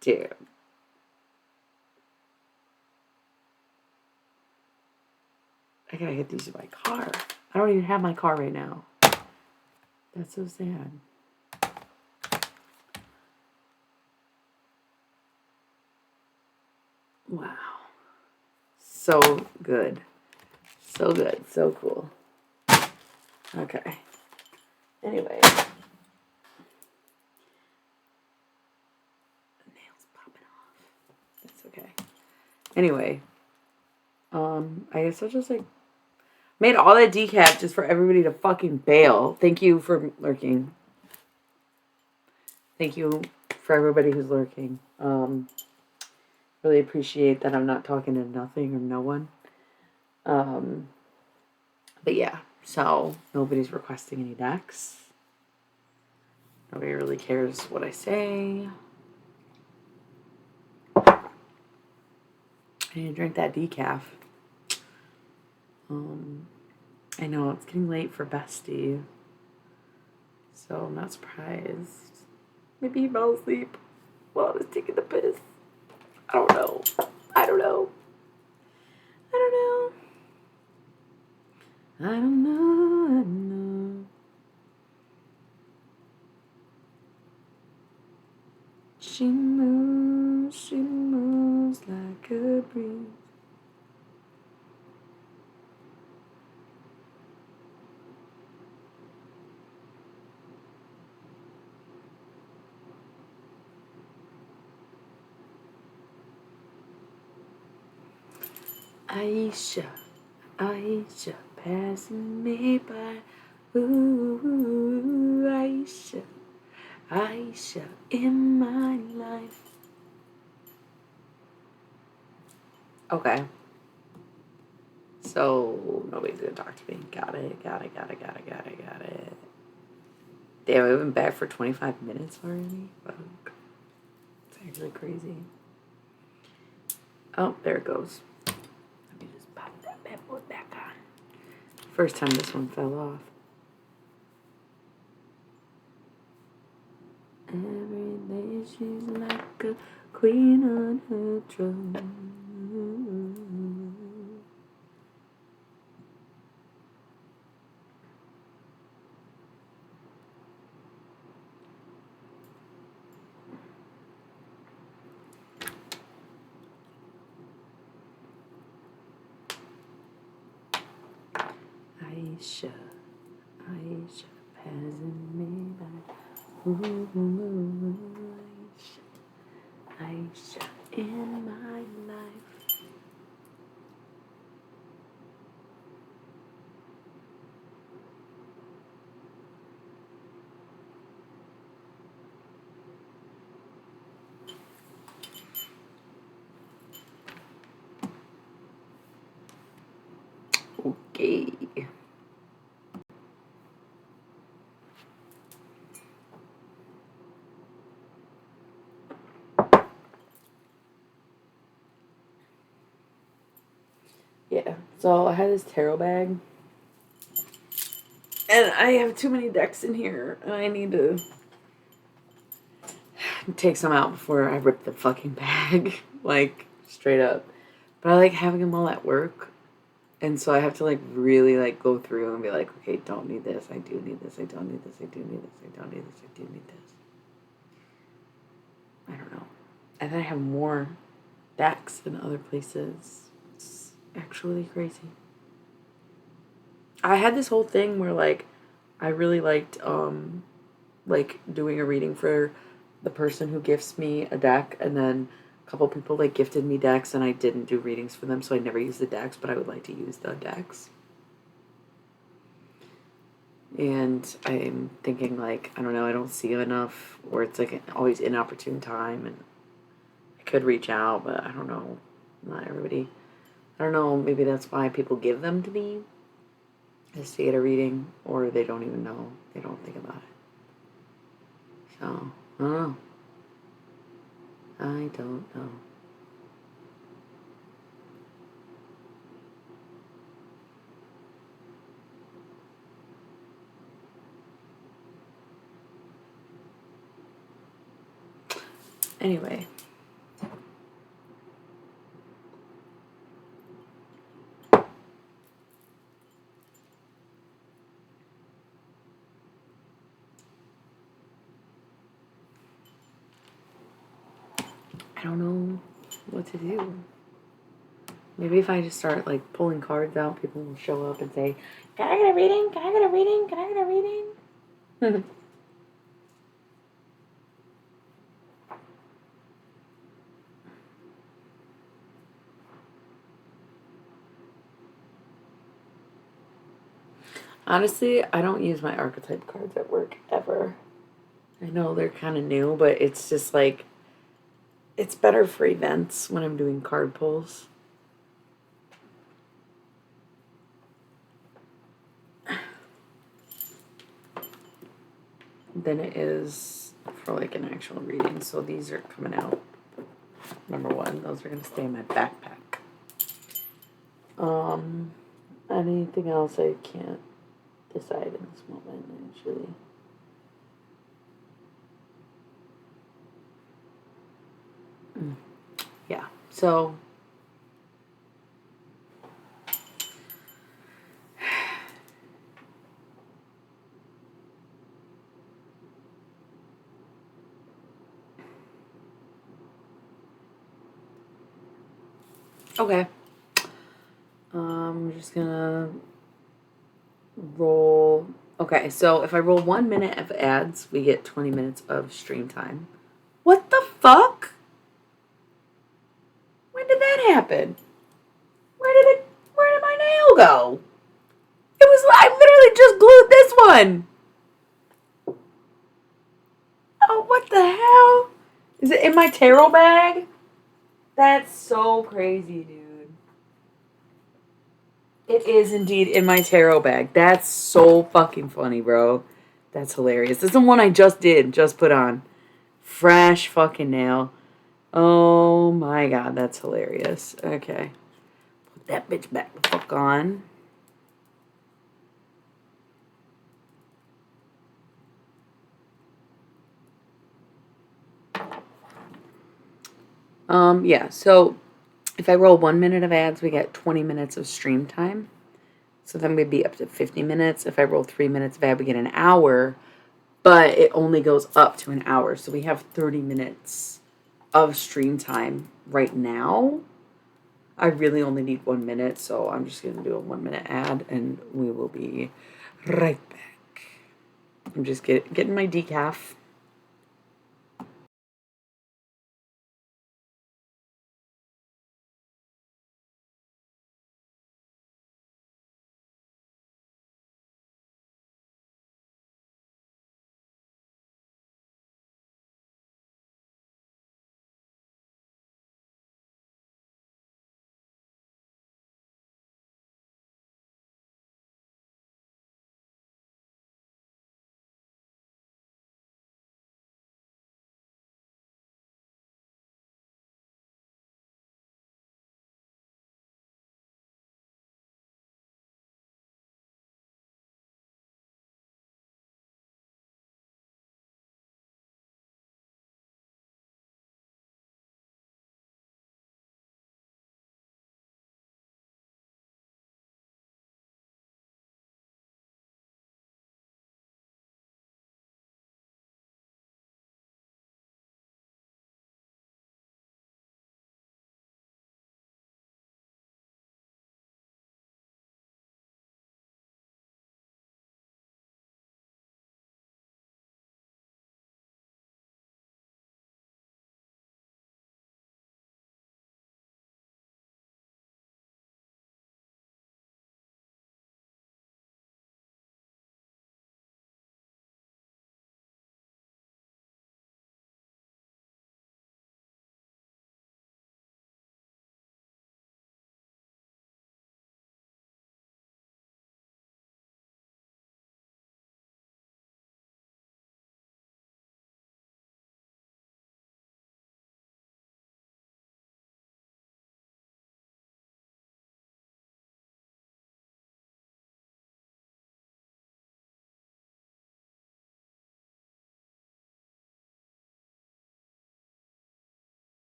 Dude. I gotta get these in my car. I don't even have my car right now. That's so sad. Wow. So good. So good. So cool. Okay. Anyway. The nail's popping off. That's okay. Anyway. I guess I'll just like made all that decaf just for everybody to fucking bail. Thank you for lurking. Thank you for everybody who's lurking. Really appreciate that I'm not talking to nothing or no one. But yeah, so nobody's requesting any decks. Nobody really cares what I say. I need to drink that decaf. I know it's getting late for Bestie, so I'm not surprised. Maybe he fell asleep while I was taking the piss. I don't know. I don't know. She moves like a breeze. Aisha, Aisha, passing me by. Ooh, Aisha, Aisha, in my life. Okay. So, nobody's gonna talk to me. Got it. Damn, we've been back for 25 minutes already? Fuck. It's actually crazy. Oh, there it goes. Let me just pop that bad boy back on. First time this one fell off. Every day she's like a queen on her throne. Aisha, Aisha, passing me by. Ooh, Aisha, Aisha, in my life. Okay. Yeah, so I had this tarot bag. And I have too many decks in here, and I need to take some out before I rip the fucking bag. Like, straight up. But I like having them all at work. And so I have to like really like go through and be like, okay, don't need this, I do need this, I don't need this, I do need this, I don't need this, I do need this. I don't know. And then I have more decks in other places. It's actually crazy. I had this whole thing where like I really liked like doing a reading for the person who gifts me a deck, and then a couple people like gifted me decks and I didn't do readings for them, so I never used the decks, but I would like to use the decks. And I'm thinking like, I don't know, I don't see enough, or it's like an always inopportune time, and I could reach out, but I don't know. Not everybody. I don't know, maybe that's why people give them to me. is to get a reading, or they don't even know. They don't think about it. So, I don't know. I don't know. Anyway. I don't know what to do. Maybe if I just start like pulling cards out, people will show up and say, "Can I get a reading? Can I get a reading? Can I get a reading?" Honestly, I don't use my archetype cards at work ever. I know they're kind of new, but it's just like it's better for events when I'm doing card pulls. Than it is for like an actual reading. So these are coming out. Number one, those are gonna stay in my backpack. Anything else I can't decide in this moment actually. Yeah. So okay. I'm just gonna roll. Okay, so if I roll 1 minute of ads, we get 20 minutes of stream time. What the fuck? When did that happen? Where did my nail go? It was, I literally just glued this one. Oh, what the hell? Is it in my tarot bag? That's so crazy, dude. It is indeed in my tarot bag. That's so fucking funny, bro. That's hilarious. This is the one I just did, just put on. Fresh fucking nail. Oh my god, that's hilarious. Okay. Put that bitch back the fuck on. Yeah, so if I roll 1 minute of ads, we get 20 minutes of stream time. So then we'd be up to 50 minutes. If I roll 3 minutes of ad, we get an hour, but it only goes up to an hour. So we have 30 minutes of stream time right now. I really only need 1 minute, so I'm just going to do a 1 minute ad and we will be right back. I'm just getting my decaf.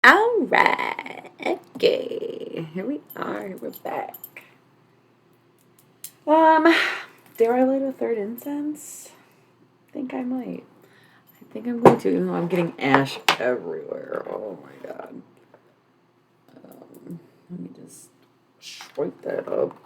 All right. Okay. Here we are. We're back. Dare I light a third incense? I think I might. I think I'm going to, even though I'm getting ash everywhere. Oh my god. Let me just swipe that up.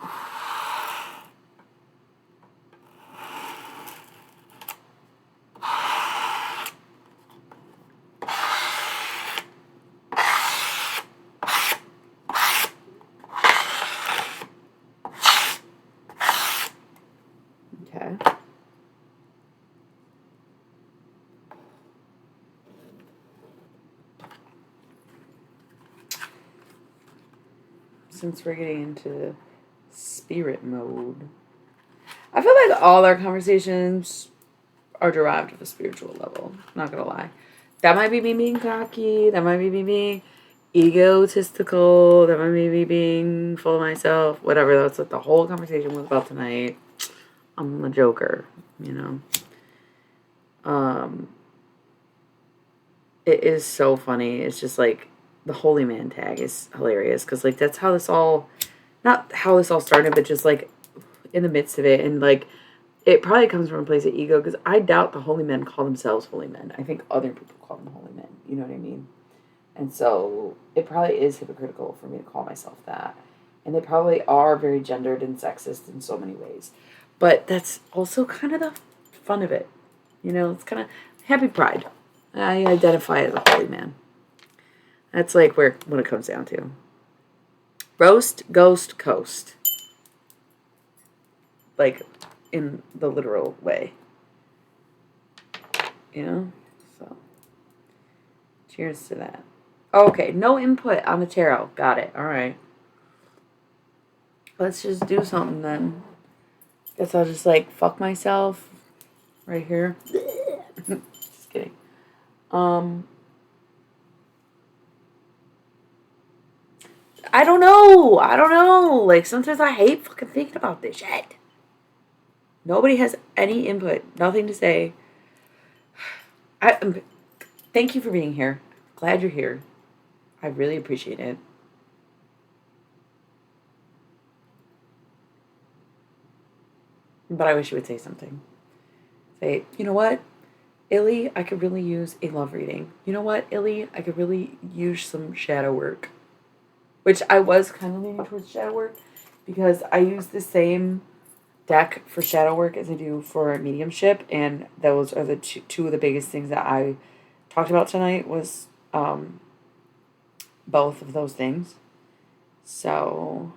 Okay. Since we're getting into spirit mode, I feel like all our conversations are derived at a spiritual level. Not gonna lie. That might be me being cocky. That might be me being egotistical. That might be me being full of myself. Whatever. That's what the whole conversation was about tonight. I'm a joker, you know. It is so funny. It's just like the holy man tag is hilarious because like that's how this all, not how this all started, but just like in the midst of it, and like it probably comes from a place of ego because I doubt the holy men call themselves holy men. I think other people call them holy men. You know what I mean? And so it probably is hypocritical for me to call myself that. And they probably are very gendered and sexist in so many ways. But that's also kind of the fun of it. You know, it's kind of happy pride. I identify as a holy man. That's like where what it comes down to. Roast, ghost, coast. Like in the literal way. You know? So cheers to that. Okay, no input on the tarot. Got it. All right. Let's just do something then. Guess I'll just like fuck myself right here. Just kidding. I don't know. I don't know. Like sometimes I hate fucking thinking about this shit. Nobody has any input. Nothing to say. Thank you for being here. Glad you're here. I really appreciate it. But I wish you would say something. Say, you know what? Illy, I could really use a love reading. You know what, Illy? I could really use some shadow work. Which I was kind of leaning towards shadow work because I use the same deck for shadow work as I do for mediumship, and those are the two of the biggest things that I talked about tonight was both of those things. So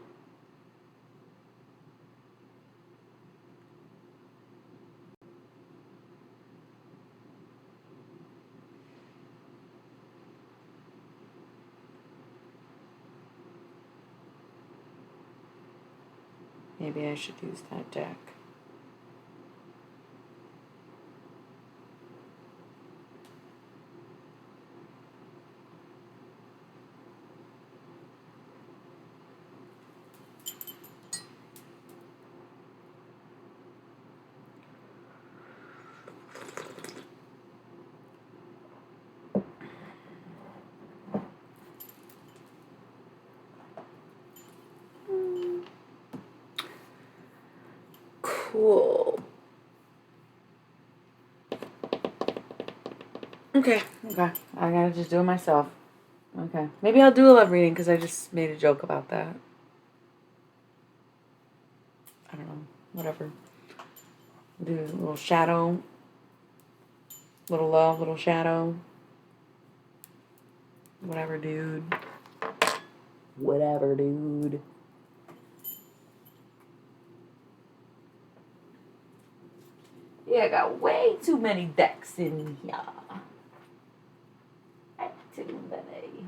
maybe I should use that deck. Cool. Okay. I gotta just do it myself. Okay. Maybe I'll do a love reading because I just made a joke about that. I don't know. Whatever. We'll do a little shadow. Little love, little shadow. Whatever, dude. Whatever, dude. Yeah, I got way too many decks in here. Too many.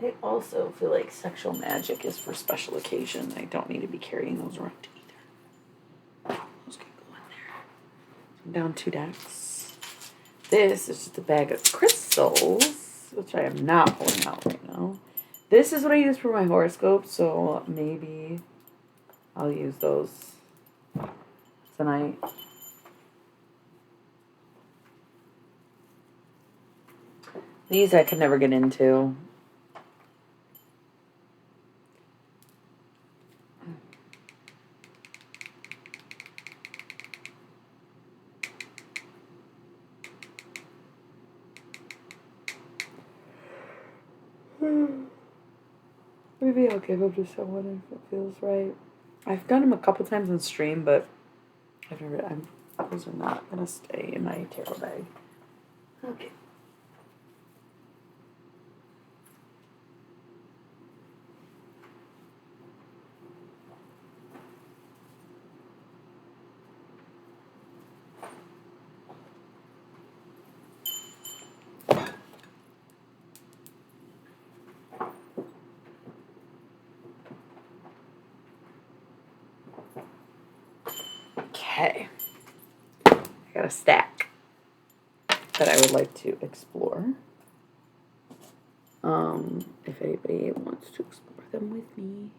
I also feel like sexual magic is for special occasion. I don't need to be carrying those around either. Those can go in there. So I'm down 2 decks. This is just a bag of crystals, which I am not pulling out right now. This is what I use for my horoscope, so maybe I'll use those tonight. These I could never get into. Maybe I'll give them to someone if it feels right. I've done them a couple times on stream, but those are not gonna stay in my tarot bag. Okay. Okay. I got a stack that I would like to explore. If anybody wants to explore them with me,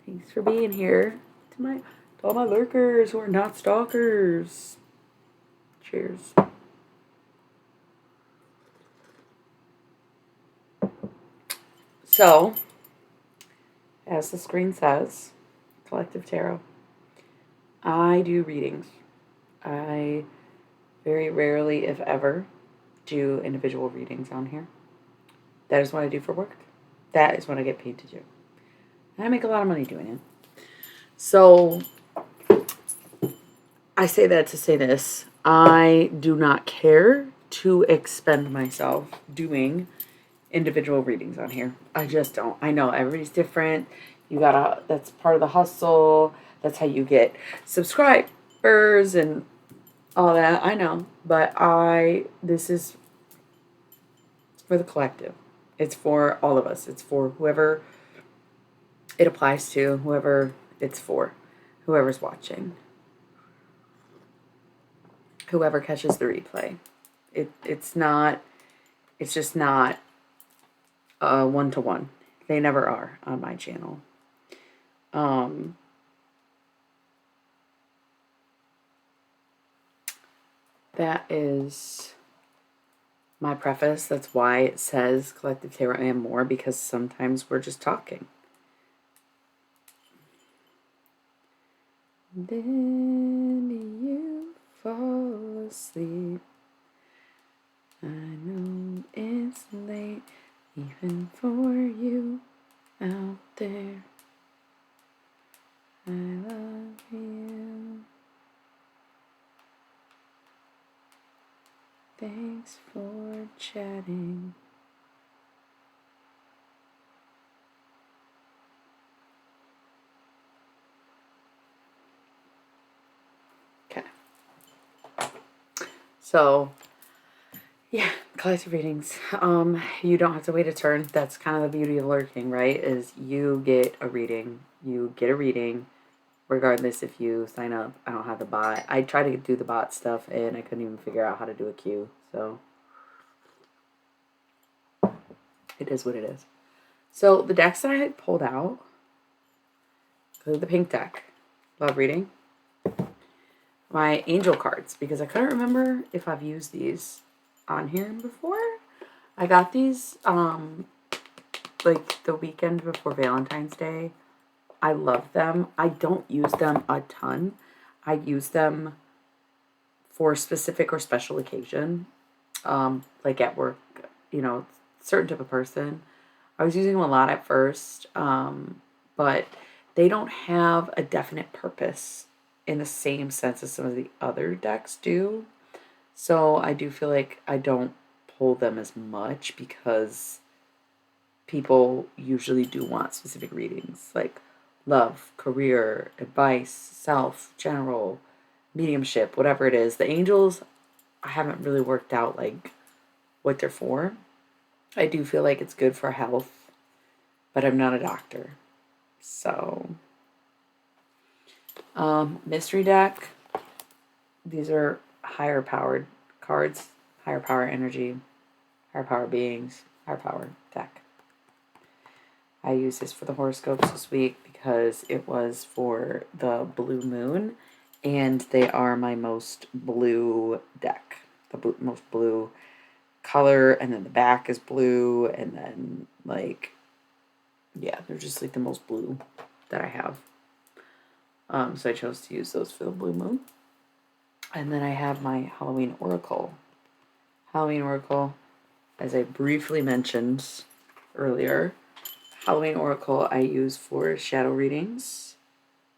thanks for being here. To all my lurkers who are not stalkers. Cheers. So, as the screen says, Collective Tarot. I do readings. I very rarely, if ever, do individual readings on here. That is what I do for work. That is what I get paid to do. And I make a lot of money doing it. So, I say that to say this. I do not care to expend myself doing individual readings on here. I just don't. I know everybody's different. That's part of the hustle. That's how you get subscribers and all that. I know. But this is for the collective. It's for all of us. It's for whoever it applies to, whoever it's for, whoever's watching, whoever catches the replay. It's just not one-to-one. They never are on my channel. That is my preface. That's why it says Collective Tarot and more, because sometimes we're just talking. Then you fall asleep. I know it's late, even for you out there. I love you. Thanks for chatting. Okay. So, yeah, collective readings. You don't have to wait a turn. That's kind of the beauty of lurking, right? Is you get a reading. You get a reading regardless if you sign up. I don't have the bot. I tried to do the bot stuff and I couldn't even figure out how to do a queue. So it is what it is. So the decks that I had pulled out, the pink deck, love reading. My angel cards, because I couldn't remember if I've used these on here before. I got these like the weekend before Valentine's Day. I love them. I don't use them a ton. I use them for specific or special occasion, like at work, certain type of person. I was using them a lot at first, but they don't have a definite purpose in the same sense as some of the other decks do. So I do feel like I don't pull them as much because people usually do want specific readings, like love, career, advice, self, general, mediumship, whatever it is. The angels, I haven't really worked out like what they're for. I do feel like it's good for health, but I'm not a doctor. So, mystery deck. These are higher powered cards, higher power energy, higher power beings, higher power deck. I use this for the horoscopes this week because it was for the blue moon, and they are my most blue deck. The most blue color, and then the back is blue, and then like, yeah, they're just like the most blue that I have. So I chose to use those for the blue moon. And then I have my Halloween Oracle. Halloween Oracle, as I briefly mentioned earlier, Halloween Oracle I use for shadow readings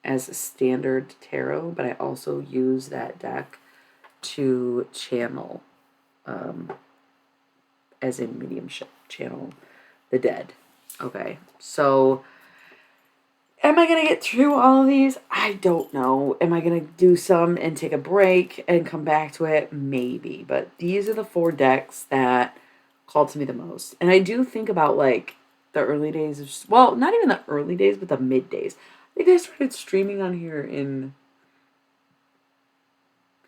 as a standard tarot, but I also use that deck to channel, as in mediumship, channel the dead. Okay, so am I going to get through all of these? I don't know. Am I going to do some and take a break and come back to it? Maybe. But these are the 4 decks that called to me the most. And I do think about like the early days of, well, not even the early days, but the mid days. I think I started streaming on here in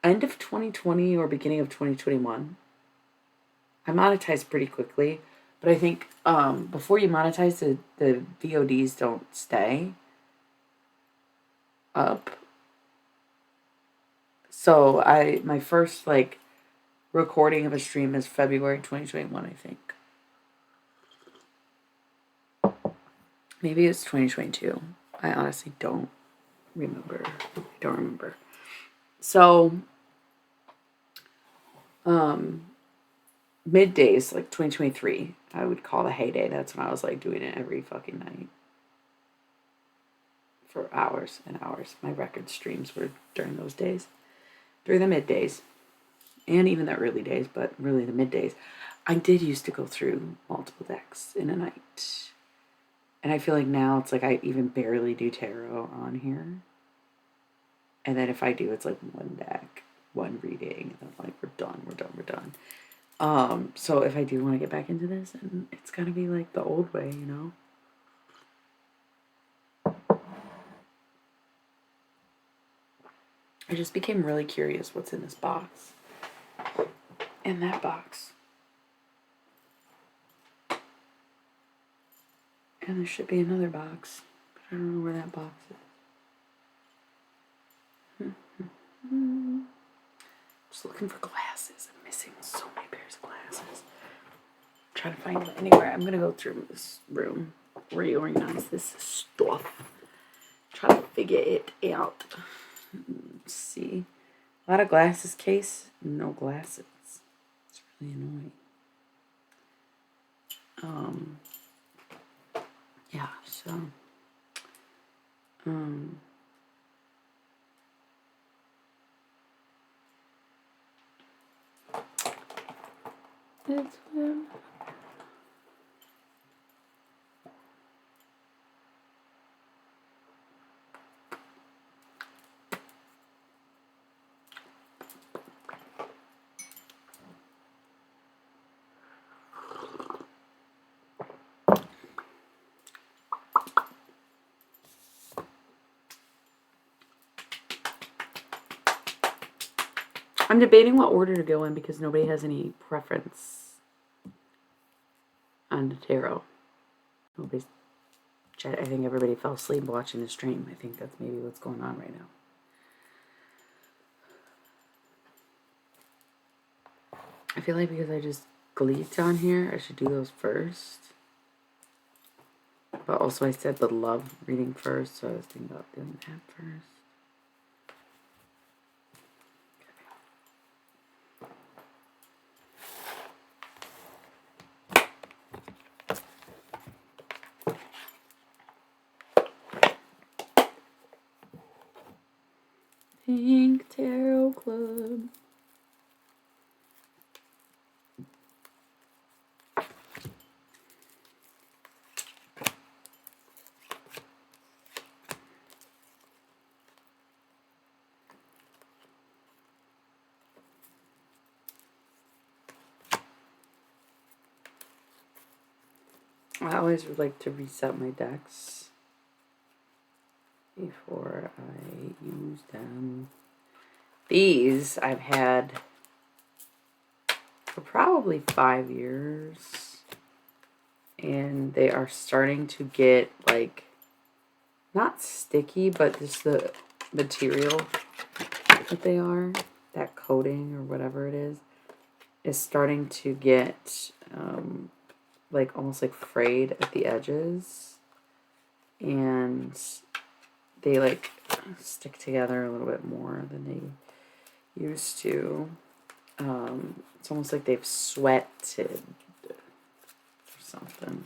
end of 2020 or beginning of 2021. I monetized pretty quickly, but I think before you monetize, the VODs don't stay up. So my first like recording of a stream is February 2021, I think. Maybe it's 2022. I honestly don't remember. So middays, like 2023, I would call the heyday. That's when I was like doing it every fucking night for hours and hours. My record streams were during those days, during the middays, and even the early days, but really the middays. I did used to go through multiple decks in a night. And I feel like now it's like I even barely do tarot on here. And then if I do, it's like one deck, one reading, and I'm like, we're done. So if I do want to get back into this, and it's gonna be like the old way, you know? I just became really curious what's in this box. In that box. And there should be another box, but I don't know where that box is. Just looking for glasses. I'm missing so many pairs of glasses. I'm trying to find them anywhere. I'm gonna go through this room, reorganize this stuff, try to figure it out. Let's see. A lot of glasses case, no glasses. It's really annoying. Yeah, so it's I'm debating what order to go in because nobody has any preference on the tarot. Nobody's. I think everybody fell asleep watching the stream. I think that's maybe what's going on right now. I feel like because I just gleeked on here, I should do those first. But also I said the love reading first, so I was thinking about doing that first. Pink Tarot Club. I always would like to reset my decks before I use them. These I've had for probably 5 years, and they are starting to get like not sticky, but just the material that they are, that coating or whatever it is, is starting to get like almost like frayed at the edges, and they like stick together a little bit more than they used to. It's almost like they've sweated or something.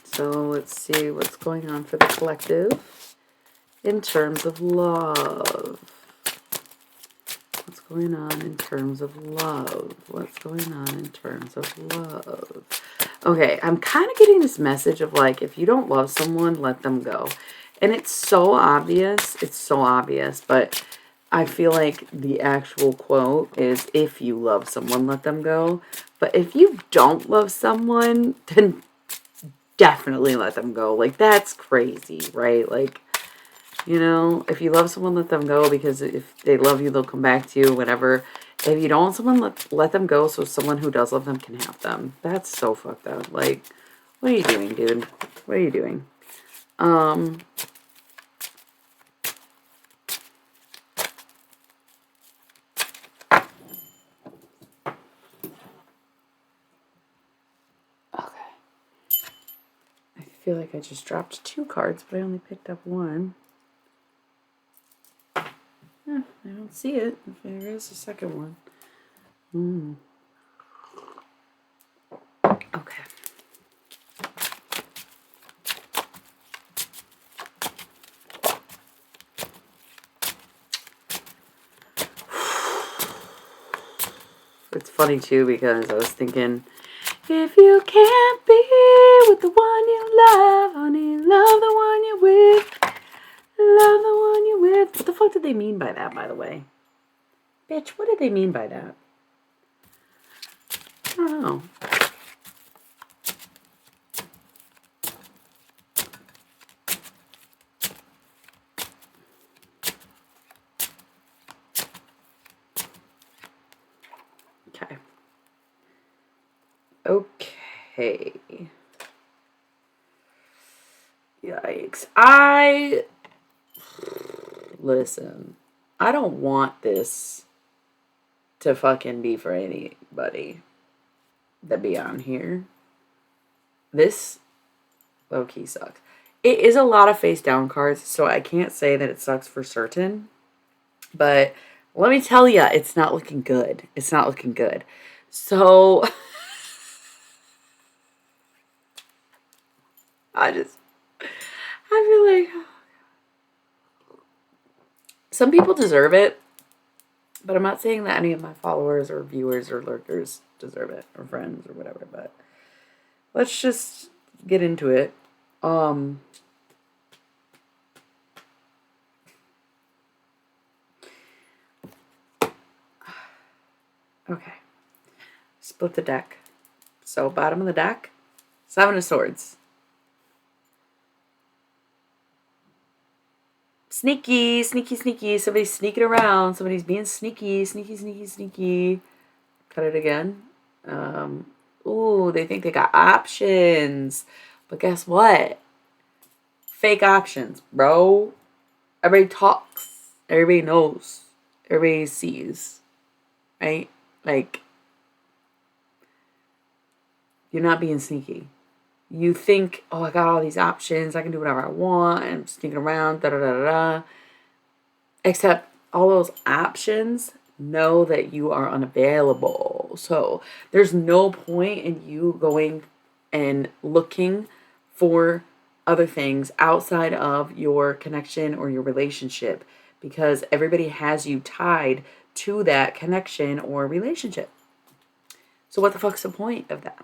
So let's see what's going on for the collective in terms of love. What's going on in terms of love? What's going on in terms of love? Okay, I'm kind of getting this message of like, if you don't love someone, let them go. And it's so obvious. It's so obvious. But I feel like the actual quote is, if you love someone, let them go. But if you don't love someone, then definitely let them go. Like, that's crazy, right? Like, you know, if you love someone, let them go, because if they love you, they'll come back to you, whatever. If you don't want someone, let them go so someone who does love them can have them. That's so fucked up. Like, what are you doing, dude? What are you doing? Okay. I feel like I just dropped 2 cards, but I only picked up 1. I don't see it. There is a second one. Okay. It's funny too, because I was thinking, if you can't be with the one you love, honey, love the one you're with. Love the one you're with. What the fuck did they mean by that, by the way? Bitch, what did they mean by that? I don't know. Okay. Okay. Yikes. Listen, I don't want this to fucking be for anybody that be on here. This low-key sucks. It is a lot of face down cards, so I can't say that it sucks for certain. But let me tell you, it's not looking good. It's not looking good. So I feel like some people deserve it, but I'm not saying that any of my followers or viewers or lurkers deserve it, or friends or whatever, but let's just get into it. Okay. Split the deck. So bottom of the deck, 7 of Swords. Sneaky, sneaky, sneaky. Somebody's sneaking around. Somebody's being sneaky, sneaky, sneaky, sneaky. Cut it again. Ooh, they think they got options. But guess what? Fake options, bro. Everybody talks. Everybody knows. Everybody sees. Right? Like, you're not being sneaky. You think, oh, I got all these options. I can do whatever I want. I'm sneaking around. Da da da da. Except all those options know that you are unavailable. So there's no point in you going and looking for other things outside of your connection or your relationship, because everybody has you tied to that connection or relationship. So what the fuck's the point of that?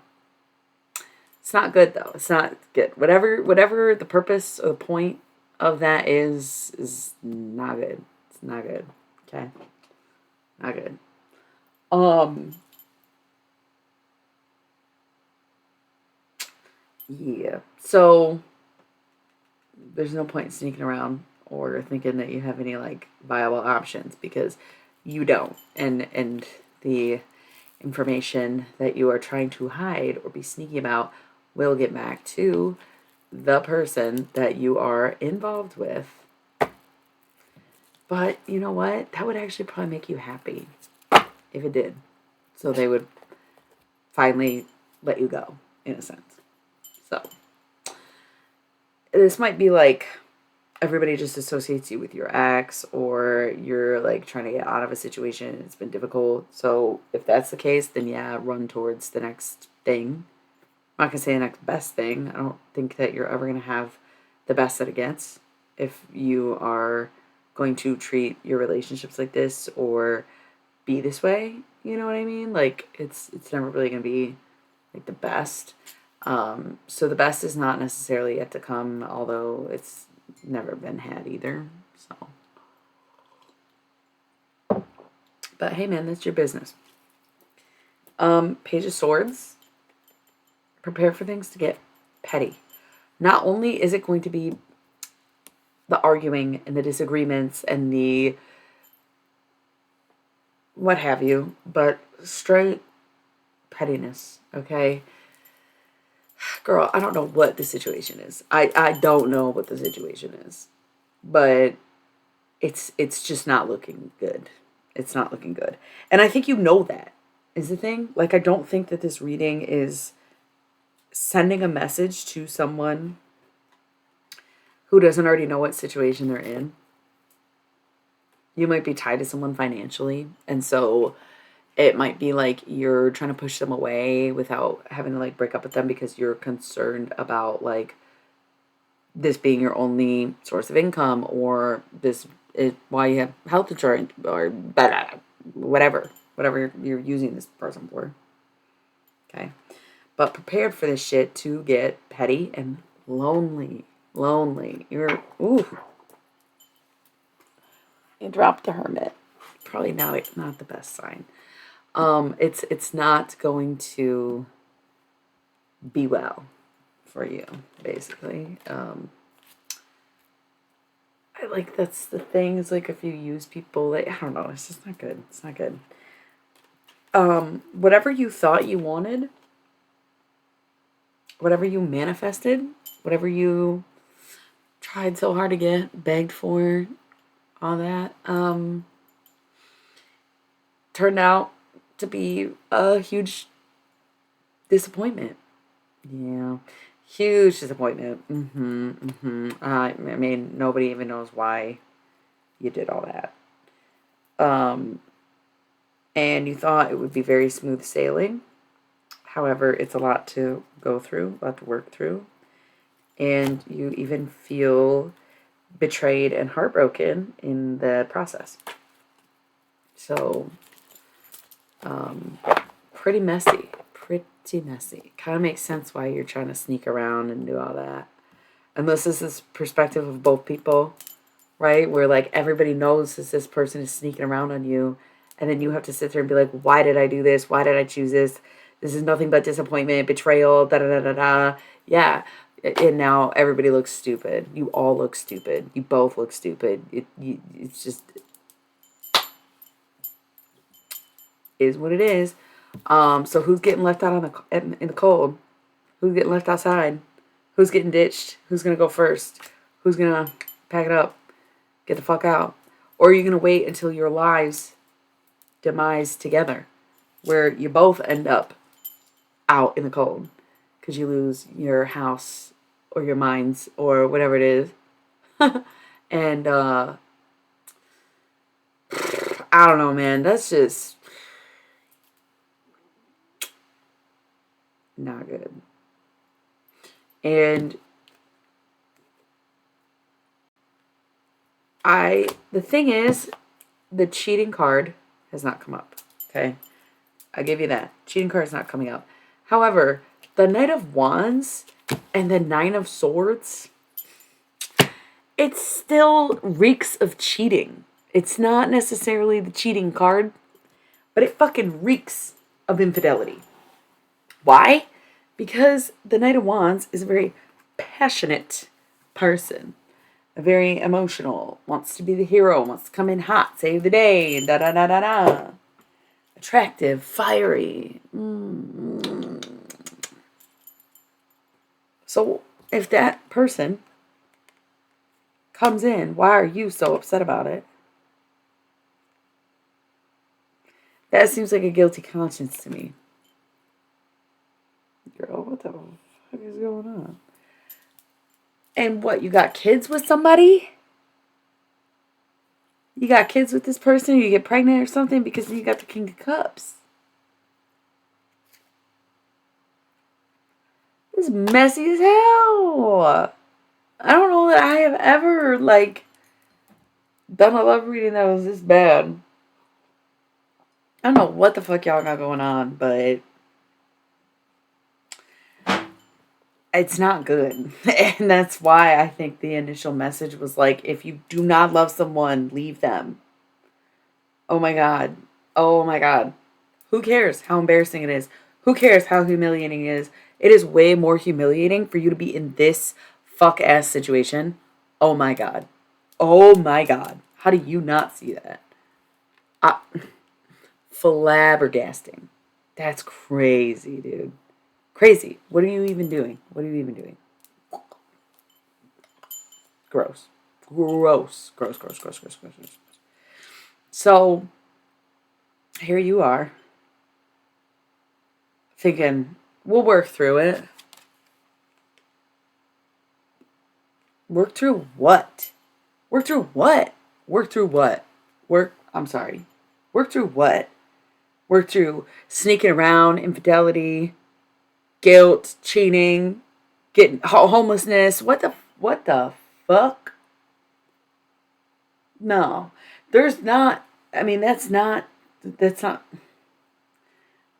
It's not good though. It's not good. Whatever the purpose or the point of that is not good. It's not good. Okay? Not good. Yeah. So there's no point in sneaking around or thinking that you have any like viable options, because you don't. And the information that you are trying to hide or be sneaky about will get back to the person that you are involved with. But you know what? That would actually probably make you happy if it did. So they would finally let you go, in a sense. So this might be like everybody just associates you with your ex, or you're like trying to get out of a situation and it's been difficult. So if that's the case, then yeah, run towards the next thing. I'm not gonna say the next best thing. I don't think that you're ever gonna have the best that it gets if you are going to treat your relationships like this or be this way. You know what I mean? Like it's never really gonna be like the best. So the best is not necessarily yet to come, although it's never been had either. So, but hey, man, that's your business. Page of Swords. Prepare for things to get petty. Not only is it going to be the arguing and the disagreements and the what have you, but straight pettiness, okay? Girl, I don't know what the situation is. I don't know what the situation is. But it's just not looking good. It's not looking good. And I think you know that is the thing. Like, I don't think that this reading is sending a message to someone who doesn't already know what situation they're in. You might be tied to someone financially, and so it might be like you're trying to push them away without having to like break up with them because you're concerned about like this being your only source of income, or this is why you have health insurance, or whatever you're using this person for. Okay, but prepared for this shit to get petty and lonely. You're ooh. You dropped the Hermit. Probably not the best sign. It's not going to be well for you, basically. I like that's the thing. Is like if you use people, like I don't know, it's just not good. It's not good. Whatever you thought you wanted, whatever you manifested, whatever you tried so hard to get, begged for, all that, turned out to be a huge disappointment. Yeah. Huge disappointment. I mean, nobody even knows why you did all that. And you thought it would be very smooth sailing. However, it's a lot to go through, a lot to work through. And you even feel betrayed and heartbroken in the process. So, pretty messy. Pretty messy. Kind of makes sense why you're trying to sneak around and do all that. Unless this is perspective of both people, right? Where like everybody knows that this person is sneaking around on you, and then you have to sit there and be like, why did I do this? Why did I choose this? This is nothing but disappointment, betrayal, da da da da da. Yeah. And now everybody looks stupid. You all look stupid. You both look stupid. It's just is what it is. So who's getting left out on in the cold? Who's getting left outside? Who's getting ditched? Who's gonna go first? Who's gonna pack it up, get the fuck out? Or are you gonna wait until your lives demise together, where you both end up out in the cold because you lose your house or your minds or whatever it is, and I don't know, man. That's just not good. And the thing is, the cheating card has not come up. Okay, I give you that. Cheating card is not coming up. However, the Knight of Wands and the Nine of Swords, it still reeks of cheating. It's not necessarily the cheating card, but it fucking reeks of infidelity. Why? Because the Knight of Wands is a very passionate person. A very emotional, wants to be the hero, wants to come in hot, save the day, da da da da da. Attractive, fiery. So if that person comes in, why are you so upset about it? That seems like a guilty conscience to me. Girl, what the fuck is going on? And what, you got kids with somebody? You got kids with this person, you get pregnant or something because you got the King of Cups. This is messy as hell. I don't know that I have ever, like, done a love reading that was this bad. I don't know what the fuck y'all got going on, but it's not good. And that's why I think the initial message was like, if you do not love someone, leave them. Oh my God. Oh my God. Who cares how embarrassing it is? Who cares how humiliating it is? It is way more humiliating for you to be in this fuck ass situation. Oh my God. Oh my God. How do you not see that? Flabbergasting. That's crazy, dude. Crazy. What are you even doing? What are you even doing? Gross. Gross. Gross, gross, gross, gross, gross, gross. So, here you are, thinking, we'll work through it. Work through what? Work through what? Work through what? I'm sorry. Work through what? Work through sneaking around, infidelity, guilt, cheating, getting homelessness. What the fuck? No. There's not, I mean, that's not,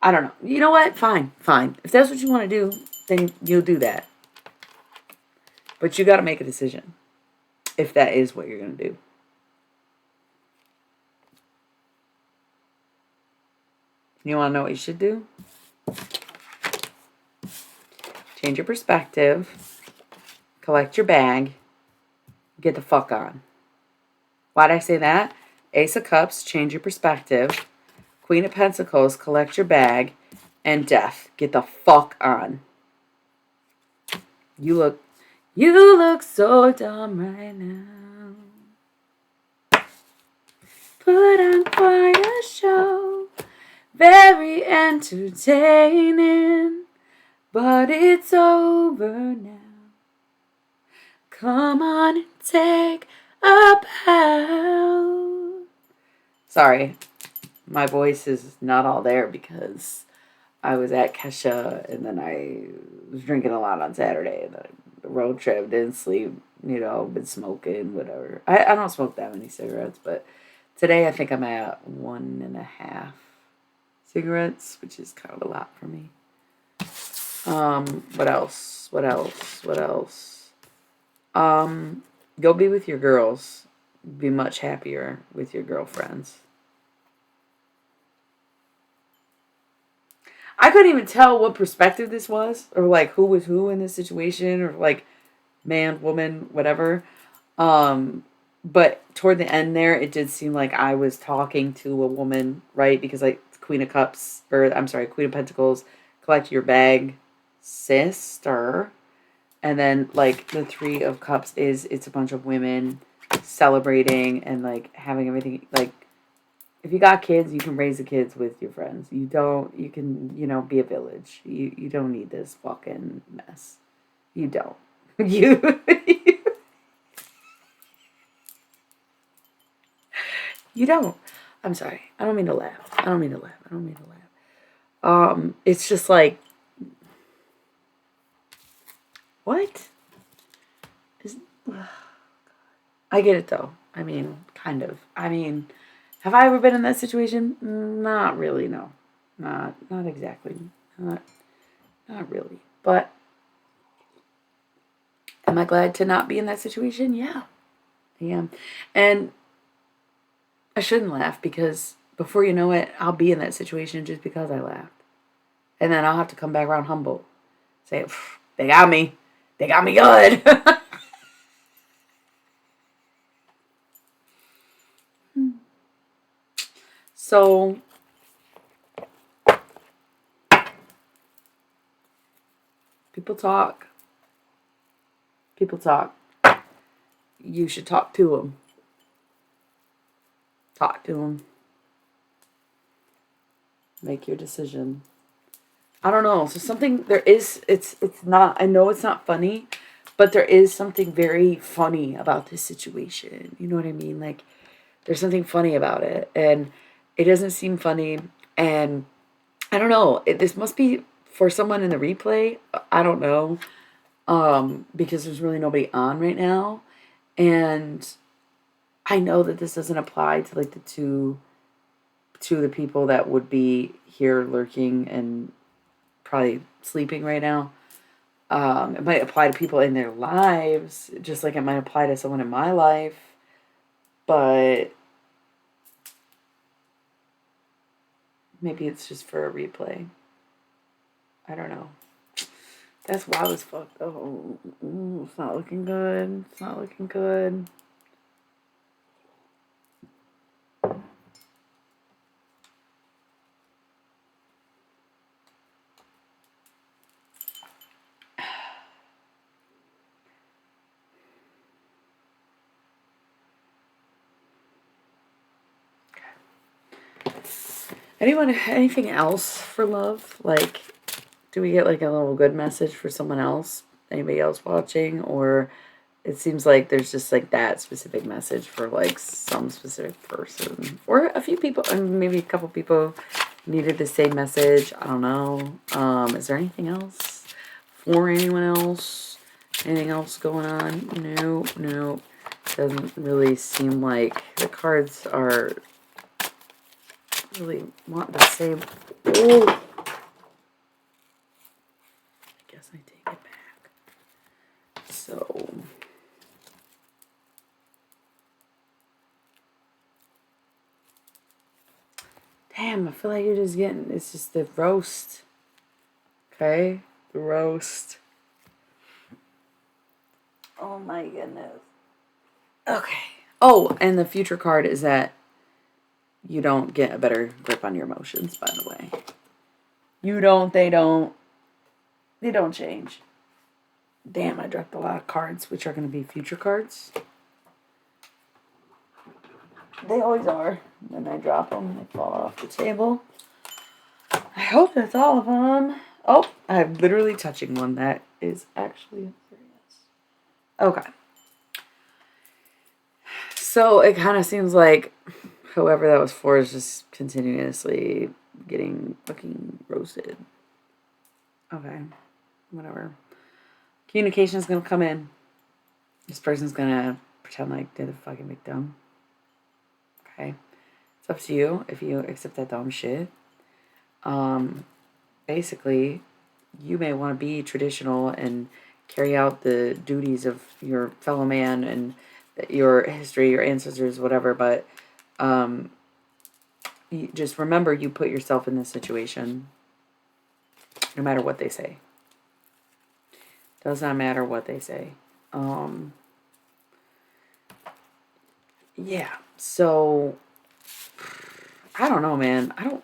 I don't know. You know what? Fine, fine. If that's what you want to do, then you'll do that. But you got to make a decision if that is what you're going to do. You want to know what you should do? Change your perspective, collect your bag, get the fuck on. Why'd I say that? Ace of Cups, change your perspective. Queen of Pentacles, collect your bag. And Death, get the fuck on. You look so dumb right now. Put on quite a show, very entertaining, but it's over now. Come on and take a bow. Sorry, my voice is not all there because I was at Kesha and then I was drinking a lot on Saturday and then the road trip, didn't sleep, been smoking, whatever. I don't smoke that many cigarettes, but today I think I'm at 1.5 cigarettes, which is kind of a lot for me. What else? Go be with your girls. Be much happier with your girlfriends. I couldn't even tell what perspective this was, or like who was who in this situation, or like man, woman, whatever. But toward the end there, it did seem like I was talking to a woman, right? Because like Queen of Cups, or I'm sorry, Queen of Pentacles, collect your bag, sister. And then like the Three of Cups it's a bunch of women celebrating and like having everything like if you got kids, you can raise the kids with your friends. You can, be a village. You don't need this fucking mess. You don't. You you don't. I'm sorry. I don't mean to laugh. It's just like what? I get it though. I mean, kind of. I mean, have I ever been in that situation? Not really, no. Not exactly. Not really. But am I glad to not be in that situation? Yeah. I am. And I shouldn't laugh because before you know it, I'll be in that situation just because I laughed. And then I'll have to come back around humble. Say, they got me. They got me good. So, people talk. People talk. You should talk to them. Talk to them. Make your decision. I don't know. So something there is. It's not. I know it's not funny, but there is something very funny about this situation. You know what I mean? Like there's something funny about it, and it doesn't seem funny. And I don't know. This must be for someone in the replay. I don't know. Because there's really nobody on right now, and I know that this doesn't apply to like the two of the people that would be here lurking and probably sleeping right now. It might apply to people in their lives, just like it might apply to someone in my life. But maybe it's just for a replay. I don't know. That's wild as fuck, though. It's not looking good. It's not looking good. Anything else for love? Like, do we get like a little good message for someone else? Anybody else watching? Or it seems like there's just like that specific message for like some specific person. Or a few people, and maybe a couple people needed the same message. I don't know. Is there anything else for anyone else? Anything else going on? No. Doesn't really seem like the cards are really want the same. Oh, I guess I take it back. So damn, I feel like you're just getting. It's just the roast. Okay, the roast. Oh my goodness. Okay. Oh, and the future card is that you don't get a better grip on your emotions, by the way. You don't, they don't. They don't change. Damn, I dropped a lot of cards, which are going to be future cards. They always are. When I drop them, they fall off the table. I hope that's all of them. Oh, I'm literally touching one that is actually serious. Okay. So it kind of seems like whoever that was for is just continuously getting fucking roasted. Okay. Whatever. Communication is going to come in. This person's going to pretend like they're the fucking victim. Okay. It's up to you if you accept that dumb shit. Basically, you may want to be traditional and carry out the duties of your fellow man and your history, your ancestors, whatever, but you just remember you put yourself in this situation no matter what they say. Does not matter what they say. Yeah, so I don't know, man. I don't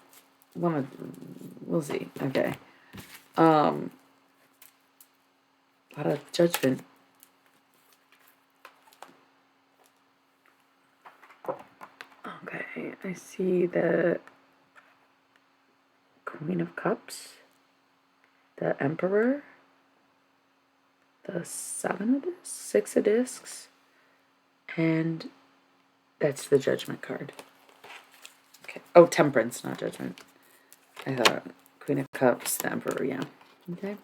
want to. We'll see. Okay. A lot of judgment. Okay, I see the Queen of Cups, the Emperor, the Seven of Discs, Six of Discs, and that's the Judgment card. Okay. Oh, Temperance, not Judgment. I thought Queen of Cups, the Emperor, yeah. Okay.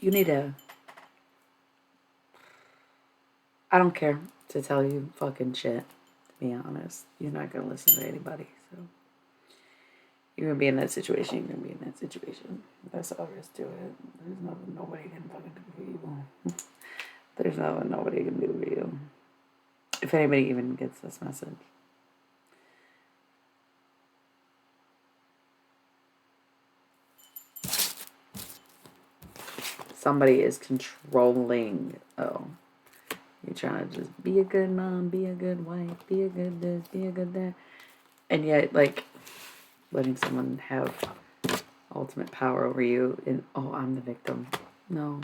You need a. I don't care to tell you fucking shit, to be honest. You're not gonna listen to anybody, so. You're gonna be in that situation, you're gonna be in that situation. That's all there is to it. There's nothing nobody can fucking do for you. There's nothing nobody can do for you. If anybody even gets this message. Somebody is controlling. Oh. You're trying to just be a good mom, be a good wife, be a good this, be a good that. And yet, like, letting someone have ultimate power over you and, oh, I'm the victim. No.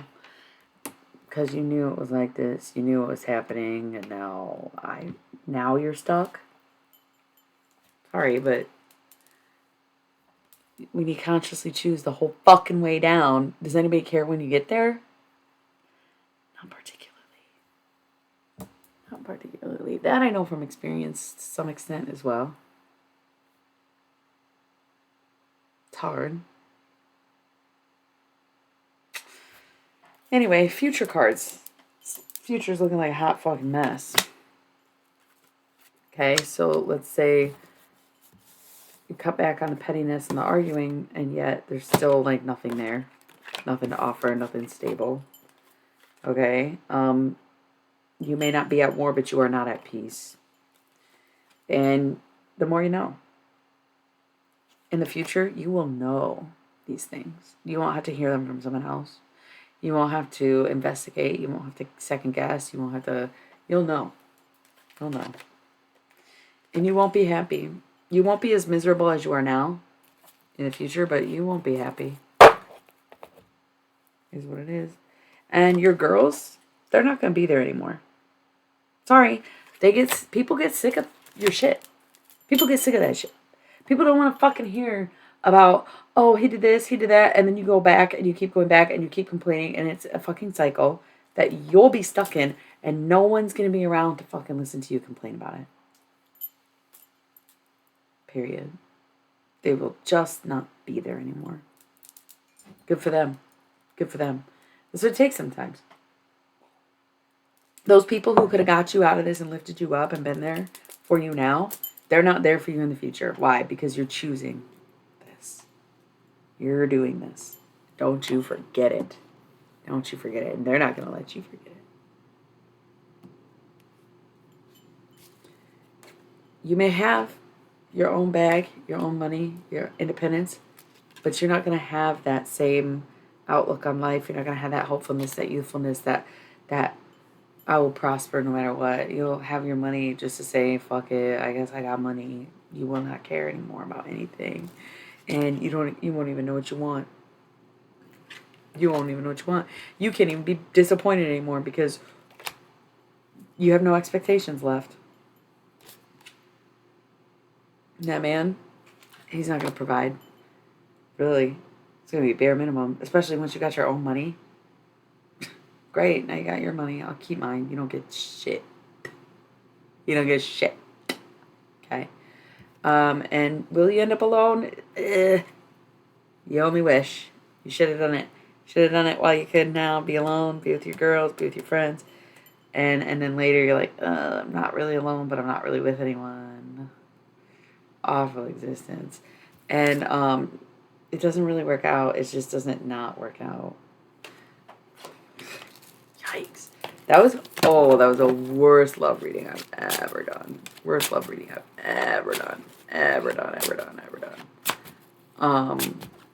Because you knew it was like this. You knew what was happening, and now you're stuck. Sorry, but when you consciously choose the whole fucking way down, does anybody care when you get there? Not particularly. Not particularly. That I know from experience to some extent as well. It's hard. Anyway, future cards. Future's looking like a hot fucking mess. Okay, so let's say you cut back on the pettiness and the arguing, and yet there's still like nothing there. Nothing to offer, nothing stable. Okay? You may not be at war, but you are not at peace. And the more you know. In the future, you will know these things. You won't have to hear them from someone else. You won't have to investigate. You won't have to second guess. You won't have to, you'll know. You'll know. And you won't be happy. You won't be as miserable as you are now in the future, but you won't be happy. Is what it is. And your girls, they're not going to be there anymore. Sorry. People get sick of your shit. People get sick of that shit. People don't want to fucking hear about, oh, he did this, he did that, and then you go back and you keep going back and you keep complaining, and it's a fucking cycle that you'll be stuck in, and no one's going to be around to fucking listen to you complain about it. Period. They will just not be there anymore. Good for them. Good for them. That's what it takes sometimes. Those people who could have got you out of this and lifted you up and been there for you now, they're not there for you in the future. Why? Because you're choosing this. You're doing this. Don't you forget it. Don't you forget it. And they're not going to let you forget it. You may have your own bag, your own money, your independence, but you're not going to have that same outlook on life. You're not going to have that hopefulness, that youthfulness, that I will prosper no matter what. You'll have your money just to say, fuck it, I guess I got money. You will not care anymore about anything. And you won't even know what you want. You won't even know what you want. You can't even be disappointed anymore because you have no expectations left. That man, he's not going to provide. Really. It's going to be bare minimum, especially once you got your own money. Great, now you got your money. I'll keep mine. You don't get shit. You don't get shit. Okay? And will you end up alone? You only wish. You should have done it. Should have done it while you could now. Be alone, be with your girls, be with your friends. And then later you're like, I'm not really alone, but I'm not really with anyone. Awful existence. And it doesn't really work out. It just doesn't not work out. Yikes. That was the worst love reading I've ever done. Worst love reading I've ever done. Ever done.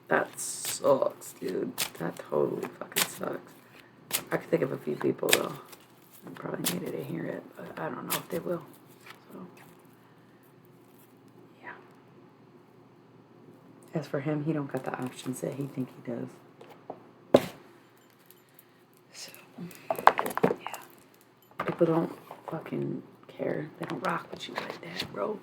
That sucks, dude. That totally fucking sucks. I could think of a few people, though. I probably needed to hear it, but I don't know if they will. So, yeah. As for him, he don't got the options that he think he does. So, yeah. People don't fucking care. They don't rock with you like that, bro.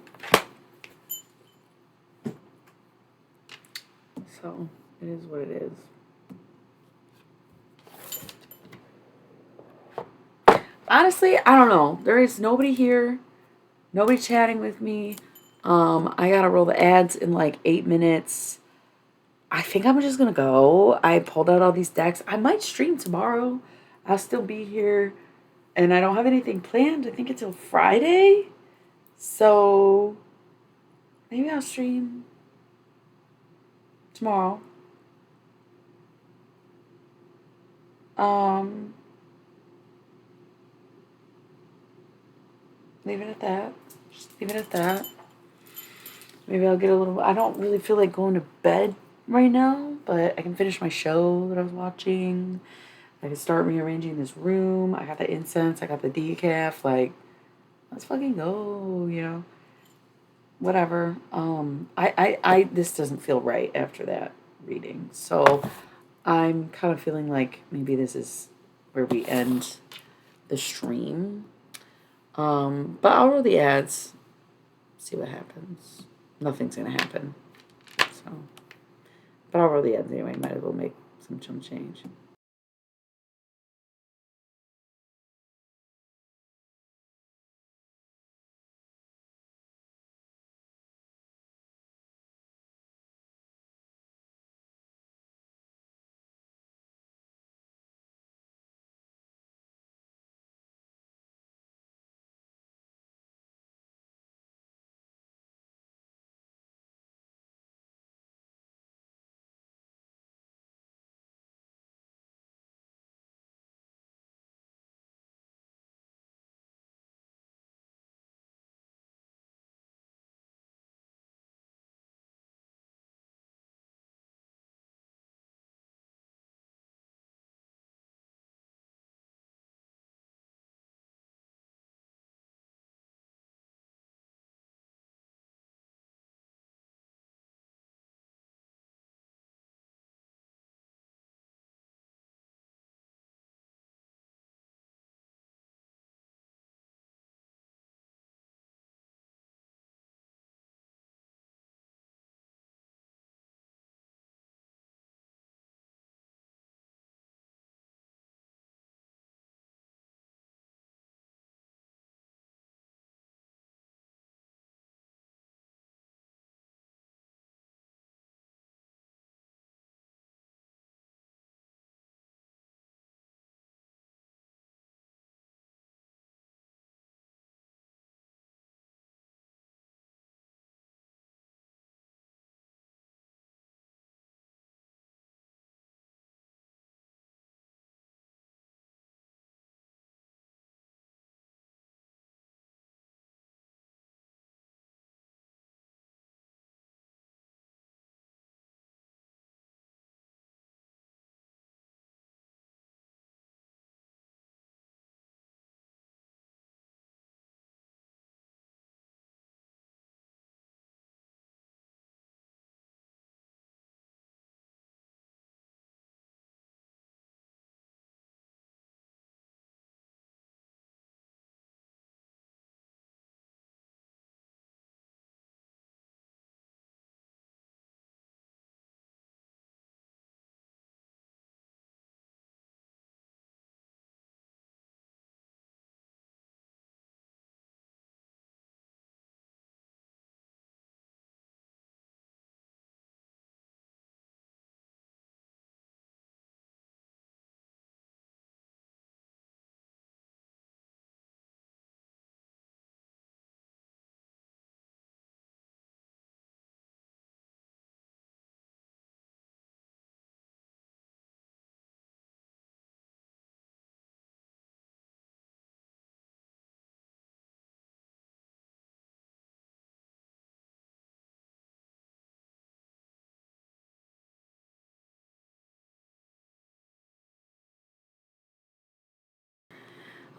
So, it is what it is. Honestly, I don't know. There is nobody here. Nobody chatting with me. I gotta roll the ads in like 8 minutes. I think I'm just gonna go. I pulled out all these decks. I might stream tomorrow. I'll still be here. And I don't have anything planned, I think, until Friday. So maybe I'll stream tomorrow. Leave it at that. Just leave it at that. Maybe I'll get a little... I don't really feel like going to bed right now, but I can finish my show that I was watching. I can start rearranging this room. I got the incense. I got the decaf. Like, let's fucking go, you know. whatever. This doesn't feel right after that reading. So I'm kind of feeling like maybe this is where we end the stream. But I'll roll the ads, see what happens. Nothing's gonna happen. So, but I'll roll the ads anyway. Might as well make some chump change.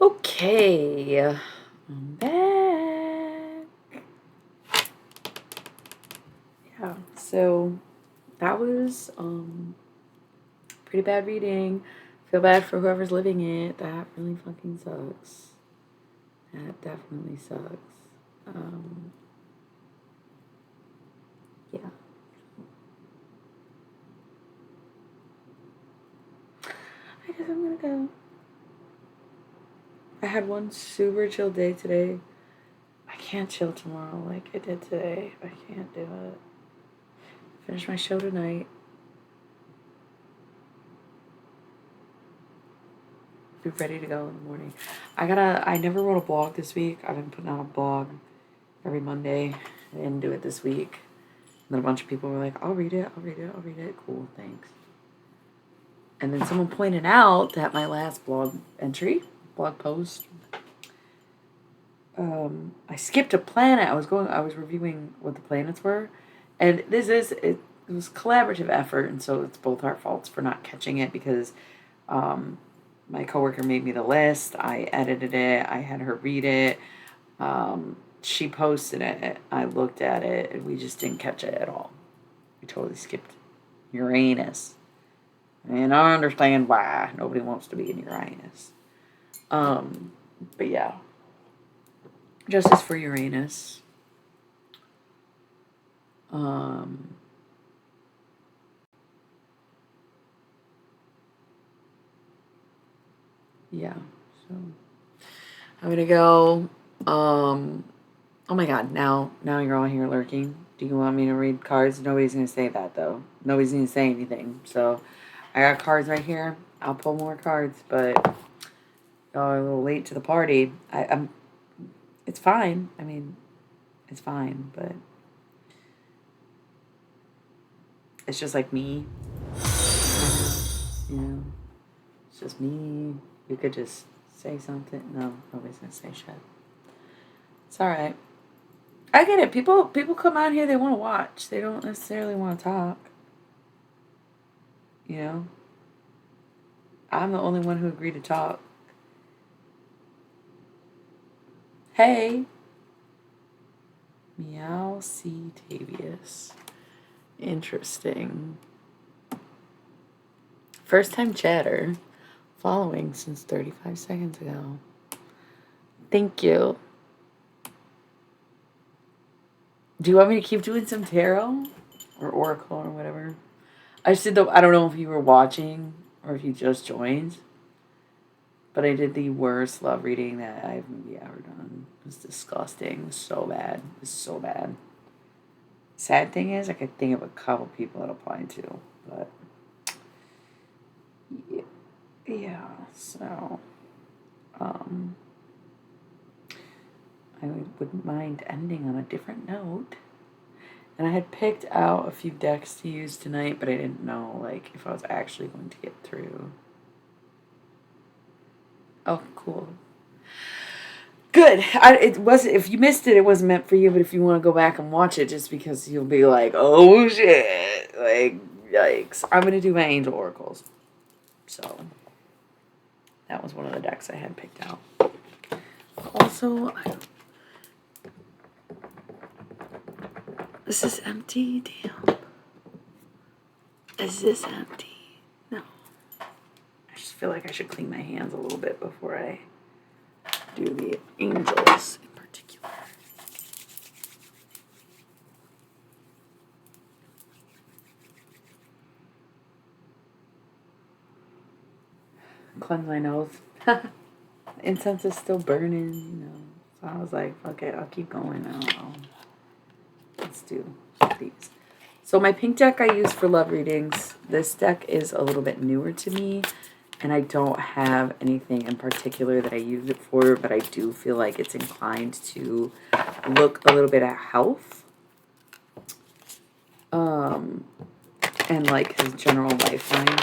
Okay, I'm back. Yeah, so that was pretty bad reading. Feel bad for whoever's living it. That really fucking sucks. That definitely sucks. Um, yeah. I guess I'm gonna go. I had one super chill day today. I can't chill tomorrow like I did today. I can't do it. Finish my show tonight. Be ready to go in the morning. I never wrote a blog this week. I've been putting out a blog every Monday. I didn't do it this week. And then a bunch of people were like, I'll read it, I'll read it, I'll read it. Cool, thanks. And then someone pointed out that my last blog post, I skipped a planet. I was reviewing what the planets were. And it was collaborative effort, and so it's both our faults for not catching it because my coworker made me the list. I edited it. I had her read it. she posted it. I looked at it, and we just didn't catch it at all. We totally skipped Uranus. And I understand why nobody wants to be in Uranus. But yeah. Justice for Uranus. Yeah. So I'm gonna go. Oh my God! Now you're all here lurking. Do you want me to read cards? Nobody's gonna say that though. Nobody's gonna say anything. So I got cards right here. I'll pull more cards, but y'all are a little late to the party. I'm. It's fine. I mean, it's fine, but it's just like me. You know, it's just me. You could just say something. No, nobody's gonna say shit. It's all right. I get it. People come out here. They want to watch. They don't necessarily want to talk. You know, I'm the only one who agreed to talk. Hey, Meow C. Tavius. Interesting. First time chatter. Following since 35 seconds ago. Thank you. Do you want me to keep doing some tarot? Or oracle or whatever? I don't know if you were watching or if you just joined. But I did the worst love reading that I've maybe ever done. It was disgusting. It was so bad. It was so bad. Sad thing is, I could think of a couple people it applied to. But yeah, so I wouldn't mind ending on a different note. And I had picked out a few decks to use tonight, but I didn't know like if I was actually going to get through. Oh, cool. Good. It wasn't. If you missed it, it wasn't meant for you. But if you want to go back and watch it, just because you'll be like, "Oh shit!" Like, yikes! I'm gonna do my angel oracles. So that was one of the decks I had picked out. Also, this is empty. Damn. Is this empty? No. I just feel like I should clean my hands a little bit before I do the angels in particular. Cleanse my nose. Incense is still burning, you know. So I was like, fuck it, I'll keep going. I don't know. Let's do these. So my pink deck I use for love readings. This deck is a little bit newer to me, and I don't have anything in particular that I use it for, but I do feel like it's inclined to look a little bit at health. And like his general lifeline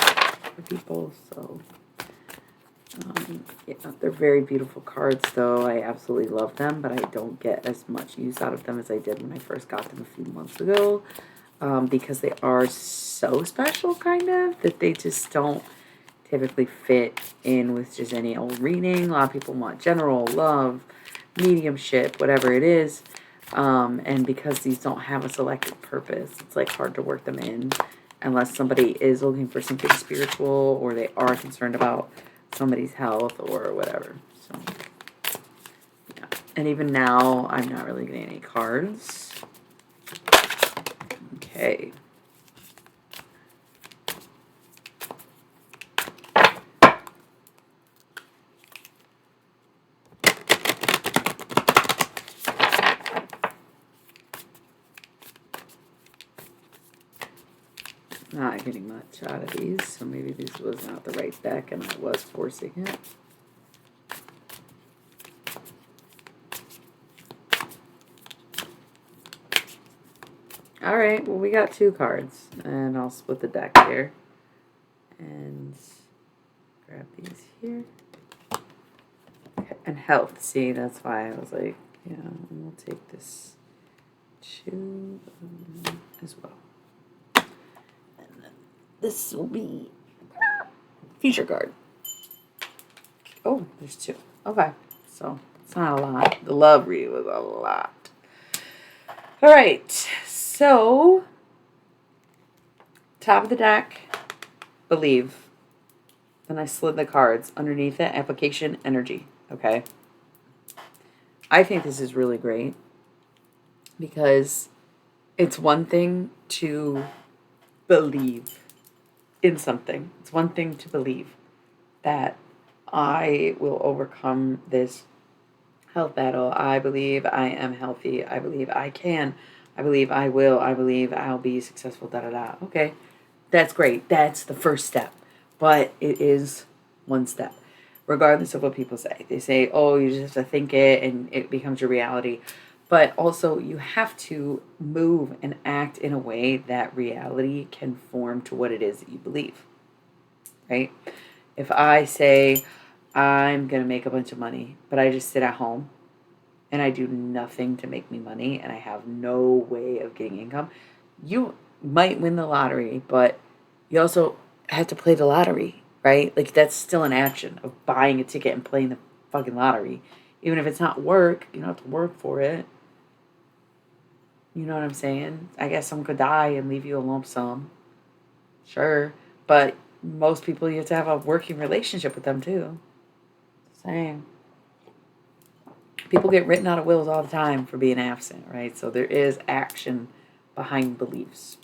for people, so yeah, they're very beautiful cards though. I absolutely love them, but I don't get as much use out of them as I did when I first got them a few months ago, because they are so special kind of that they just don't typically fit in with just any old reading. A lot of people want general, love, mediumship, whatever it is, and because these don't have a selected purpose, it's like hard to work them in unless somebody is looking for something spiritual or they are concerned about somebody's health or whatever. So yeah, and even now I'm not really getting any cards. Okay. Not getting much out of these, so maybe this was not the right deck and I was forcing it. Alright, well we got 2 cards, and I'll split the deck here. And grab these here. Okay, and health, see, that's why I was like, yeah, and we'll take this 2 as well. And then this will be feature card. Oh, there's 2. Okay, so It's not a lot. The love read was a lot. All right. So, top of the deck, believe. Then I slid the cards underneath it. Application, energy. Okay. I think this is really great because it's one thing to believe in something. It's one thing to believe that I will overcome this health battle. I believe I am healthy. I believe I can. I believe I will. I believe I'll be successful. Da da da. Okay. That's great. That's the first step. But it is one step. Regardless of what people say. They say, oh, you just have to think it and it becomes your reality. But also, you have to move and act in a way that reality can form to what it is that you believe. Right? If I say, I'm going to make a bunch of money, but I just sit at home and I do nothing to make me money and I have no way of getting income, you might win the lottery, but you also have to play the lottery, right? Like, that's still an action of buying a ticket and playing the fucking lottery. Even if it's not work, you don't have to work for it. You know what I'm saying? I guess someone could die and leave you a lump sum. Sure. But most people, you have to have a working relationship with them too. Same. People get written out of wills all the time for being absent, right? So there is action behind beliefs.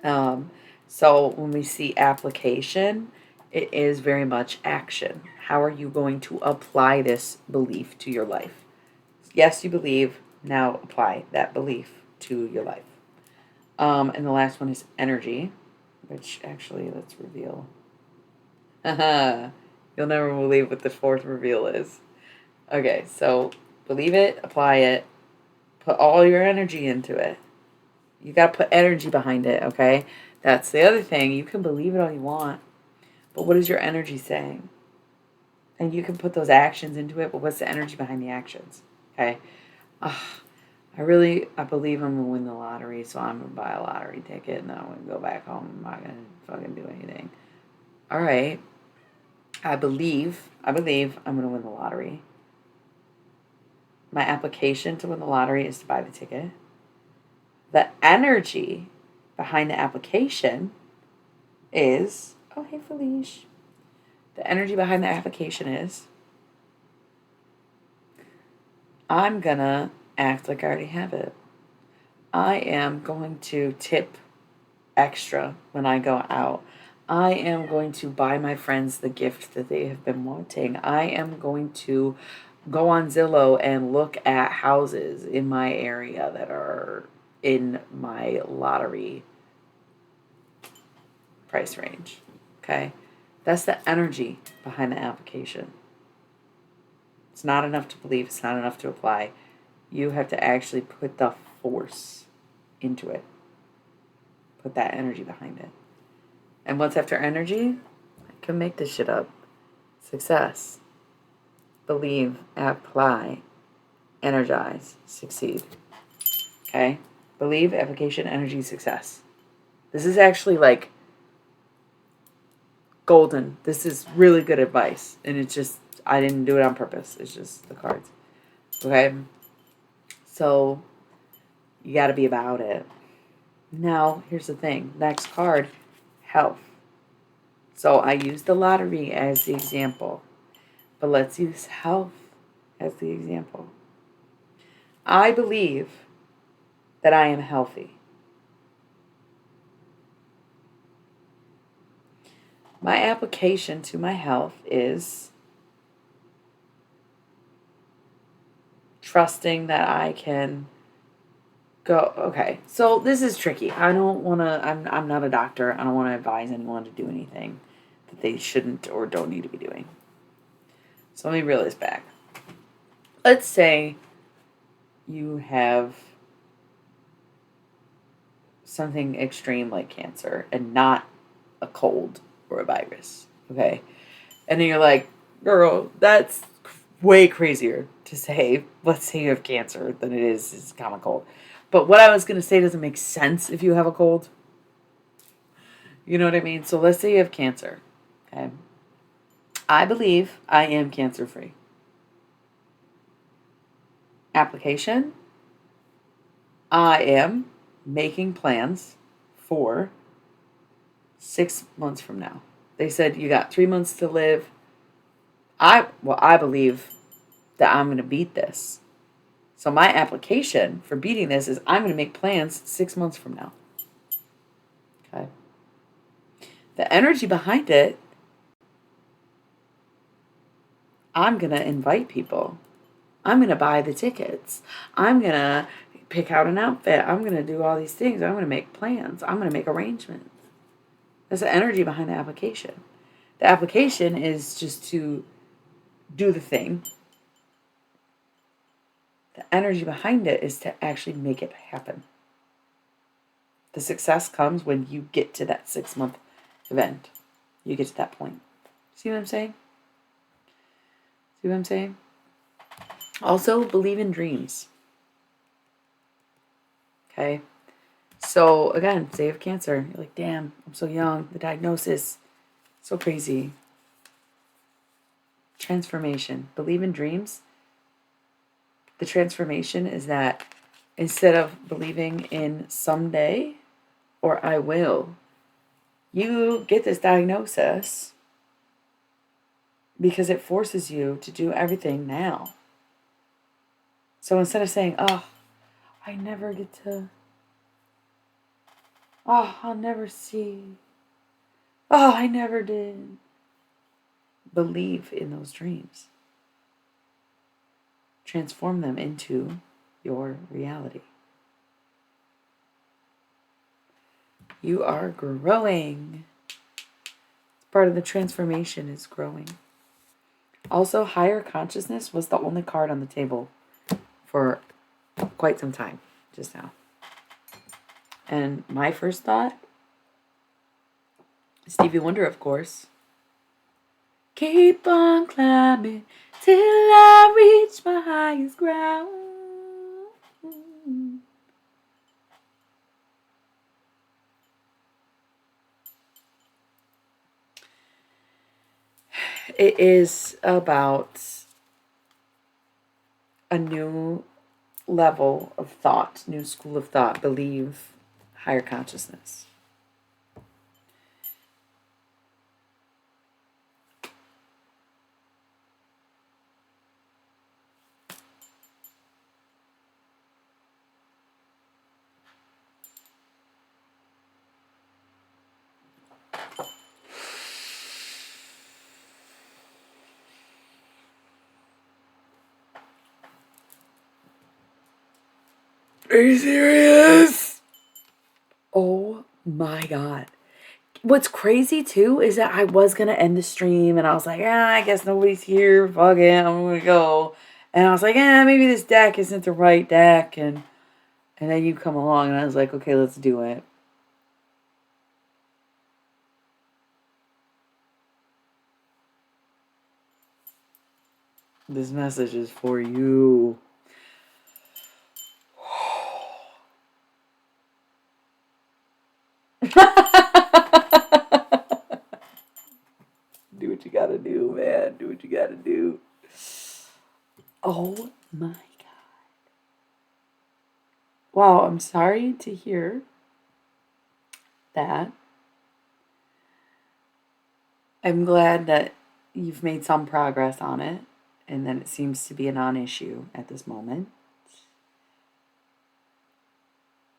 Um, so when we see application, it is very much action. How are you going to apply this belief to your life? Yes, you believe. Now apply that belief to your life. And the last one is energy, which actually, let's reveal. You'll never believe what the fourth reveal is. Okay, so believe it, apply it, put all your energy into it. You got to put energy behind it, okay? That's the other thing. You can believe it all you want, but what is your energy saying? And you can put those actions into it, but what's the energy behind the actions? Okay? I believe I'm going to win the lottery, so I'm going to buy a lottery ticket, and then I'm going to go back home. I'm not going to fucking do anything. All right. I believe I'm going to win the lottery. My application to win the lottery is to buy the ticket. The energy behind the application is, oh, hey, Felice. The energy behind the application is, I'm going to act like I already have it. I am going to tip extra when I go out. I am going to buy my friends the gift that they have been wanting. I am going to go on Zillow and look at houses in my area that are in my lottery price range. Okay? That's the energy behind the application. It's not enough to believe, it's not enough to apply. You have to actually put the force into it. Put that energy behind it. And what's after energy? I can make this shit up. Success. Believe, apply, energize, succeed. Okay? Believe, application, energy, success. This is actually like golden. This is really good advice. And it's just, I didn't do it on purpose. It's just the cards. Okay? So, you got to be about it. Now, here's the thing. Next card, health. So, I used the lottery as the example. But let's use health as the example. I believe that I am healthy. My application to my health is trusting that I can go. Okay, so this is tricky. I don't want to, I'm not a doctor. I don't want to advise anyone to do anything that they shouldn't or don't need to be doing. So let me reel this back. Let's say you have something extreme like cancer and not a cold or a virus, okay? And then you're like, girl, that's way crazier to say, let's say you have cancer, than it is it's common cold. But what I was going to say doesn't make sense if you have a cold. You know what I mean? So let's say you have cancer, okay? I believe I am cancer-free. application, I am making plans for 6 months from now. They said you got 3 months to live. I believe that I'm going to beat this. So my application for beating this is I'm going to make plans 6 months from now. Okay. The energy behind it, I'm going to invite people. I'm going to buy the tickets. I'm going to pick out an outfit. I'm going to do all these things. I'm going to make plans. I'm going to make arrangements. That's the energy behind the application. The application is just to do the thing. The energy behind it is to actually make it happen. The success comes when you get to that 6-month event. You get to that point. See what I'm saying? See what I'm saying? Also, believe in dreams. Okay? So, again, say you have cancer. You're like, damn, I'm so young. The diagnosis, so crazy. Transformation. Believe in dreams. The transformation is that instead of believing in someday or I will, you get this diagnosis because it forces you to do everything now. So instead of saying, oh, I never get to, oh, I'll never see, oh, I never did, believe in those dreams. Transform them into your reality. You are growing. Part of the transformation is growing. Also, higher consciousness was the only card on the table for quite some time just now. And my first thought, Stevie Wonder, of course. Keep on climbing till I reach my highest ground. It is about a new level of thought, new school of thought, believe, higher consciousness. Are you serious? Oh my God. What's crazy too is that I was going to end the stream and I was like, I guess nobody's here. Fuck it. I'm going to go. And I was like, maybe this deck isn't the right deck. And then you come along and I was like, okay, let's do it. This message is for you. Do what you gotta do, man. Do what you gotta do. Oh my God. Wow, I'm sorry to hear that. I'm glad that you've made some progress on it and that it seems to be a non-issue at this moment.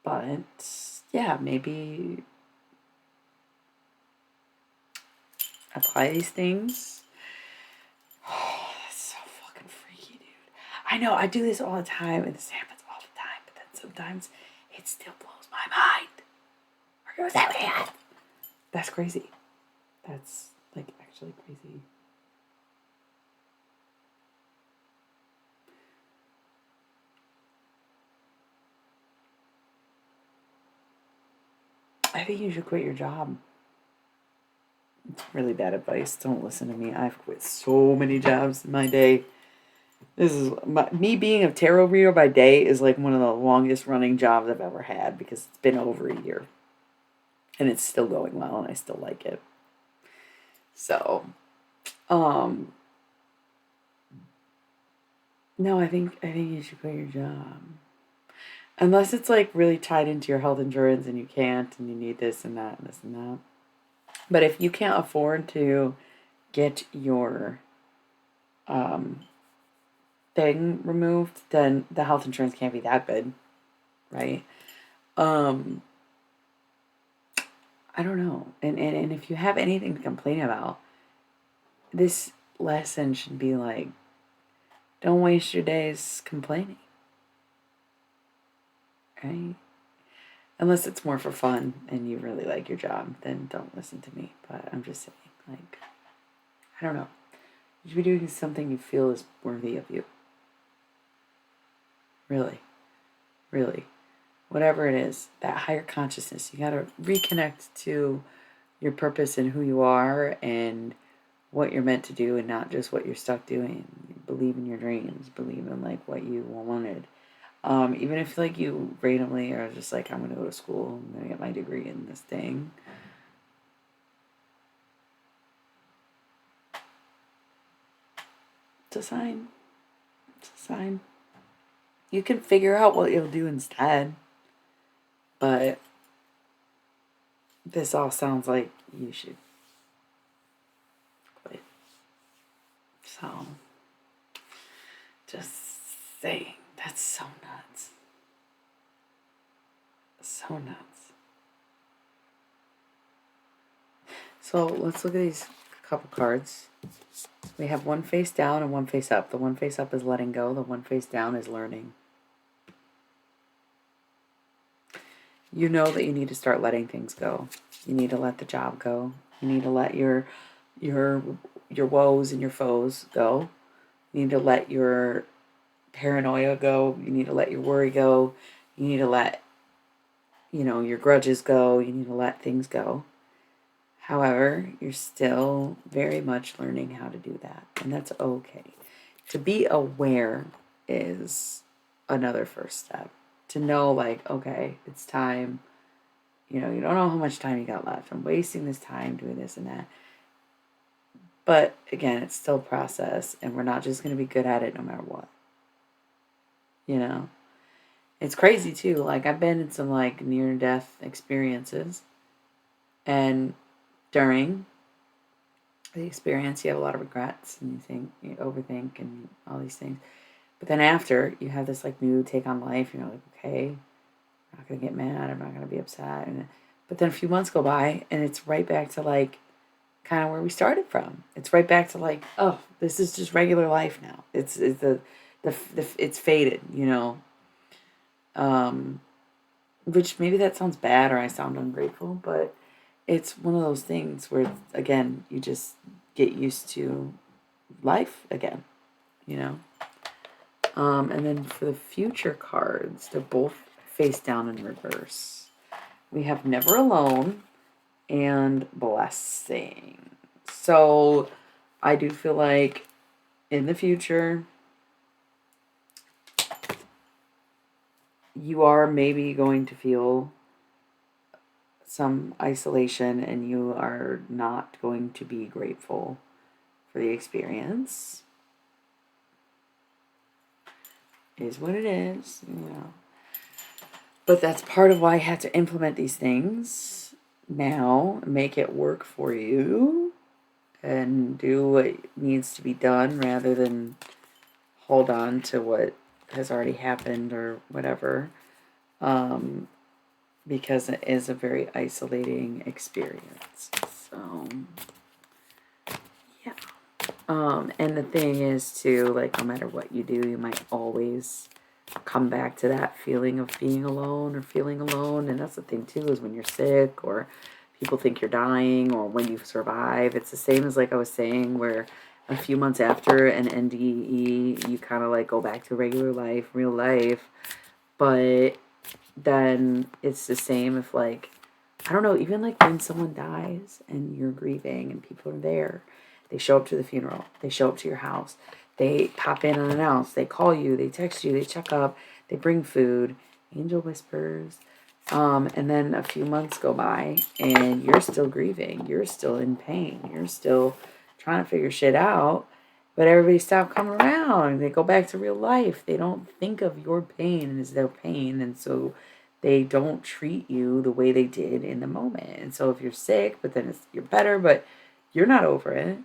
But yeah, maybe apply these things. Oh, that's so fucking freaky, dude. I know, I do this all the time, and this happens all the time, but then sometimes it still blows my mind. Or goes that way. That's crazy. That's like actually crazy. I think you should quit your job. It's really bad advice. Don't listen to me. I've quit so many jobs in my day. This is me being a tarot reader by day is like one of the longest running jobs I've ever had because it's been over a year. And it's still going well and I still like it. So, No, I think you should quit your job. Unless it's like really tied into your health insurance and you can't and you need this and that and this and that. But if you can't afford to get your um, thing removed, then the health insurance can't be that good, right? Um, I don't know. And if you have anything to complain about, this lesson should be like, don't waste your days complaining, right? Unless it's more for fun and you really like your job, then don't listen to me. But I'm just saying, like, I don't know. You should be doing something you feel is worthy of you. Really, really. Whatever it is, that higher consciousness, you got to reconnect to your purpose and who you are and what you're meant to do and not just what you're stuck doing. Believe in your dreams, believe in like what you wanted. Even if like you randomly are just like, I'm gonna go to school, I'm gonna get my degree in this thing. It's a sign. It's a sign. You can figure out what you'll do instead, but this all sounds like you should quit. So, just saying, that's so nuts. So nuts. So, let's look at these couple cards. We have one face down and one face up. The one face up is letting go, the one face down is learning. You know that you need to start letting things go. You need to let the job go. You need to let your woes and your foes go. You need to let your paranoia go. You need to let your worry go. You need to let your grudges go. You need to let things go. However, you're still very much learning how to do that, and that's okay. To be aware is another first step. To know, like, okay, it's time. You don't know how much time you got left. I'm wasting this time doing this and that. But again, it's still a process, and we're not just going to be good at it no matter what. It's crazy too. Like, I've been in some like near death experiences, and during the experience, you have a lot of regrets, and you overthink, and all these things. But then after, you have this like new take on life. You're like, okay, I'm not gonna get mad. I'm not gonna be upset. But then a few months go by, and it's right back to like kind of where we started from. It's right back to like, oh, this is just regular life now. It's it's faded, Um, which maybe that sounds bad or I sound ungrateful, but it's one of those things where again you just get used to life again, you know. And then for the future cards, they're both face down in reverse. We have Never Alone and Blessing. So I do feel like in the future, you are maybe going to feel some isolation and you are not going to be grateful for the experience. Is what it is. But that's part of why I have to implement these things now, make it work for you, and do what needs to be done rather than hold on to what has already happened or whatever. Because it is a very isolating experience. So, yeah. And the thing is, too, like, no matter what you do, you might always come back to that feeling of being alone or feeling alone. And that's the thing, too, is when you're sick or people think you're dying or when you survive. It's the same as, like I was saying, where a few months after an NDE, you kind of, like, go back to regular life, real life. But then it's the same if, like, I don't know, even like when someone dies and you're grieving and people are there, they show up to the funeral, they show up to your house, they pop in unannounced, they call you, they text you, they check up, they bring food, angel whispers. And then a few months go by and you're still grieving, you're still in pain, you're still trying to figure shit out. But everybody stopped coming around. They go back to real life. They don't think of your pain as their pain. And so they don't treat you the way they did in the moment. And so if you're sick, but then you're better, but you're not over it.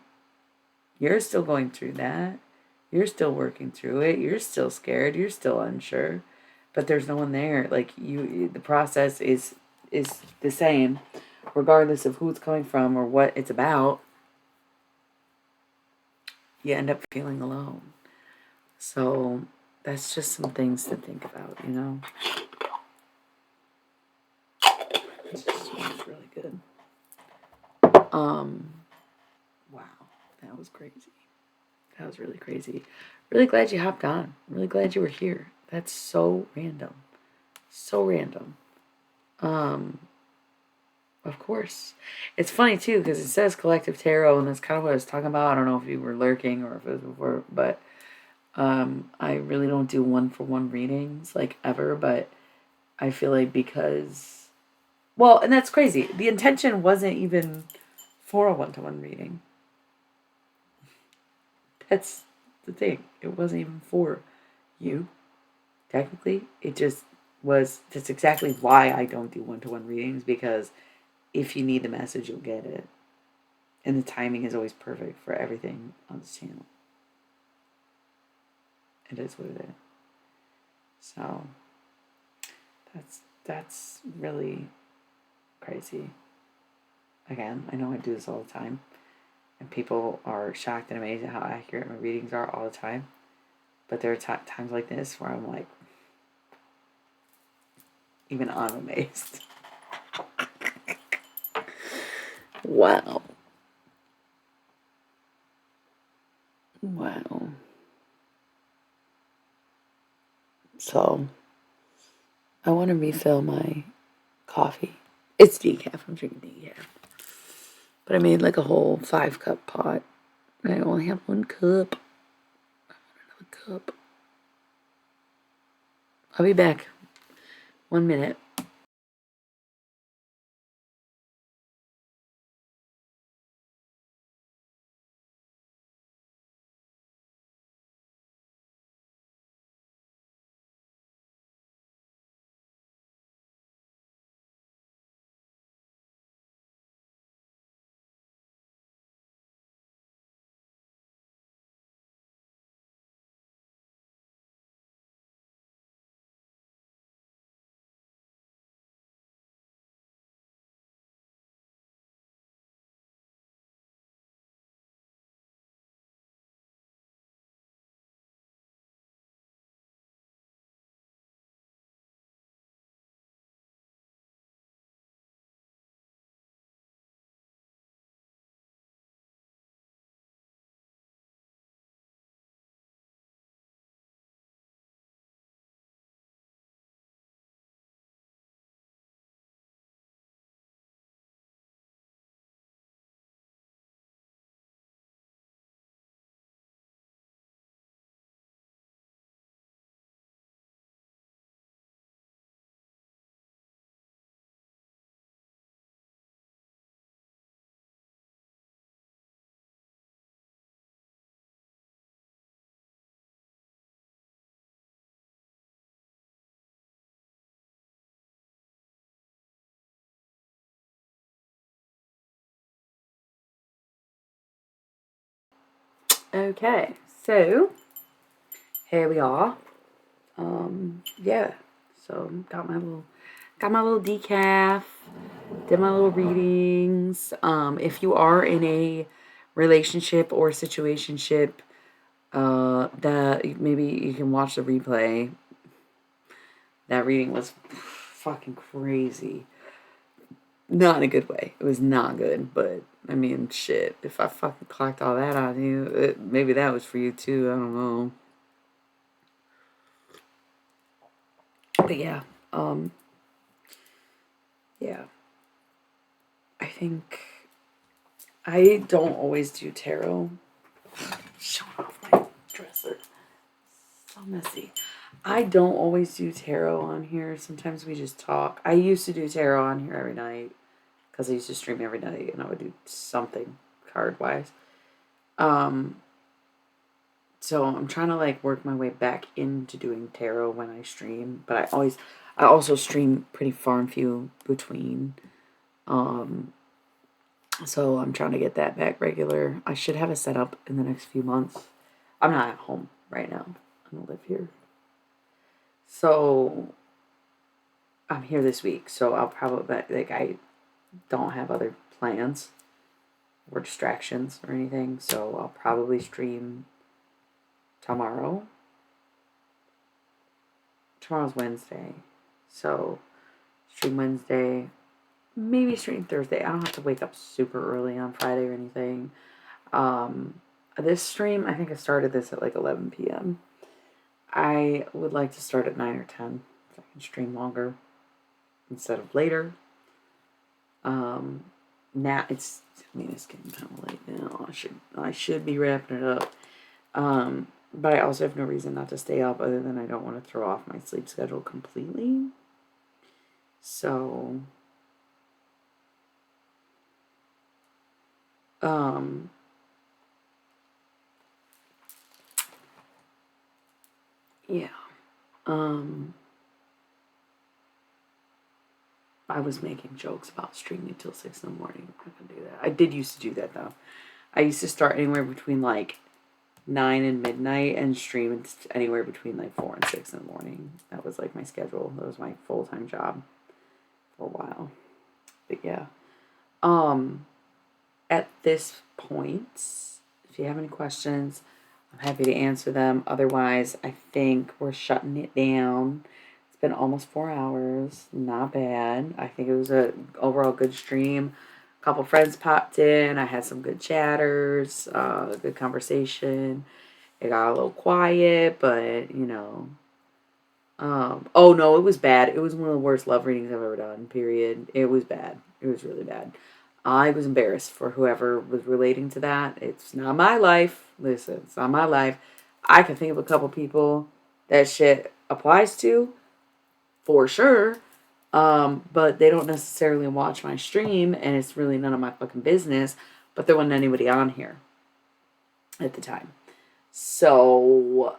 You're still going through that. You're still working through it. You're still scared. You're still unsure. But there's no one there. Like the process is the same, regardless of who it's coming from or what it's about. You end up feeling alone. So that's just some things to think about, you know. This smells really good. Wow, that was crazy. That was really crazy. Really glad you hopped on. Really glad you were here. That's so random. So random. Of course. It's funny too because it says collective tarot, and that's kind of what I was talking about. I don't know if you were lurking or if it was before, but I really don't do one-for-one readings like ever, but I feel like because, well, and that's crazy. The intention wasn't even for a one-to-one reading. That's the thing. It wasn't even for you. Technically, it just was. That's exactly why I don't do one-to-one readings, because if you need the message, you'll get it. And the timing is always perfect for everything on this channel. It is what it is. So that's really crazy. Again, I know I do this all the time, and people are shocked and amazed at how accurate my readings are all the time. But there are times like this where I'm like, even I'm amazed. Wow. Wow. So, I want to refill my coffee. It's decaf. I'm drinking decaf. But I made like a whole 5-cup pot. I only have 1 cup. I want another cup. I'll be back. 1 minute. Okay, so here we are. Yeah. So got my little decaf. Did my little readings. If you are in a relationship or situationship, that maybe you can watch the replay. That reading was fucking crazy. Not in a good way. It was not good, but I mean, shit. If I fucking clocked all that on you, maybe that was for you too. I don't know. But yeah, yeah. I think I don't always do tarot. Showing off my dresser. So messy. I don't always do tarot on here. Sometimes we just talk. I used to do tarot on here every night because I used to stream every night and I would do something card wise. Um, So I'm trying to like work my way back into doing tarot when I stream, but I also stream pretty far and few between. Um, so I'm trying to get that back regular. I should have a setup in the next few months. I'm not at home right now. I don't live here. So I'm here this week, so I'll probably like I don't have other plans or distractions or anything, so I'll probably stream tomorrow. Tomorrow's Wednesday, so stream Wednesday, maybe stream Thursday. I don't have to wake up super early on Friday or anything. Um, this stream, I think I started this at like 11 p.m. I would like to start at 9 or 10 so I can stream longer instead of later. Now it's getting kind of late now. I should be wrapping it up. But I also have no reason not to stay up other than I don't want to throw off my sleep schedule completely. So yeah. I was making jokes about streaming till 6 in the morning. I'm not gonna do that. I did used to do that though. I used to start anywhere between like 9 and midnight and stream anywhere between like 4 and 6 in the morning. That was like my schedule. That was my full-time job for a while. But yeah. At this point, if you have any questions, I'm happy to answer them. Otherwise, I think we're shutting it down. It's been almost 4 hours. Not bad. I think it was a overall good stream. A couple friends popped in. I had some good chatters, good conversation. It got a little quiet, but oh no, it was bad. It was one of the worst love readings I've ever done, period. It was bad. It was really bad. I was embarrassed for whoever was relating to that. It's not my life. Listen, it's not my life. I can think of a couple people that shit applies to, for sure. But they don't necessarily watch my stream, and it's really none of my fucking business. But there wasn't anybody on here at the time. So,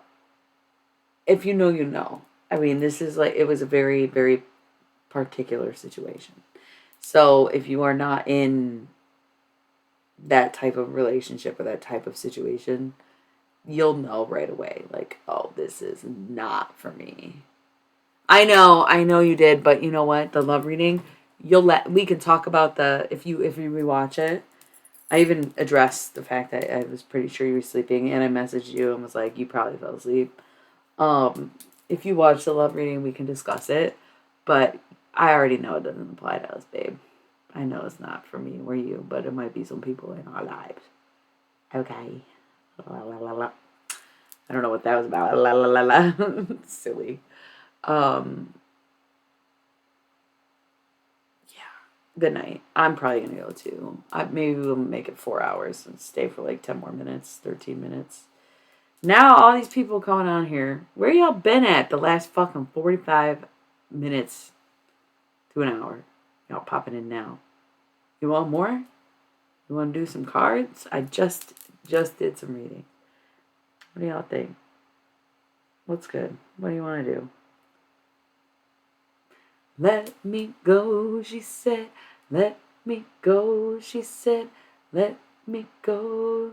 if you know, you know. I mean, this is like, it was a very, very particular situation. So, if you are not in that type of relationship or that type of situation, you'll know right away, like, oh, this is not for me. I know you did, but you know what? The love reading, we can talk about if you rewatch it. I even addressed the fact that I was pretty sure you were sleeping, and I messaged you and was like, you probably fell asleep. If you watch the love reading, we can discuss it, but I already know it doesn't apply to us, babe. I know it's not for me or you, but it might be some people in our lives. Okay. La, la, la, la. I don't know what that was about. La la la la. Silly. Yeah. Good night. I'm probably gonna go too. Maybe we'll make it 4 hours and stay for like 10 more minutes, 13 minutes. Now all these people coming on here. Where y'all been at the last fucking 45 minutes to an hour? Y'all popping in now. You want more? You want to do some cards? I just did some reading. What do y'all think? What's good? What do you want to do? Let me go, she said. Let me go, she said. Let me go.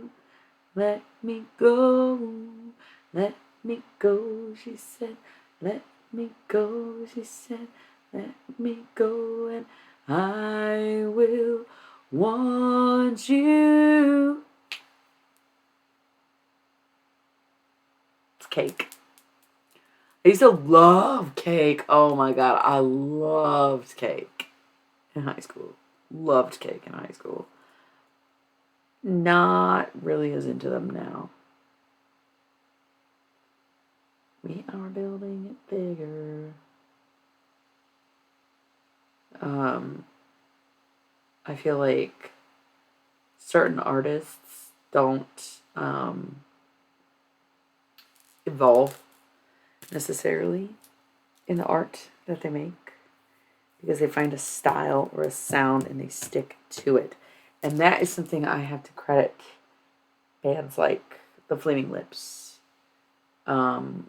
Let me go. Let me go, she said. Let me go, she said. Let me go, and I will want you. It's Cake. I used to love Cake. Oh my god, I loved Cake in high school. Loved Cake in high school. Not really as into them now. We are building it bigger. I feel like certain artists don't evolve necessarily in the art that they make because they find a style or a sound and they stick to it. And that is something I have to credit bands like the Flaming Lips Um,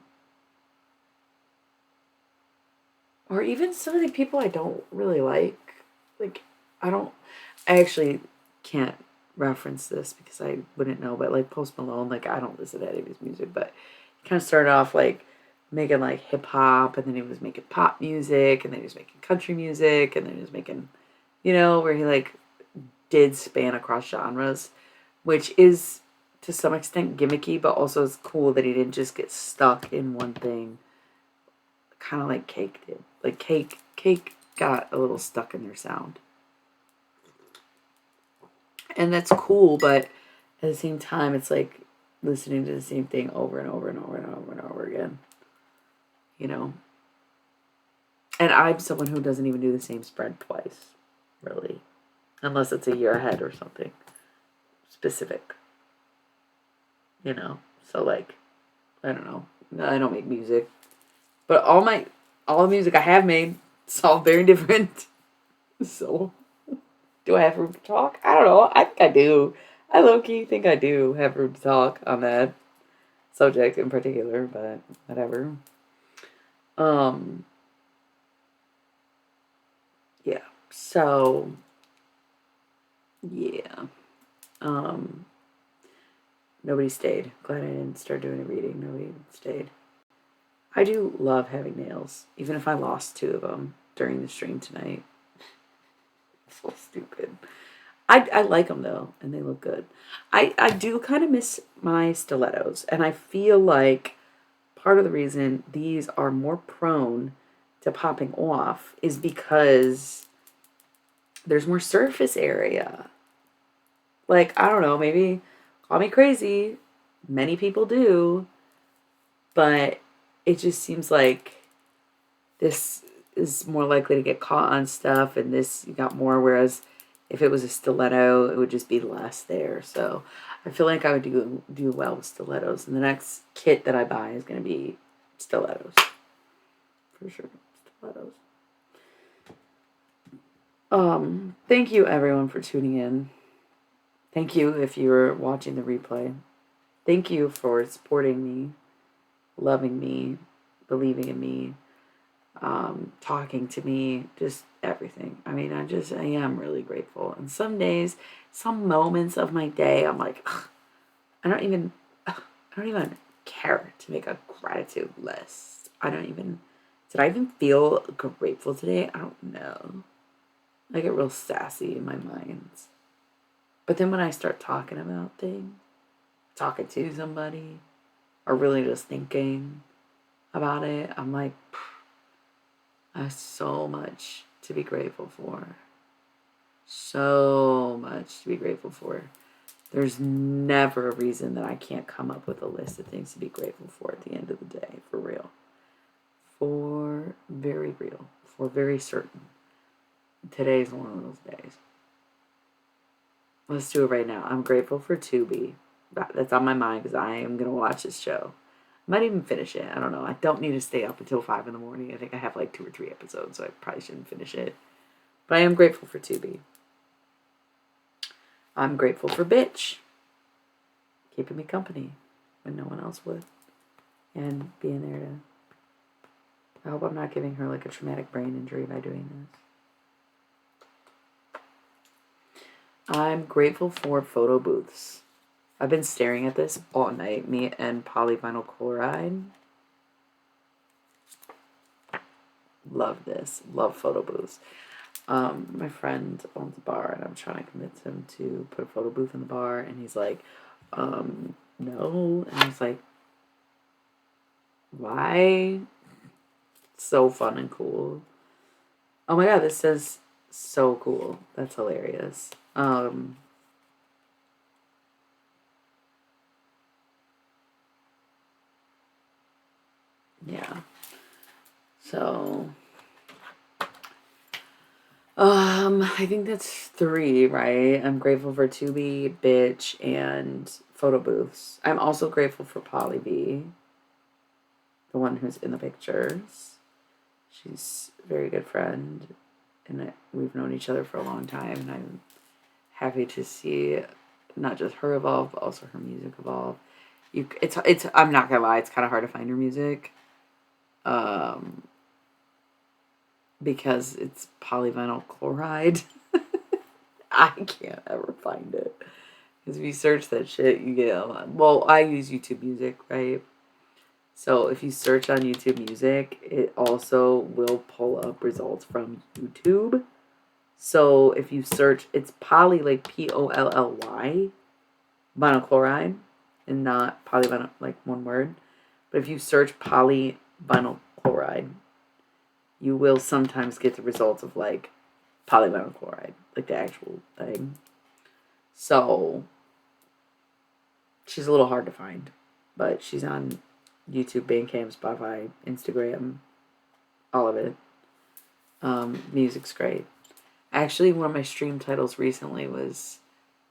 or even some of the people I don't really like. Like, I actually can't reference this because I wouldn't know, but like Post Malone, like I don't listen to any of his music, but he kind of started off like making like hip hop, and then he was making pop music, and then he was making country music, and then he was making, where he like did span across genres, which is to some extent gimmicky, but also it's cool that he didn't just get stuck in one thing, kind of like Cake did. Like Cake got a little stuck in their sound. And that's cool, but at the same time, it's like listening to the same thing over and over and over and over and over again, you know? And I'm someone who doesn't even do the same spread twice, really, unless it's a year ahead or something specific, you know? So, like, I don't know. I don't make music, but all the music I have made, it's all very different. So, do I have room to talk? I don't know. I think I do. I low-key think I do have room to talk on that subject in particular, but whatever. Um, yeah. So, yeah. Um, Nobody stayed. Glad I didn't start doing a reading. Nobody stayed. I do love having nails, even if I lost two of them during the stream tonight. So stupid. I like them though, and they look good. I do kind of miss my stilettos, and I feel like part of the reason these are more prone to popping off is because there's more surface area. Like, I don't know, maybe call me crazy. Many people do, but it just seems like this is more likely to get caught on stuff, and this you got more, whereas if it was a stiletto, it would just be less there. So I feel like I would do well with stilettos. And the next kit that I buy is gonna be stilettos. For sure. Stilettos. Thank you everyone for tuning in. Thank you if you're watching the replay. Thank you for supporting me, loving me, believing in me, talking to me, just everything. I mean, I am really grateful. And some days, some moments of my day, I'm like, ugh, I don't even care to make a gratitude list. Did I even feel grateful today? I don't know. I get real sassy in my mind. But then when I start talking about things, talking to somebody, or really just thinking about it, I'm like, I have so much to be grateful for. So much to be grateful for. There's never a reason that I can't come up with a list of things to be grateful for at the end of the day, for real. For very real. For very certain. Today's one of those days. Let's do it right now. I'm grateful for Tubi. That's on my mind because I am going to watch this show. I might even finish it. I don't know. I don't need to stay up until 5 in the morning. I think I have like 2 or 3 episodes, so I probably shouldn't finish it. But I am grateful for Tubi. I'm grateful for Bitch. Keeping me company when no one else would. And being there to... I hope I'm not giving her like a traumatic brain injury by doing this. I'm grateful for photo booths. I've been staring at this all night. Me and polyvinyl chloride. Love this. Love photo booths. My friend owns a bar, and I'm trying to convince him to put a photo booth in the bar, and he's like, no. And I was like, why? It's so fun and cool. Oh my god, this says so cool. That's hilarious. Yeah. So, I think that's 3, right? I'm grateful for Tubi, Bitch, and photo booths. I'm also grateful for Polly B, the one who's in the pictures. She's a very good friend, and we've known each other for a long time, and I'm happy to see not just her evolve, but also her music evolve. It's I'm not gonna lie, it's kind of hard to find her music, um, because it's polyvinyl chloride. I can't ever find it because if you search that shit, you get a lot. Well, I use YouTube Music, right? So if you search on YouTube Music, it also will pull up results from YouTube. So if you search, it's poly like POLLY vinyl chloride, and not polyvinyl like one word. But if you search polyvinyl chloride, you will sometimes get the results of like polyvinyl chloride, like the actual thing. So she's a little hard to find, but she's on YouTube, Bandcamp, Spotify, Instagram, all of it. Music's great. Actually, one of my stream titles recently was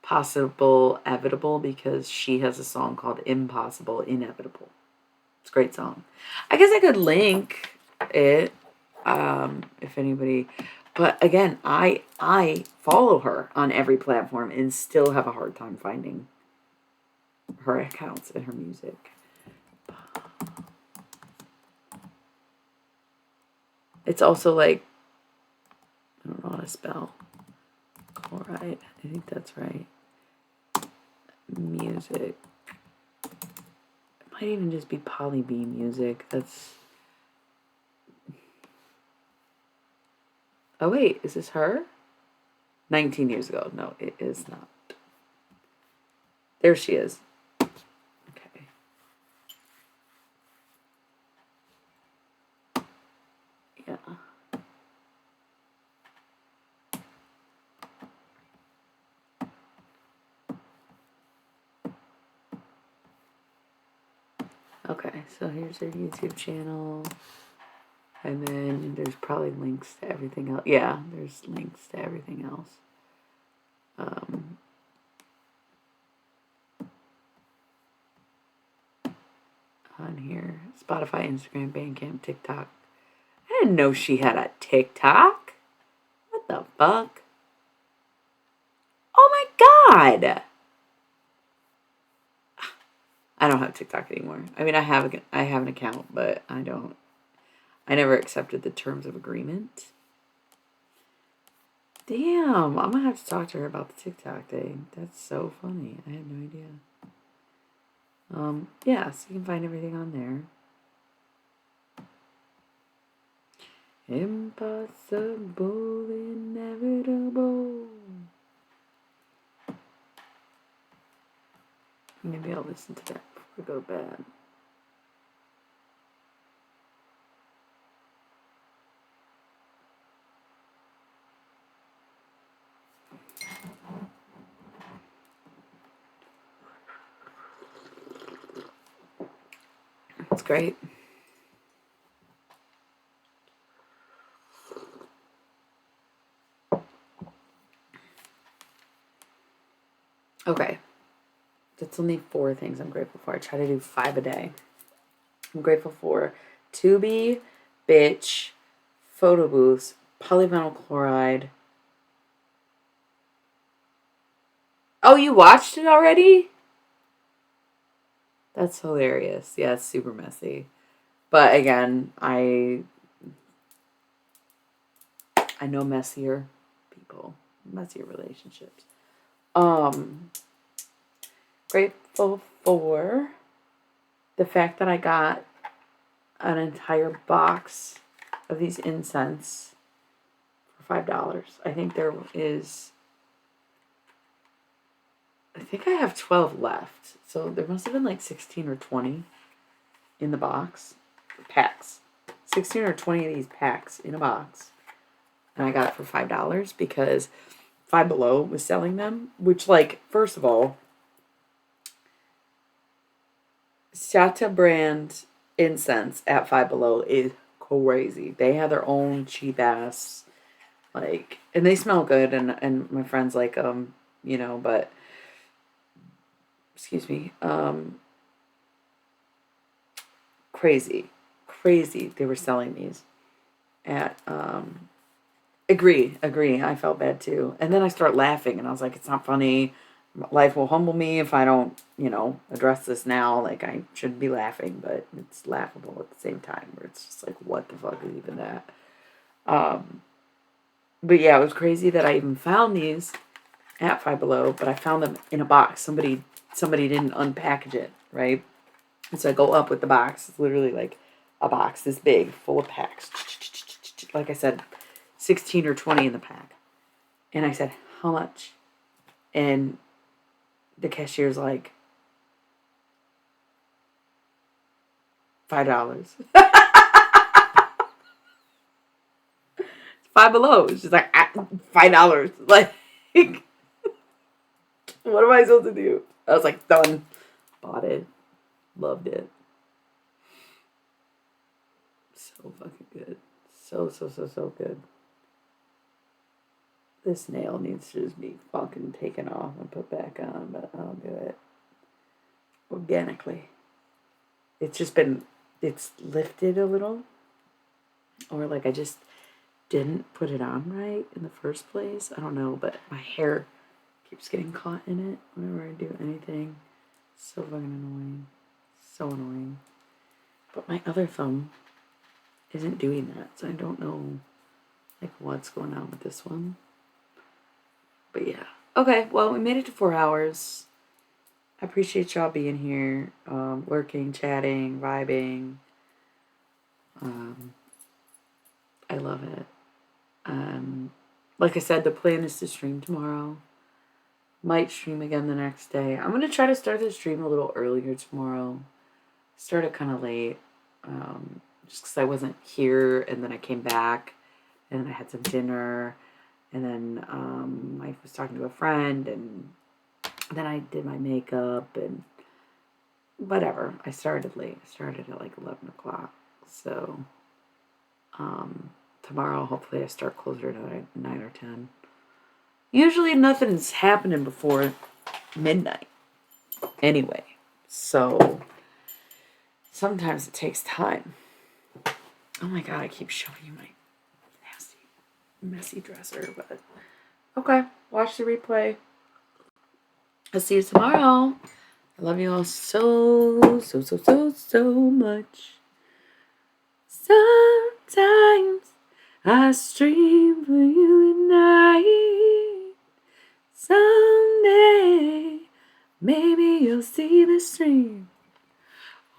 Possible Evitable because she has a song called Impossible Inevitable. It's a great song. I guess I could link it if anybody. But again, I follow her on every platform and still have a hard time finding her accounts and her music. It's also like, I don't know how to spell chloride. I think that's right. Music. It might even just be Poly B music. That's. Oh wait, is this her? 19 years ago. No, it is not. There she is. Okay. Yeah. Okay, so here's her YouTube channel. And then there's probably links to everything else. Yeah, there's links to everything else. On here, Spotify, Instagram, Bandcamp, TikTok. I didn't know she had a TikTok. What the fuck? Oh my god! I don't have TikTok anymore. I mean, I have an account, but I don't. I never accepted the terms of agreement. Damn, I'm gonna have to talk to her about the TikTok thing. That's so funny. I had no idea. Yeah, so you can find everything on there. Impossible, inevitable. Maybe I'll listen to that before I go to bed. It's great. Okay. That's only 4 things I'm grateful for. I try to do 5 a day. I'm grateful for Tubi, Bitch, photo booths, polyvinyl chloride. Oh, you watched it already? That's hilarious. Yeah, it's super messy. But again, I know messier people, messier relationships. Grateful for the fact that I got an entire box of these incense for $5. I think I have 12 left. So there must have been like 16 or 20 in the box. Packs. 16 or 20 of these packs in a box. And I got it for $5 because Five Below was selling them. Which, like, first of all, Shata brand incense at Five Below is crazy. They have their own cheap ass, like, and they smell good. And my friends like them, but excuse me, crazy. They were selling these at agree. I felt bad too, and then I start laughing, and I was like, it's not funny. life will humble me if I don't, address this now. Like, I should be laughing, but it's laughable at the same time, where it's just like, what the fuck is even that? But yeah, it was crazy that I even found these at Five Below, but I found them in a box. Somebody didn't unpackage it, right? And so I go up with the box. It's literally like a box this big, full of packs. Like I said, 16 or 20 in the pack. And I said, how much? And the cashier's like, $5. Five Below. She's like, $5. Like, what am I supposed to do? I was like, done. Bought it. Loved it. So fucking good. So good. This nail needs to just be fucking taken off and put back on, but I'll do it organically. It's lifted a little. Or like I just didn't put it on right in the first place. I don't know, but my hair keeps getting caught in it whenever I do anything. So fucking annoying. So annoying. But my other thumb isn't doing that, so I don't know like what's going on with this one. But yeah. Okay, well, we made it to 4 hours. I appreciate y'all being here, lurking, chatting, vibing. I love it. Like I said, the plan is to stream tomorrow. Might stream again the next day. I'm going to try to start the stream a little earlier tomorrow. Started kind of late. Just because I wasn't here, and then I came back, and then I had some dinner, and then I was talking to a friend, and then I did my makeup, and whatever. I started late. I started at like 11 o'clock. So tomorrow, hopefully I start closer to 9 or 10. Usually nothing's happening before midnight anyway. So sometimes it takes time. Oh my god, I keep showing you my nasty, messy dresser, but okay, watch the replay. I'll see you tomorrow. I love you all so much. Sometimes I stream for you at night. Someday, maybe you'll see the stream.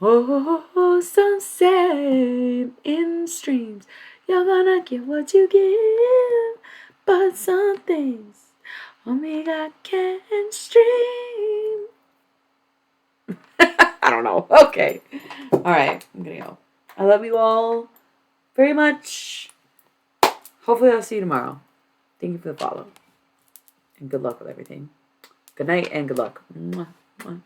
Oh, some say in streams you're gonna get what you give, but some things only God can stream. I don't know. Okay. All right. I'm gonna go. I love you all very much. Hopefully I'll see you tomorrow. Thank you for the follow. And good luck with everything. Good night and good luck. Mwah, mwah.